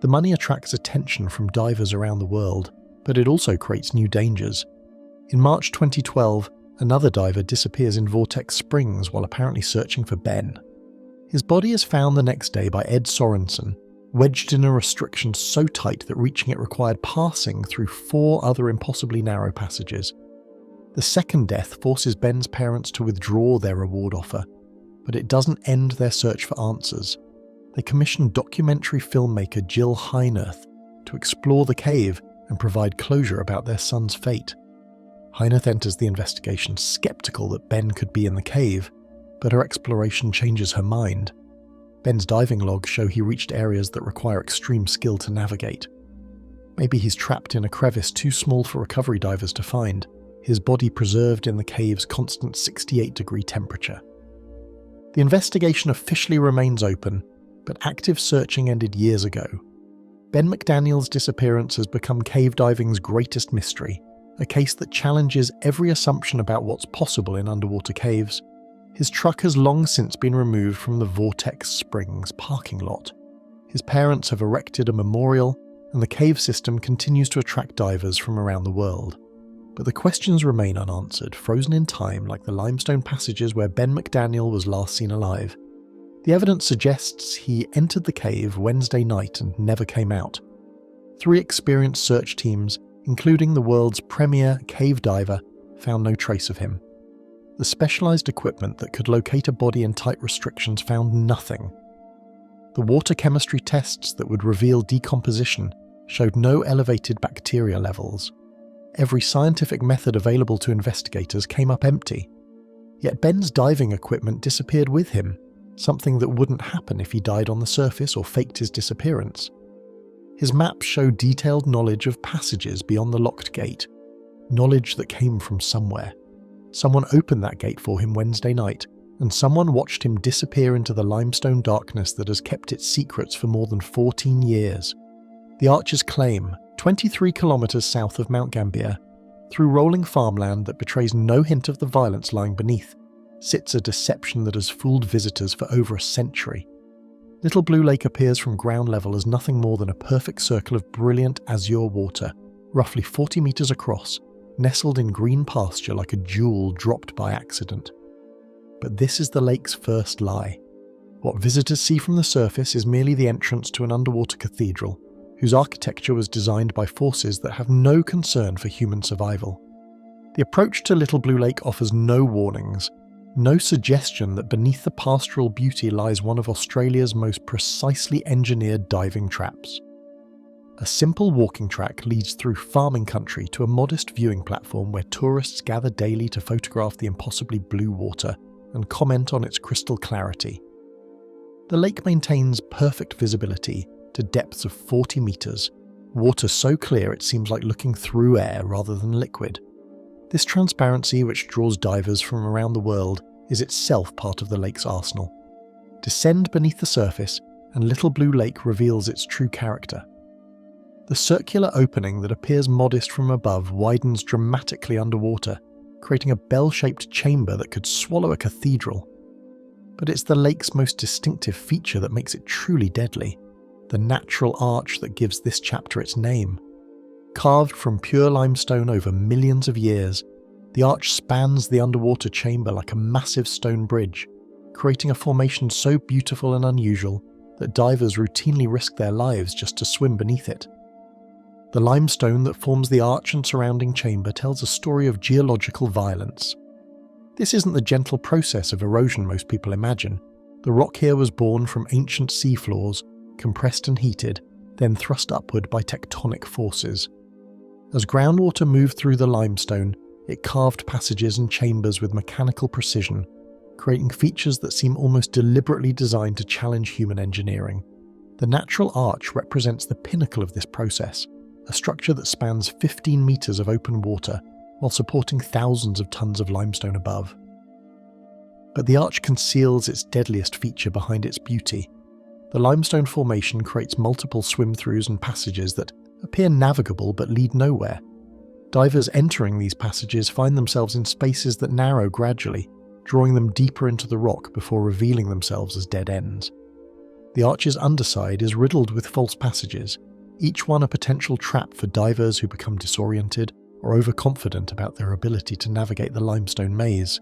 The money attracts attention from divers around the world, but it also creates new dangers. In March 2012, another diver disappears in Vortex Springs while apparently searching for Ben. His body is found the next day by Ed Sorensen, wedged in a restriction so tight that reaching it required passing through 4 other impossibly narrow passages. The second death forces Ben's parents to withdraw their reward offer, but it doesn't end their search for answers. They commissioned documentary filmmaker Jill Heinert to explore the cave and provide closure about their son's fate. Heinert enters the investigation skeptical that Ben could be in the cave, but her exploration changes her mind. Ben's diving logs show he reached areas that require extreme skill to navigate. Maybe he's trapped in a crevice too small for recovery divers to find, his body preserved in the cave's constant 68-degree temperature. The investigation officially remains open, but active searching ended years ago. Ben McDaniel's disappearance has become cave diving's greatest mystery, a case that challenges every assumption about what's possible in underwater caves. His truck has long since been removed from the Vortex Springs parking lot. His parents have erected a memorial, and the cave system continues to attract divers from around the world. But the questions remain unanswered, frozen in time like the limestone passages where Ben McDaniel was last seen alive. The evidence suggests he entered the cave Wednesday night and never came out. 3 experienced search teams, including the world's premier cave diver, found no trace of him. The specialized equipment that could locate a body in tight restrictions found nothing. The water chemistry tests that would reveal decomposition showed no elevated bacteria levels. Every scientific method available to investigators came up empty. Yet Ben's diving equipment disappeared with him, something that wouldn't happen if he died on the surface or faked his disappearance. His maps show detailed knowledge of passages beyond the locked gate, knowledge that came from somewhere. Someone opened that gate for him Wednesday night, and someone watched him disappear into the limestone darkness that has kept its secrets for more than 14 years. The Archers claim, 23 kilometers south of Mount Gambier, through rolling farmland that betrays no hint of the violence lying beneath, sits a deception that has fooled visitors for over a century. Little Blue Lake appears from ground level as nothing more than a perfect circle of brilliant azure water, roughly 40 meters across, nestled in green pasture like a jewel dropped by accident. But this is the lake's first lie. What visitors see from the surface is merely the entrance to an underwater cathedral, whose architecture was designed by forces that have no concern for human survival. The approach to Little Blue Lake offers no warnings, no suggestion that beneath the pastoral beauty lies one of Australia's most precisely engineered diving traps. A simple walking track leads through farming country to a modest viewing platform where tourists gather daily to photograph the impossibly blue water and comment on its crystal clarity. The lake maintains perfect visibility to depths of 40 meters, water so clear it seems like looking through air rather than liquid. This transparency, which draws divers from around the world, is itself part of the lake's arsenal. Descend beneath the surface, and Little Blue Lake reveals its true character. The circular opening that appears modest from above widens dramatically underwater, creating a bell-shaped chamber that could swallow a cathedral. But it's the lake's most distinctive feature that makes it truly deadly, the natural arch that gives this chapter its name. Carved from pure limestone over millions of years, the arch spans the underwater chamber like a massive stone bridge, creating a formation so beautiful and unusual that divers routinely risk their lives just to swim beneath it. The limestone that forms the arch and surrounding chamber tells a story of geological violence. This isn't the gentle process of erosion most people imagine. The rock here was born from ancient seafloors, compressed and heated, then thrust upward by tectonic forces. As groundwater moved through the limestone, it carved passages and chambers with mechanical precision, creating features that seem almost deliberately designed to challenge human engineering. The natural arch represents the pinnacle of this process, a structure that spans 15 meters of open water while supporting thousands of tons of limestone above. But the arch conceals its deadliest feature behind its beauty. The limestone formation creates multiple swim-throughs and passages that appear navigable but lead nowhere. Divers entering these passages find themselves in spaces that narrow gradually, drawing them deeper into the rock before revealing themselves as dead ends. The arch's underside is riddled with false passages, each one a potential trap for divers who become disoriented or overconfident about their ability to navigate the limestone maze.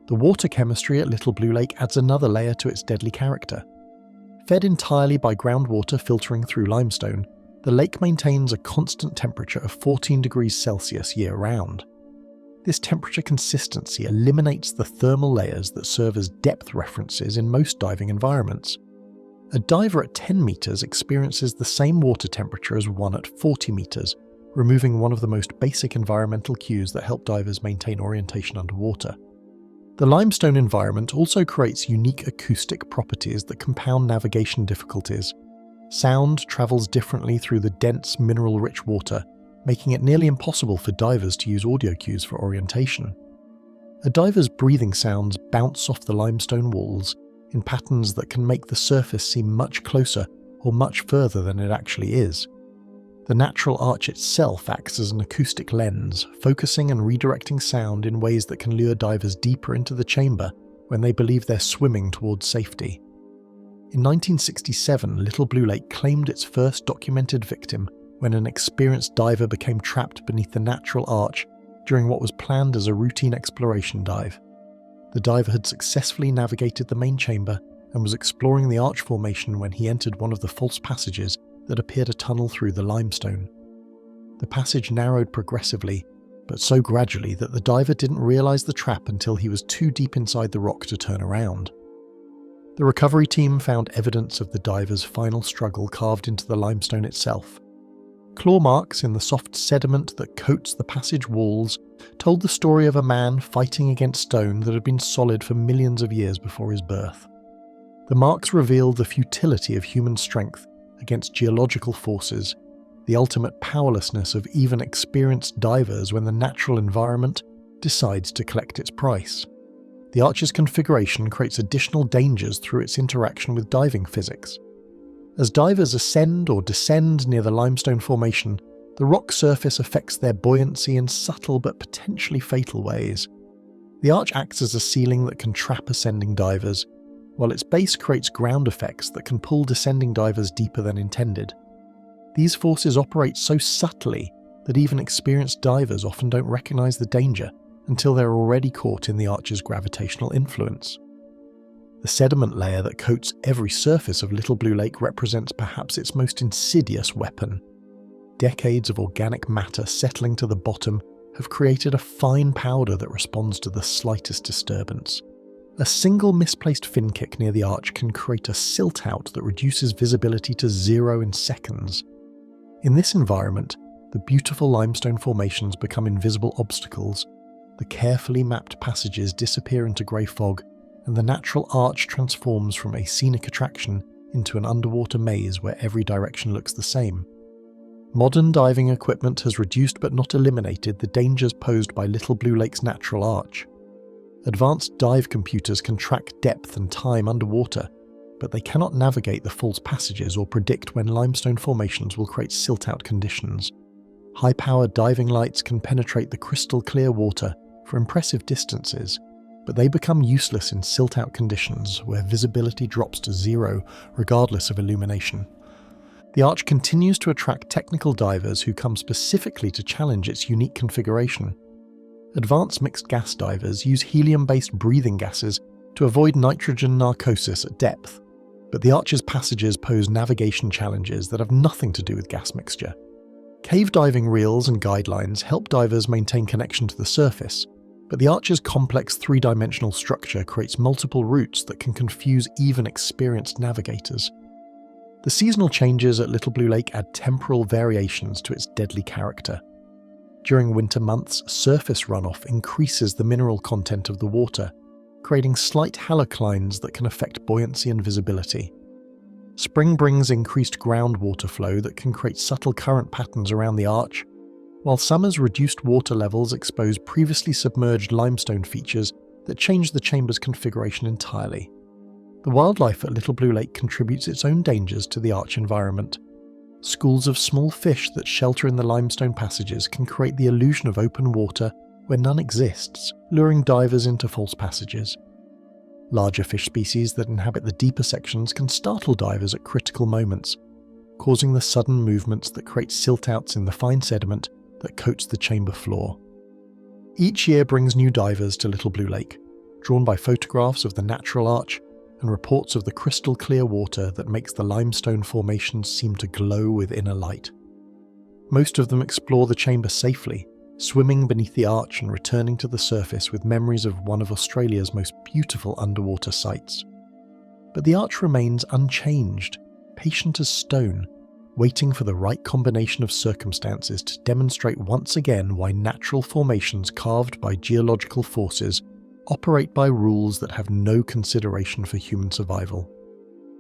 The water chemistry at Little Blue Lake adds another layer to its deadly character. Fed entirely by groundwater filtering through limestone, the lake maintains a constant temperature of 14 degrees Celsius year-round. This temperature consistency eliminates the thermal layers that serve as depth references in most diving environments. A diver at 10 meters experiences the same water temperature as one at 40 meters, removing one of the most basic environmental cues that help divers maintain orientation underwater. The limestone environment also creates unique acoustic properties that compound navigation difficulties. Sound travels differently through the dense, mineral-rich water, making it nearly impossible for divers to use audio cues for orientation. A diver's breathing sounds bounce off the limestone walls in patterns that can make the surface seem much closer or much further than it actually is. The natural arch itself acts as an acoustic lens, focusing and redirecting sound in ways that can lure divers deeper into the chamber when they believe they're swimming towards safety. In 1967, Little Blue Lake claimed its first documented victim when an experienced diver became trapped beneath the natural arch during what was planned as a routine exploration dive. The diver had successfully navigated the main chamber and was exploring the arch formation when he entered one of the false passages that appeared a tunnel through the limestone. The passage narrowed progressively, but so gradually that the diver didn't realize the trap until he was too deep inside the rock to turn around. The recovery team found evidence of the diver's final struggle carved into the limestone itself. Claw marks in the soft sediment that coats the passage walls told the story of a man fighting against stone that had been solid for millions of years before his birth. The marks revealed the futility of human strength against geological forces, the ultimate powerlessness of even experienced divers when the natural environment decides to collect its price. The arch's configuration creates additional dangers through its interaction with diving physics. As divers ascend or descend near the limestone formation, the rock surface affects their buoyancy in subtle but potentially fatal ways. The arch acts as a ceiling that can trap ascending divers, while its base creates ground effects that can pull descending divers deeper than intended. These forces operate so subtly that even experienced divers often don't recognize the danger until they're already caught in the arch's gravitational influence. The sediment layer that coats every surface of Little Blue Lake represents perhaps its most insidious weapon. Decades of organic matter settling to the bottom have created a fine powder that responds to the slightest disturbance. A single misplaced fin kick near the arch can create a silt-out that reduces visibility to 0 in seconds. In this environment, the beautiful limestone formations become invisible obstacles, the carefully mapped passages disappear into grey fog, and the natural arch transforms from a scenic attraction into an underwater maze where every direction looks the same. Modern diving equipment has reduced but not eliminated the dangers posed by Little Blue Lake's natural arch. Advanced dive computers can track depth and time underwater, but they cannot navigate the false passages or predict when limestone formations will create silt-out conditions. High-powered diving lights can penetrate the crystal-clear water for impressive distances, but they become useless in silt-out conditions where visibility drops to zero regardless of illumination. The arch continues to attract technical divers who come specifically to challenge its unique configuration. Advanced mixed gas divers use helium-based breathing gases to avoid nitrogen narcosis at depth, but the arch's passages pose navigation challenges that have nothing to do with gas mixture. Cave diving reels and guidelines help divers maintain connection to the surface, but the arch's complex three-dimensional structure creates multiple routes that can confuse even experienced navigators. The seasonal changes at Little Blue Lake add temporal variations to its deadly character. During winter months, surface runoff increases the mineral content of the water, creating slight haloclines that can affect buoyancy and visibility. Spring brings increased groundwater flow that can create subtle current patterns around the arch, while summer's reduced water levels expose previously submerged limestone features that change the chamber's configuration entirely. The wildlife at Little Blue Lake contributes its own dangers to the arch environment. Schools of small fish that shelter in the limestone passages can create the illusion of open water where none exists, luring divers into false passages. Larger fish species that inhabit the deeper sections can startle divers at critical moments, causing the sudden movements that create silt-outs in the fine sediment that coats the chamber floor. Each year brings new divers to Little Blue Lake, drawn by photographs of the natural arch and reports of the crystal-clear water that makes the limestone formations seem to glow with inner light. Most of them explore the chamber safely, swimming beneath the arch and returning to the surface with memories of one of Australia's most beautiful underwater sights. But the arch remains unchanged, patient as stone, waiting for the right combination of circumstances to demonstrate once again why natural formations carved by geological forces operate by rules that have no consideration for human survival.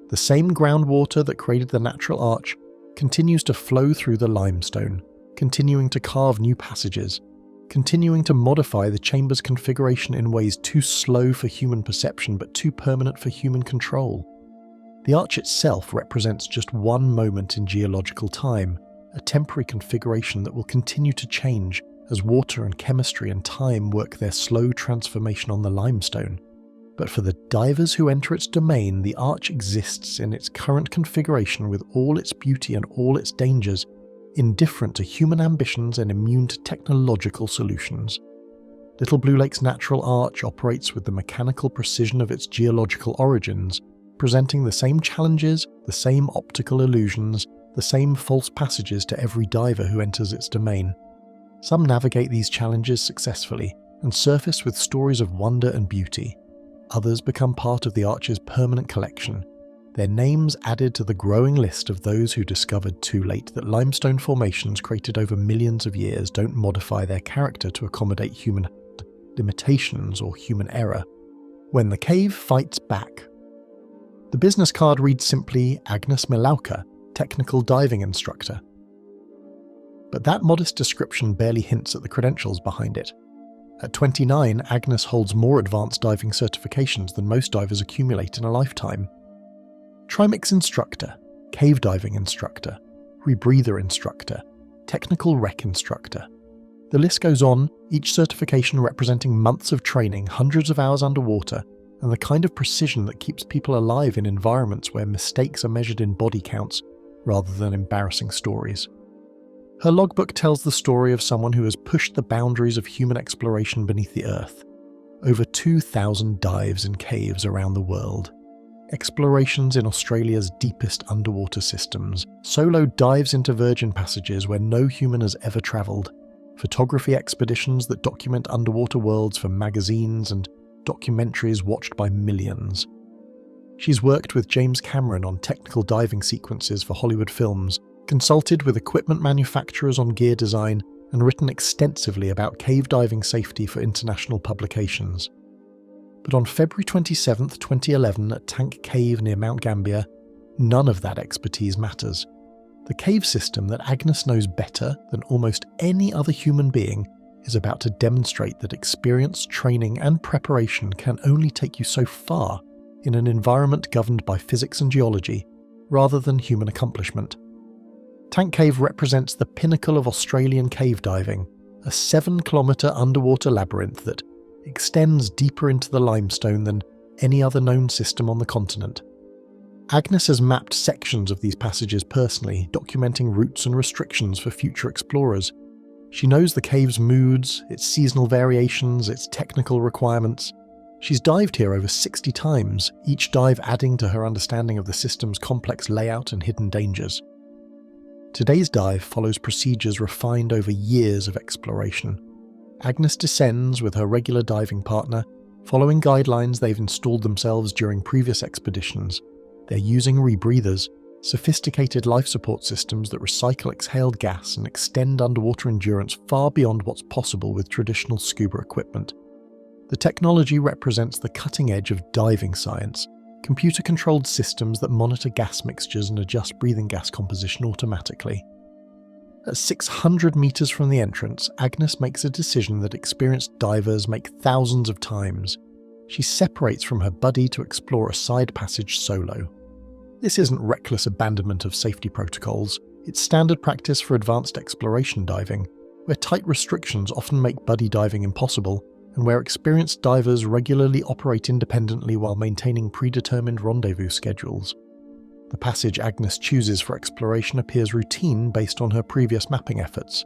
The same groundwater that created the natural arch continues to flow through the limestone, continuing to carve new passages, continuing to modify the chamber's configuration in ways too slow for human perception but too permanent for human control. The arch itself represents just one moment in geological time, a temporary configuration that will continue to change as water and chemistry and time work their slow transformation on the limestone. But for the divers who enter its domain, the arch exists in its current configuration with all its beauty and all its dangers, indifferent to human ambitions and immune to technological solutions. Little Blue Lake's natural arch operates with the mechanical precision of its geological origins, presenting the same challenges, the same optical illusions, the same false passages to every diver who enters its domain. Some navigate these challenges successfully and surface with stories of wonder and beauty. Others become part of the arch's permanent collection, their names added to the growing list of those who discovered too late that limestone formations created over millions of years don't modify their character to accommodate human limitations or human error. When the cave fights back. The business card reads simply Agnes Milauka, technical diving instructor. But that modest description barely hints at the credentials behind it. At 29, Agnes holds more advanced diving certifications than most divers accumulate in a lifetime. Trimix instructor, cave diving instructor, rebreather instructor, technical wreck instructor. The list goes on, each certification representing months of training, hundreds of hours underwater, and the kind of precision that keeps people alive in environments where mistakes are measured in body counts rather than embarrassing stories. Her logbook tells the story of someone who has pushed the boundaries of human exploration beneath the earth. Over 2,000 dives in caves around the world. Explorations in Australia's deepest underwater systems. Solo dives into virgin passages where no human has ever travelled. Photography expeditions that document underwater worlds for magazines and documentaries watched by millions. She's worked with James Cameron on technical diving sequences for Hollywood films, consulted with equipment manufacturers on gear design, and written extensively about cave diving safety for international publications. But on February 27, 2011, at Tank Cave near Mount Gambier, none of that expertise matters. The cave system that Agnes knows better than almost any other human being is about to demonstrate that experience, training, and preparation can only take you so far in an environment governed by physics and geology, rather than human accomplishment. Tank Cave represents the pinnacle of Australian cave diving, a 7-kilometre underwater labyrinth that extends deeper into the limestone than any other known system on the continent. Agnes has mapped sections of these passages personally, documenting routes and restrictions for future explorers. She knows the cave's moods, its seasonal variations, its technical requirements. She's dived here over 60 times, each dive adding to her understanding of the system's complex layout and hidden dangers. Today's dive follows procedures refined over years of exploration. Agnes descends with her regular diving partner, following guidelines they've installed themselves during previous expeditions. They're using rebreathers, sophisticated life support systems that recycle exhaled gas and extend underwater endurance far beyond what's possible with traditional scuba equipment. The technology represents the cutting edge of diving science, computer-controlled systems that monitor gas mixtures and adjust breathing gas composition automatically. At 600 meters from the entrance, Agnes makes a decision that experienced divers make thousands of times. She separates from her buddy to explore a side passage solo. This isn't reckless abandonment of safety protocols, it's standard practice for advanced exploration diving, where tight restrictions often make buddy diving impossible, and where experienced divers regularly operate independently while maintaining predetermined rendezvous schedules. The passage Agnes chooses for exploration appears routine based on her previous mapping efforts.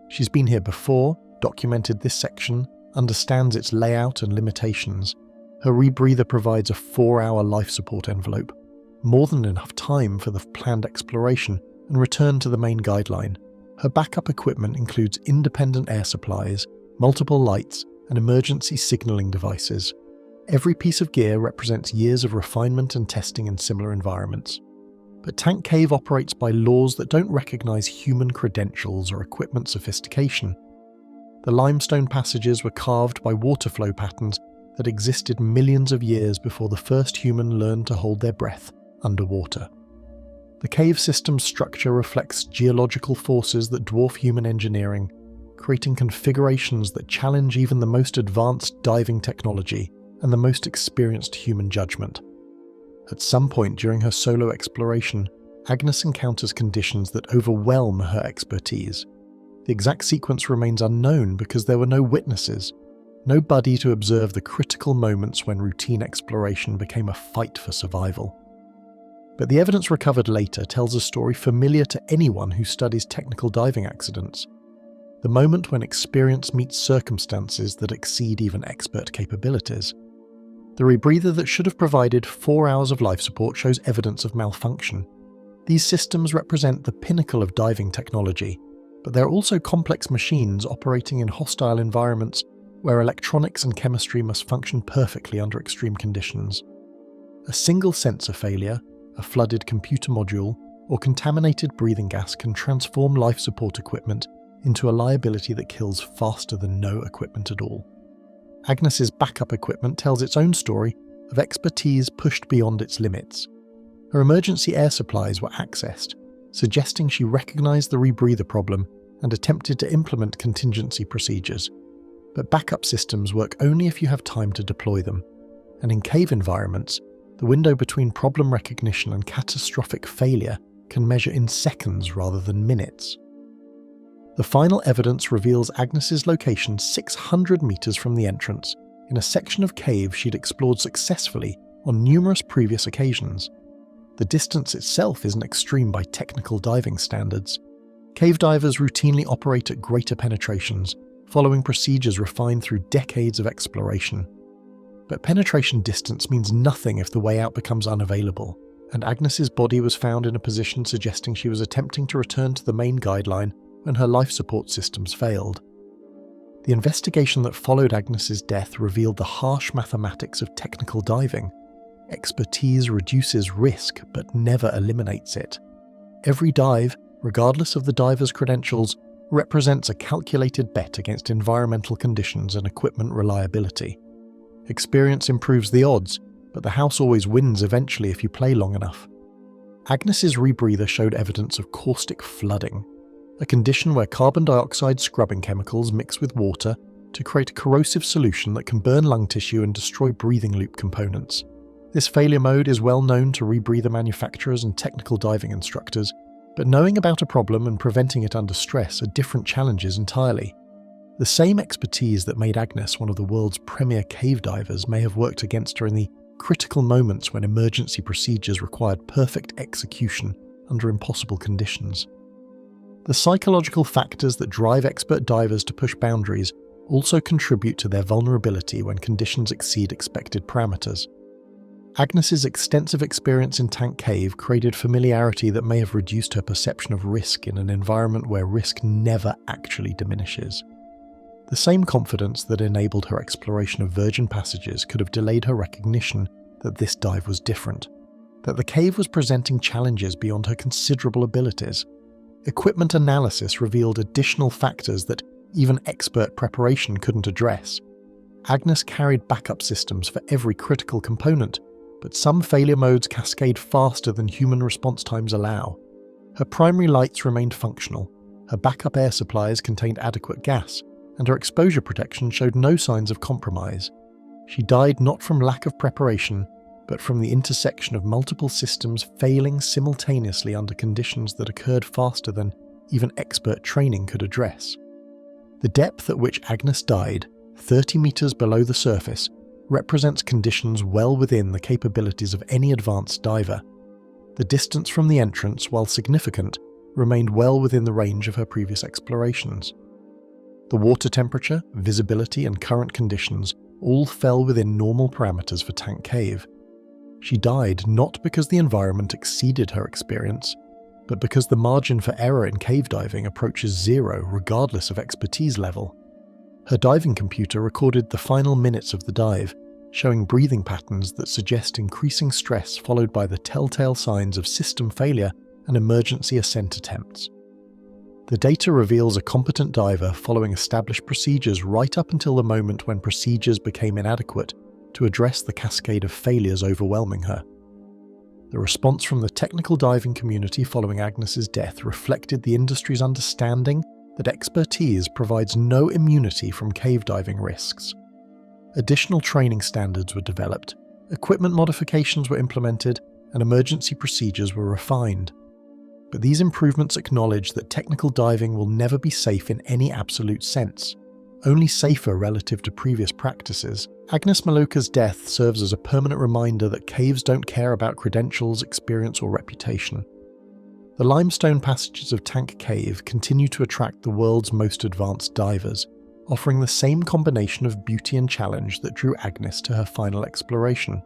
She's been here before, documented this section, understands its layout and limitations. Her rebreather provides a 4-hour life support envelope, more than enough time for the planned exploration and return to the main guideline. Her backup equipment includes independent air supplies, multiple lights, and emergency signaling devices. Every piece of gear represents years of refinement and testing in similar environments. But Tank Cave operates by laws that don't recognize human credentials or equipment sophistication. The limestone passages were carved by water flow patterns that existed millions of years before the first human learned to hold their breath underwater. The cave system's structure reflects geological forces that dwarf human engineering, creating configurations that challenge even the most advanced diving technology and the most experienced human judgment. At some point during her solo exploration, Agnes encounters conditions that overwhelm her expertise. The exact sequence remains unknown because there were no witnesses, no buddy to observe the critical moments when routine exploration became a fight for survival. But the evidence recovered later tells a story familiar to anyone who studies technical diving accidents. The moment when experience meets circumstances that exceed even expert capabilities. The rebreather that should have provided 4 hours of life support shows evidence of malfunction. These systems represent the pinnacle of diving technology, but they're also complex machines operating in hostile environments where electronics and chemistry must function perfectly under extreme conditions. A single sensor failure, a flooded computer module, or contaminated breathing gas can transform life support equipment into a liability that kills faster than no equipment at all. Agnes's backup equipment tells its own story of expertise pushed beyond its limits. Her emergency air supplies were accessed, suggesting she recognized the rebreather problem and attempted to implement contingency procedures. But backup systems work only if you have time to deploy them, and in cave environments, the window between problem recognition and catastrophic failure can measure in seconds rather than minutes. The final evidence reveals Agnes's location 600 meters from the entrance, in a section of cave she'd explored successfully on numerous previous occasions. The distance itself isn't extreme by technical diving standards. Cave divers routinely operate at greater penetrations, following procedures refined through decades of exploration. But penetration distance means nothing if the way out becomes unavailable, and Agnes's body was found in a position suggesting she was attempting to return to the main guideline when her life support systems failed. The investigation that followed Agnes's death revealed the harsh mathematics of technical diving. Expertise reduces risk but never eliminates it. Every dive, regardless of the diver's credentials, represents a calculated bet against environmental conditions and equipment reliability. Experience improves the odds, but the house always wins eventually if you play long enough. Agnes's rebreather showed evidence of caustic flooding, a condition where carbon dioxide scrubbing chemicals mix with water to create a corrosive solution that can burn lung tissue and destroy breathing loop components. This failure mode is well known to rebreather manufacturers and technical diving instructors, but knowing about a problem and preventing it under stress are different challenges entirely. The same expertise that made Agnes one of the world's premier cave divers may have worked against her in the critical moments when emergency procedures required perfect execution under impossible conditions. The psychological factors that drive expert divers to push boundaries also contribute to their vulnerability when conditions exceed expected parameters. Agnes's extensive experience in Tank Cave created familiarity that may have reduced her perception of risk in an environment where risk never actually diminishes. The same confidence that enabled her exploration of virgin passages could have delayed her recognition that this dive was different, that the cave was presenting challenges beyond her considerable abilities. Equipment analysis revealed additional factors that even expert preparation couldn't address. Agnes carried backup systems for every critical component, but some failure modes cascade faster than human response times allow. Her primary lights remained functional, her backup air supplies contained adequate gas, and her exposure protection showed no signs of compromise. She died not from lack of preparation, but from the intersection of multiple systems failing simultaneously under conditions that occurred faster than even expert training could address. The depth at which Agnes died, 30 meters below the surface, represents conditions well within the capabilities of any advanced diver. The distance from the entrance, while significant, remained well within the range of her previous explorations. The water temperature, visibility, and current conditions all fell within normal parameters for Tank Cave. She died not because the environment exceeded her experience, but because the margin for error in cave diving approaches zero regardless of expertise level. Her diving computer recorded the final minutes of the dive, showing breathing patterns that suggest increasing stress followed by the telltale signs of system failure and emergency ascent attempts. The data reveals a competent diver following established procedures right up until the moment when procedures became inadequate to address the cascade of failures overwhelming her. The response from the technical diving community following Agnes's death reflected the industry's understanding that expertise provides no immunity from cave diving risks. Additional training standards were developed, equipment modifications were implemented, and emergency procedures were refined. But these improvements acknowledge that technical diving will never be safe in any absolute sense, only safer relative to previous practices. Agnes Maluka's death serves as a permanent reminder that caves don't care about credentials, experience, or reputation. The limestone passages of Tank Cave continue to attract the world's most advanced divers, offering the same combination of beauty and challenge that drew Agnes to her final exploration.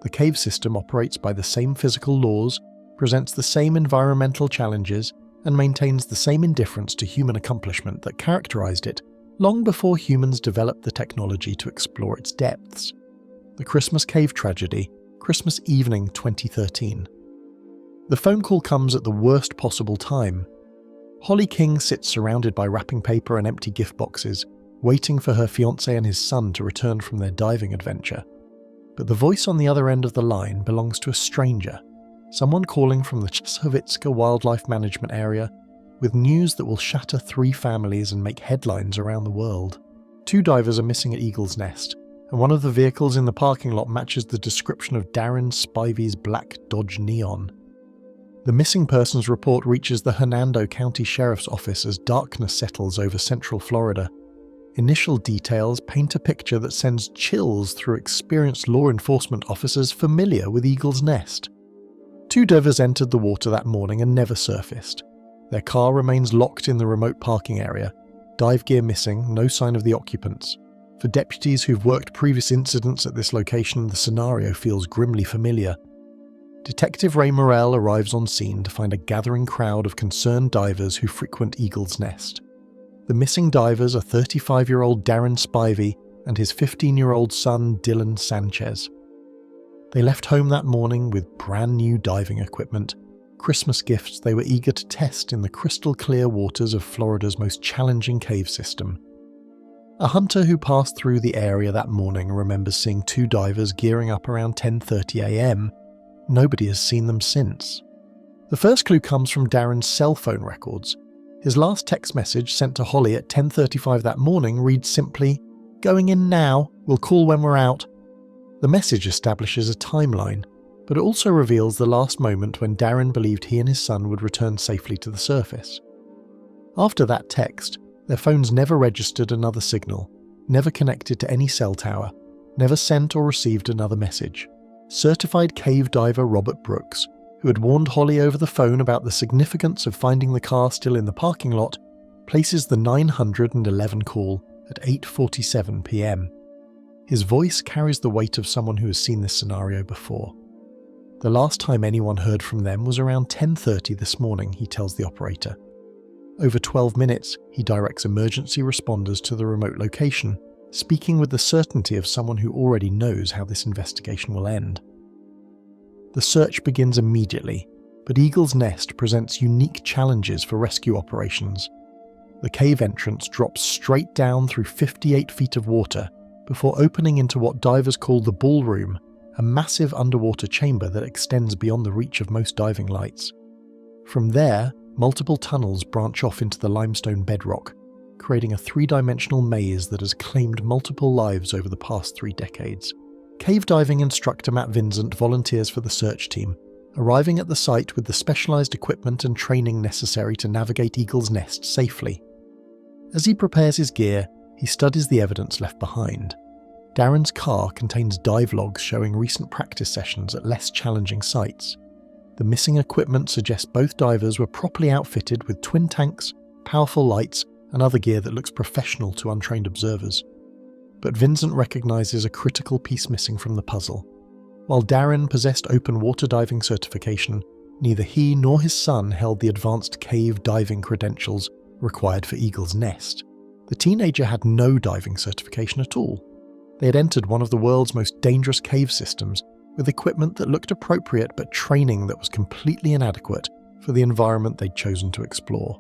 The cave system operates by the same physical laws, presents the same environmental challenges, and maintains the same indifference to human accomplishment that characterized it long before humans developed the technology to explore its depths. The Christmas Cave Tragedy, Christmas Evening 2013. The phone call comes at the worst possible time. Holly King sits surrounded by wrapping paper and empty gift boxes, waiting for her fiancé and his son to return from their diving adventure. But the voice on the other end of the line belongs to a stranger, someone calling from the Chesovitska Wildlife Management Area with news that will shatter 3 families and make headlines around the world. 2 divers are missing at Eagle's Nest, and one of the vehicles in the parking lot matches the description of Darren Spivey's black Dodge Neon. The missing persons report reaches the Hernando County Sheriff's Office as darkness settles over central Florida. Initial details paint a picture that sends chills through experienced law enforcement officers familiar with Eagle's Nest. 2 divers entered the water that morning and never surfaced. Their car remains locked in the remote parking area, dive gear missing, no sign of the occupants. For deputies who've worked previous incidents at this location, the scenario feels grimly familiar. Detective Ray Morrell arrives on scene to find a gathering crowd of concerned divers who frequent Eagle's Nest. The missing divers are 35-year-old Darren Spivey and his 15-year-old son Dylan Sanchez. They left home that morning with brand new diving equipment, Christmas gifts they were eager to test in the crystal clear waters of Florida's most challenging cave system. A hunter who passed through the area that morning remembers seeing 2 divers gearing up around 10:30 a.m., nobody has seen them since. The first clue comes from Darren's cell phone records. His last text message sent to Holly at 10:35 that morning reads simply, "Going in now, we'll call when we're out." The message establishes a timeline, but it also reveals the last moment when Darren believed he and his son would return safely to the surface. After that text, their phones never registered another signal, never connected to any cell tower, never sent or received another message. Certified cave diver Robert Brooks, who had warned Holly over the phone about the significance of finding the car still in the parking lot, places the 911 call at 8:47 p.m. His voice carries the weight of someone who has seen this scenario before. The last time anyone heard from them was around 10:30 this morning, he tells the operator. Over 12 minutes, he directs emergency responders to the remote location, speaking with the certainty of someone who already knows how this investigation will end. The search begins immediately, but Eagle's Nest presents unique challenges for rescue operations. The cave entrance drops straight down through 58 feet of water before opening into what divers call the ballroom, a massive underwater chamber that extends beyond the reach of most diving lights. From there, multiple tunnels branch off into the limestone bedrock, creating a three-dimensional maze that has claimed multiple lives over the past 3 decades. Cave diving instructor Matt Vincent volunteers for the search team, arriving at the site with the specialized equipment and training necessary to navigate Eagle's Nest safely. As he prepares his gear, he studies the evidence left behind. Darren's car contains dive logs showing recent practice sessions at less challenging sites. The missing equipment suggests both divers were properly outfitted with twin tanks, powerful lights, and other gear that looks professional to untrained observers. But Vincent recognizes a critical piece missing from the puzzle. While Darren possessed open water diving certification, neither he nor his son held the advanced cave diving credentials required for Eagle's Nest. The teenager had no diving certification at all. They had entered one of the world's most dangerous cave systems with equipment that looked appropriate but training that was completely inadequate for the environment they'd chosen to explore.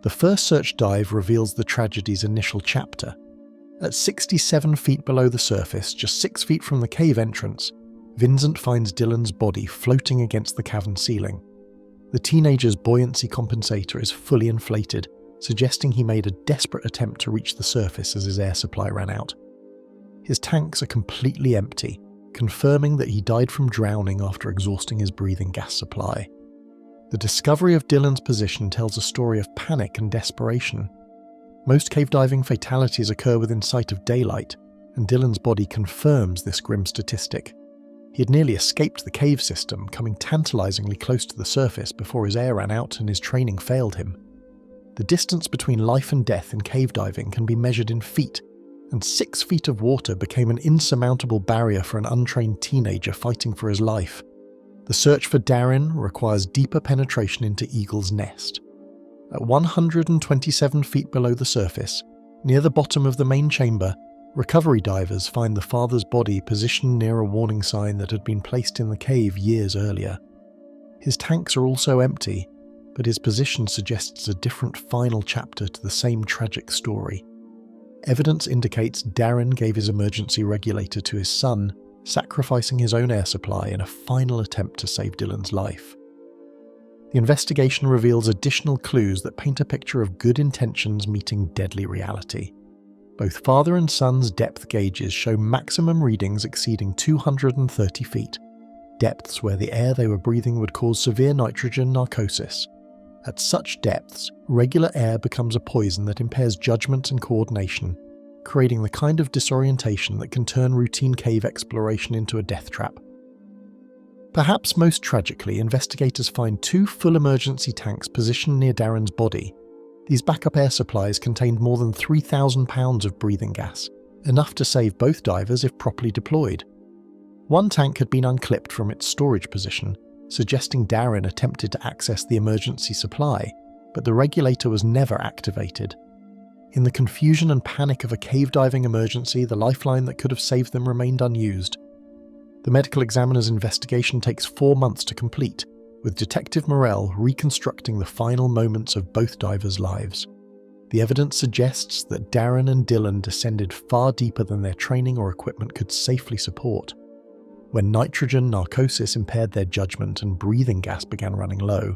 The first search dive reveals the tragedy's initial chapter. At 67 feet below the surface, just 6 feet from the cave entrance, Vincent finds Dylan's body floating against the cavern ceiling. The teenager's buoyancy compensator is fully inflated, suggesting he made a desperate attempt to reach the surface as his air supply ran out. His tanks are completely empty, confirming that he died from drowning after exhausting his breathing gas supply. The discovery of Dylan's position tells a story of panic and desperation. Most cave diving fatalities occur within sight of daylight, and Dylan's body confirms this grim statistic. He had nearly escaped the cave system, coming tantalizingly close to the surface before his air ran out and his training failed him. The distance between life and death in cave diving can be measured in feet, and 6 feet of water became an insurmountable barrier for an untrained teenager fighting for his life. The search for Darren requires deeper penetration into Eagle's Nest. At 127 feet below the surface, near the bottom of the main chamber, recovery divers find the father's body positioned near a warning sign that had been placed in the cave years earlier. His tanks are also empty, but his position suggests a different final chapter to the same tragic story. Evidence indicates Darren gave his emergency regulator to his son, sacrificing his own air supply in a final attempt to save Dylan's life. The investigation reveals additional clues that paint a picture of good intentions meeting deadly reality. Both father and son's depth gauges show maximum readings exceeding 230 feet, depths where the air they were breathing would cause severe nitrogen narcosis. At such depths, regular air becomes a poison that impairs judgment and coordination, creating the kind of disorientation that can turn routine cave exploration into a death trap. Perhaps most tragically, investigators find 2 full emergency tanks positioned near Darren's body. These backup air supplies contained more than 3,000 pounds of breathing gas, enough to save both divers if properly deployed. One tank had been unclipped from its storage position, suggesting Darren attempted to access the emergency supply, but the regulator was never activated. In the confusion and panic of a cave diving emergency, the lifeline that could have saved them remained unused. The medical examiner's investigation takes 4 months to complete, with Detective Morell reconstructing the final moments of both divers' lives. The evidence suggests that Darren and Dylan descended far deeper than their training or equipment could safely support. When nitrogen narcosis impaired their judgment and breathing gas began running low,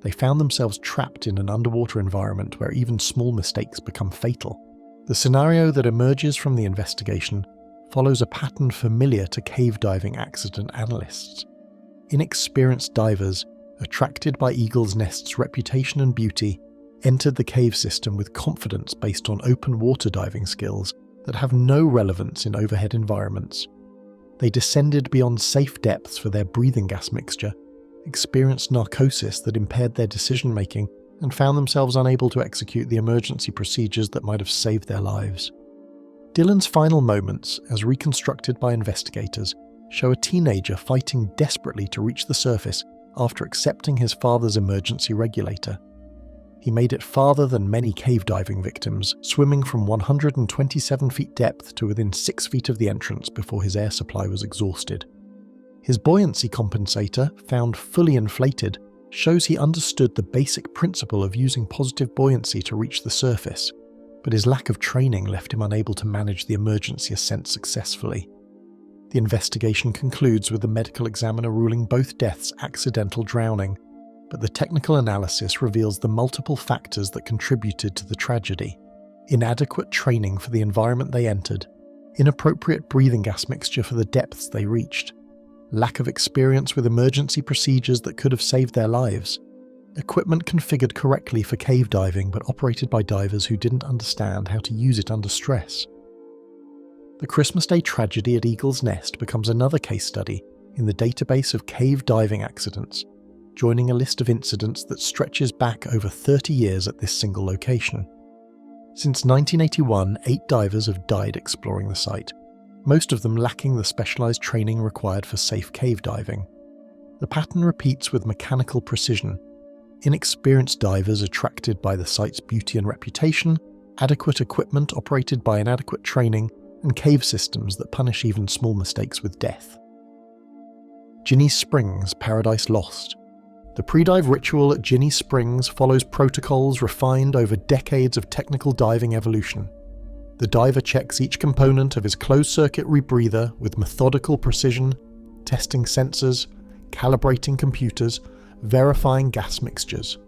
they found themselves trapped in an underwater environment where even small mistakes become fatal. The scenario that emerges from the investigation follows a pattern familiar to cave diving accident analysts. Inexperienced divers, attracted by Eagle's Nest's reputation and beauty, entered the cave system with confidence based on open water diving skills that have no relevance in overhead environments. They descended beyond safe depths for their breathing gas mixture, experienced narcosis that impaired their decision-making, and found themselves unable to execute the emergency procedures that might have saved their lives. Dylan's final moments, as reconstructed by investigators, show a teenager fighting desperately to reach the surface after accepting his father's emergency regulator. He made it farther than many cave diving victims, swimming from 127 feet depth to within 6 feet of the entrance before his air supply was exhausted. His buoyancy compensator, found fully inflated, shows he understood the basic principle of using positive buoyancy to reach the surface, but his lack of training left him unable to manage the emergency ascent successfully. The investigation concludes with the medical examiner ruling both deaths accidental drowning, but the technical analysis reveals the multiple factors that contributed to the tragedy: inadequate training for the environment they entered, inappropriate breathing gas mixture for the depths they reached, lack of experience with emergency procedures that could have saved their lives, equipment configured correctly for cave diving but operated by divers who didn't understand how to use it under stress. The Christmas Day tragedy at Eagle's Nest becomes another case study in the database of cave diving accidents, joining a list of incidents that stretches back over 30 years at this single location. Since 1981, 8 divers have died exploring the site, most of them lacking the specialized training required for safe cave diving. The pattern repeats with mechanical precision: inexperienced divers attracted by the site's beauty and reputation, adequate equipment operated by inadequate training, and cave systems that punish even small mistakes with death. Jinny Springs, Paradise Lost. The pre-dive ritual at Jinny Springs follows protocols refined over decades of technical diving evolution. The diver checks each component of his closed-circuit rebreather with methodical precision, testing sensors, calibrating computers, verifying gas mixtures.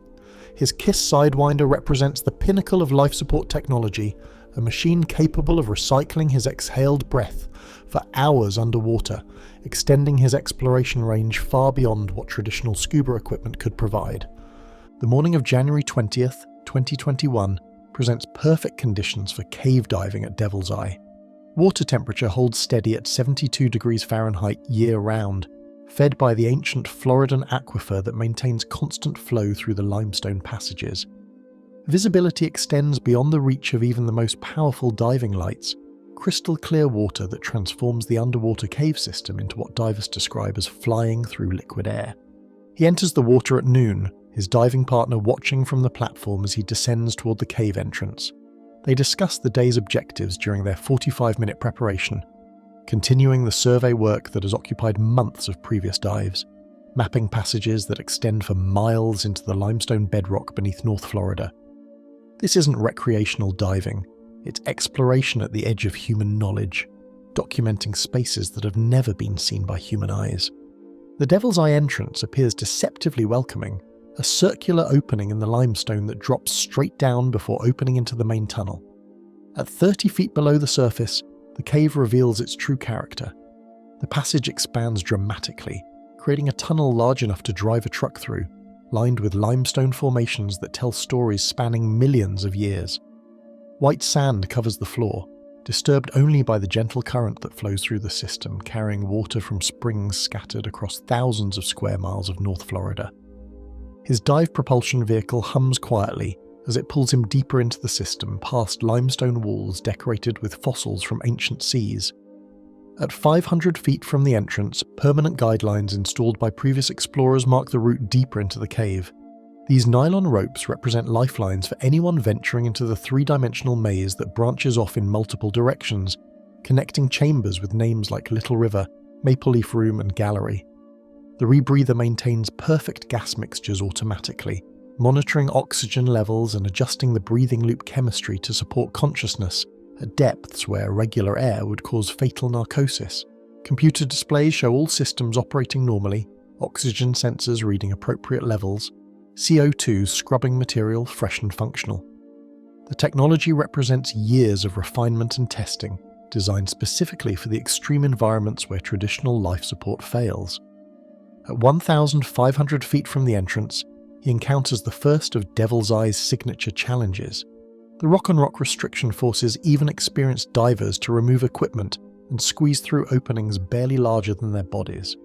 His KISS Sidewinder represents the pinnacle of life support technology, a machine capable of recycling his exhaled breath for hours underwater, extending his exploration range far beyond what traditional scuba equipment could provide. The morning of January 20th, 2021 presents perfect conditions for cave diving at Devil's Eye. Water temperature holds steady at 72 degrees Fahrenheit year-round, fed by the ancient Floridan aquifer that maintains constant flow through the limestone passages. Visibility extends beyond the reach of even the most powerful diving lights, crystal clear water that transforms the underwater cave system into what divers describe as flying through liquid air. He enters the water at noon, his diving partner watching from the platform as he descends toward the cave entrance. They discuss the day's objectives during their 45-minute preparation, continuing the survey work that has occupied months of previous dives, mapping passages that extend for miles into the limestone bedrock beneath North Florida. This isn't recreational diving, it's exploration at the edge of human knowledge, documenting spaces that have never been seen by human eyes. The Devil's Eye entrance appears deceptively welcoming, a circular opening in the limestone that drops straight down before opening into the main tunnel. At 30 feet below the surface, the cave reveals its true character. The passage expands dramatically, creating a tunnel large enough to drive a truck through, lined with limestone formations that tell stories spanning millions of years. White sand covers the floor, disturbed only by the gentle current that flows through the system, carrying water from springs scattered across thousands of square miles of North Florida. His dive propulsion vehicle hums quietly as it pulls him deeper into the system, past limestone walls decorated with fossils from ancient seas. At 500 feet from the entrance, permanent guidelines installed by previous explorers mark the route deeper into the cave. These nylon ropes represent lifelines for anyone venturing into the three-dimensional maze that branches off in multiple directions, connecting chambers with names like Little River, Maple Leaf Room, and Gallery. The rebreather maintains perfect gas mixtures automatically, monitoring oxygen levels and adjusting the breathing loop chemistry to support consciousness at depths where regular air would cause fatal narcosis. Computer displays show all systems operating normally, oxygen sensors reading appropriate levels, CO2 scrubbing material fresh and functional. The technology represents years of refinement and testing, designed specifically for the extreme environments where traditional life support fails. At 1,500 feet from the entrance, he encounters the first of Devil's Eye's signature challenges. The rock-on-rock restriction forces even experienced divers to remove equipment and squeeze through openings barely larger than their bodies.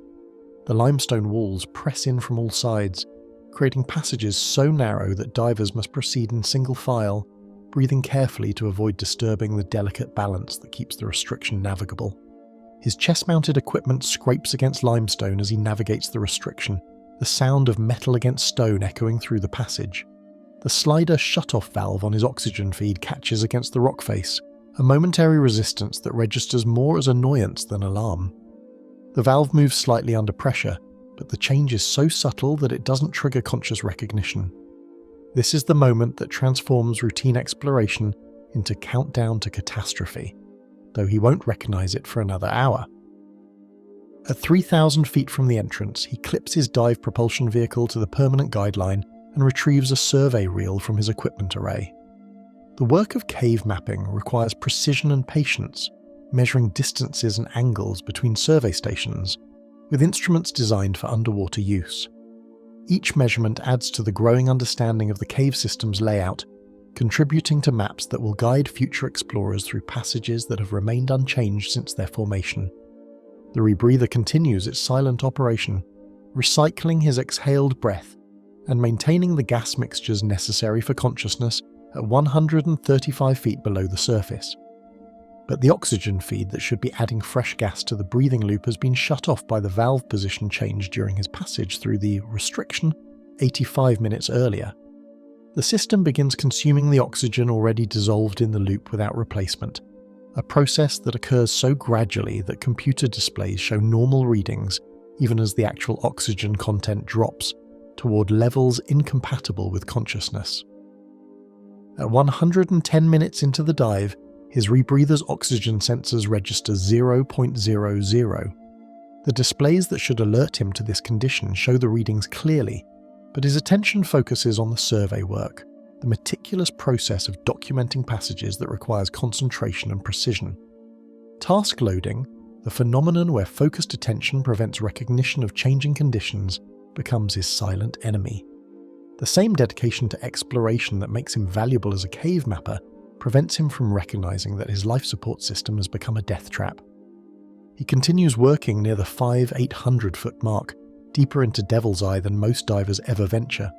The limestone walls press in from all sides, creating passages so narrow that divers must proceed in single file, breathing carefully to avoid disturbing the delicate balance that keeps the restriction navigable. His chest-mounted equipment scrapes against limestone as he navigates the restriction, the sound of metal against stone echoing through the passage. The slider shut-off valve on his oxygen feed catches against the rock face, a momentary resistance that registers more as annoyance than alarm. The valve moves slightly under pressure, but the change is so subtle that it doesn't trigger conscious recognition. This is the moment that transforms routine exploration into countdown to catastrophe, though he won't recognize it for another hour. At 3,000 feet from the entrance, he clips his dive propulsion vehicle to the permanent guideline and retrieves a survey reel from his equipment array. The work of cave mapping requires precision and patience, measuring distances and angles between survey stations, with instruments designed for underwater use. Each measurement adds to the growing understanding of the cave system's layout, contributing to maps that will guide future explorers through passages that have remained unchanged since their formation. The rebreather continues its silent operation, recycling his exhaled breath and maintaining the gas mixtures necessary for consciousness at 135 feet below the surface. But the oxygen feed that should be adding fresh gas to the breathing loop has been shut off by the valve position change during his passage through the restriction 85 minutes earlier. The system begins consuming the oxygen already dissolved in the loop without replacement, a process that occurs so gradually that computer displays show normal readings even as the actual oxygen content drops toward levels incompatible with consciousness. At 110 minutes into the dive, his rebreather's oxygen sensors register 0.00. The displays that should alert him to this condition show the readings clearly, but his attention focuses on the survey work, the meticulous process of documenting passages that requires concentration and precision. Task loading, the phenomenon where focused attention prevents recognition of changing conditions, becomes his silent enemy. The same dedication to exploration that makes him valuable as a cave mapper prevents him from recognizing that his life support system has become a death trap. He continues working near the 5,800-foot mark, deeper into Devil's Eye than most divers ever venture.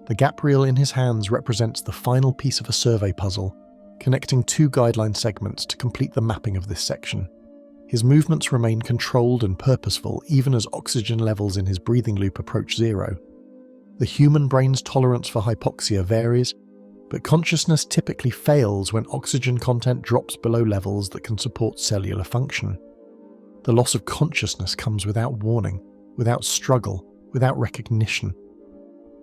The gap reel in his hands represents the final piece of a survey puzzle, connecting two guideline segments to complete the mapping of this section. His movements remain controlled and purposeful even as oxygen levels in his breathing loop approach zero. The human brain's tolerance for hypoxia varies, but consciousness typically fails when oxygen content drops below levels that can support cellular function. The loss of consciousness comes without warning, without struggle, without recognition.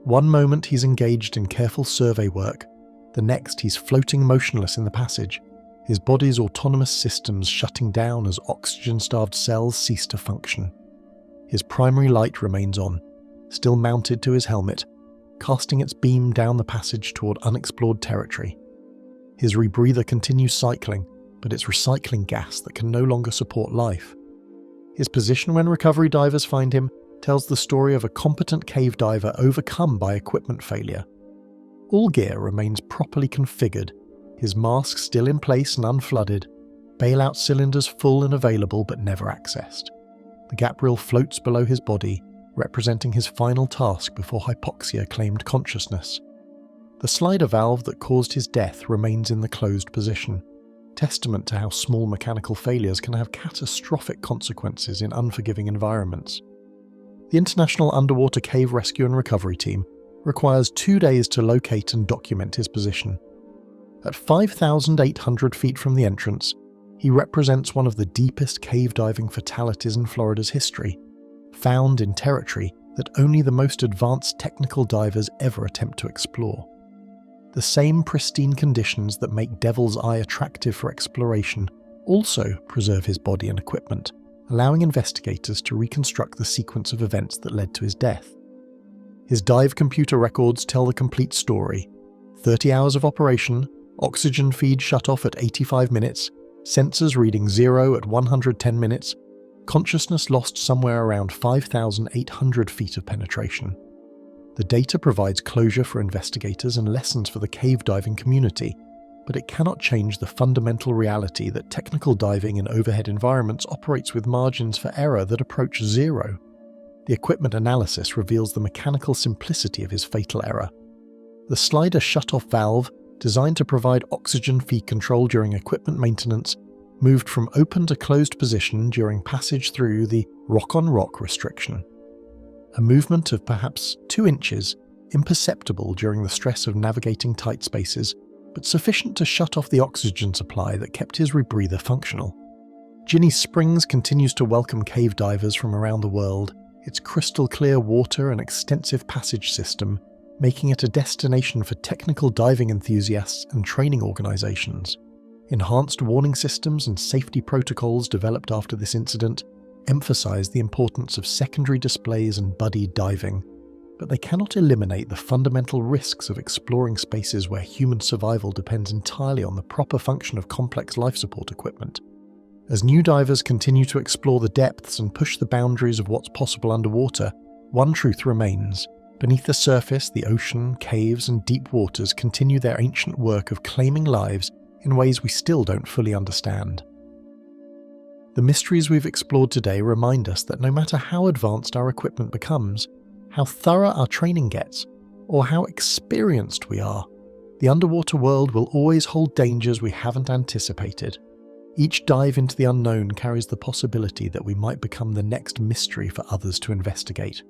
One moment he's engaged in careful survey work, the next he's floating motionless in the passage, his body's autonomous systems shutting down as oxygen-starved cells cease to function. His primary light remains on, still mounted to his helmet, casting its beam down the passage toward unexplored territory. His rebreather continues cycling, but it's recycling gas that can no longer support life. His position when recovery divers find him tells the story of a competent cave diver overcome by equipment failure. All gear remains properly configured, his mask still in place and unflooded, bailout cylinders full and available but never accessed. The gap reel floats below his body, representing his final task before hypoxia claimed consciousness. The slider valve that caused his death remains in the closed position, testament to how small mechanical failures can have catastrophic consequences in unforgiving environments. The International Underwater Cave Rescue and Recovery Team requires 2 days to locate and document his position. At 5,800 feet from the entrance, he represents one of the deepest cave diving fatalities in Florida's history, found in territory that only the most advanced technical divers ever attempt to explore. The same pristine conditions that make Devil's Eye attractive for exploration also preserve his body and equipment, allowing investigators to reconstruct the sequence of events that led to his death. His dive computer records tell the complete story: 30 hours of operation, oxygen feed shut off at 85 minutes, sensors reading 0 at 110 minutes, consciousness lost somewhere around 5,800 feet of penetration. The data provides closure for investigators and lessons for the cave diving community, but it cannot change the fundamental reality that technical diving in overhead environments operates with margins for error that approach 0. The equipment analysis reveals the mechanical simplicity of his fatal error. The slider shut-off valve, designed to provide oxygen feed control during equipment maintenance, moved from open to closed position during passage through the rock-on-rock restriction. A movement of perhaps 2 inches, imperceptible during the stress of navigating tight spaces, but sufficient to shut off the oxygen supply that kept his rebreather functional. Jinny Springs continues to welcome cave divers from around the world, its crystal-clear water and extensive passage system making it a destination for technical diving enthusiasts and training organizations. Enhanced warning systems and safety protocols developed after this incident emphasize the importance of secondary displays and buddy diving, but they cannot eliminate the fundamental risks of exploring spaces where human survival depends entirely on the proper function of complex life support equipment. As new divers continue to explore the depths and push the boundaries of what's possible underwater, one truth remains: beneath the surface, the ocean, caves, and deep waters continue their ancient work of claiming lives in ways we still don't fully understand. The mysteries we've explored today remind us that no matter how advanced our equipment becomes, how thorough our training gets, or how experienced we are, the underwater world will always hold dangers we haven't anticipated. Each dive into the unknown carries the possibility that we might become the next mystery for others to investigate.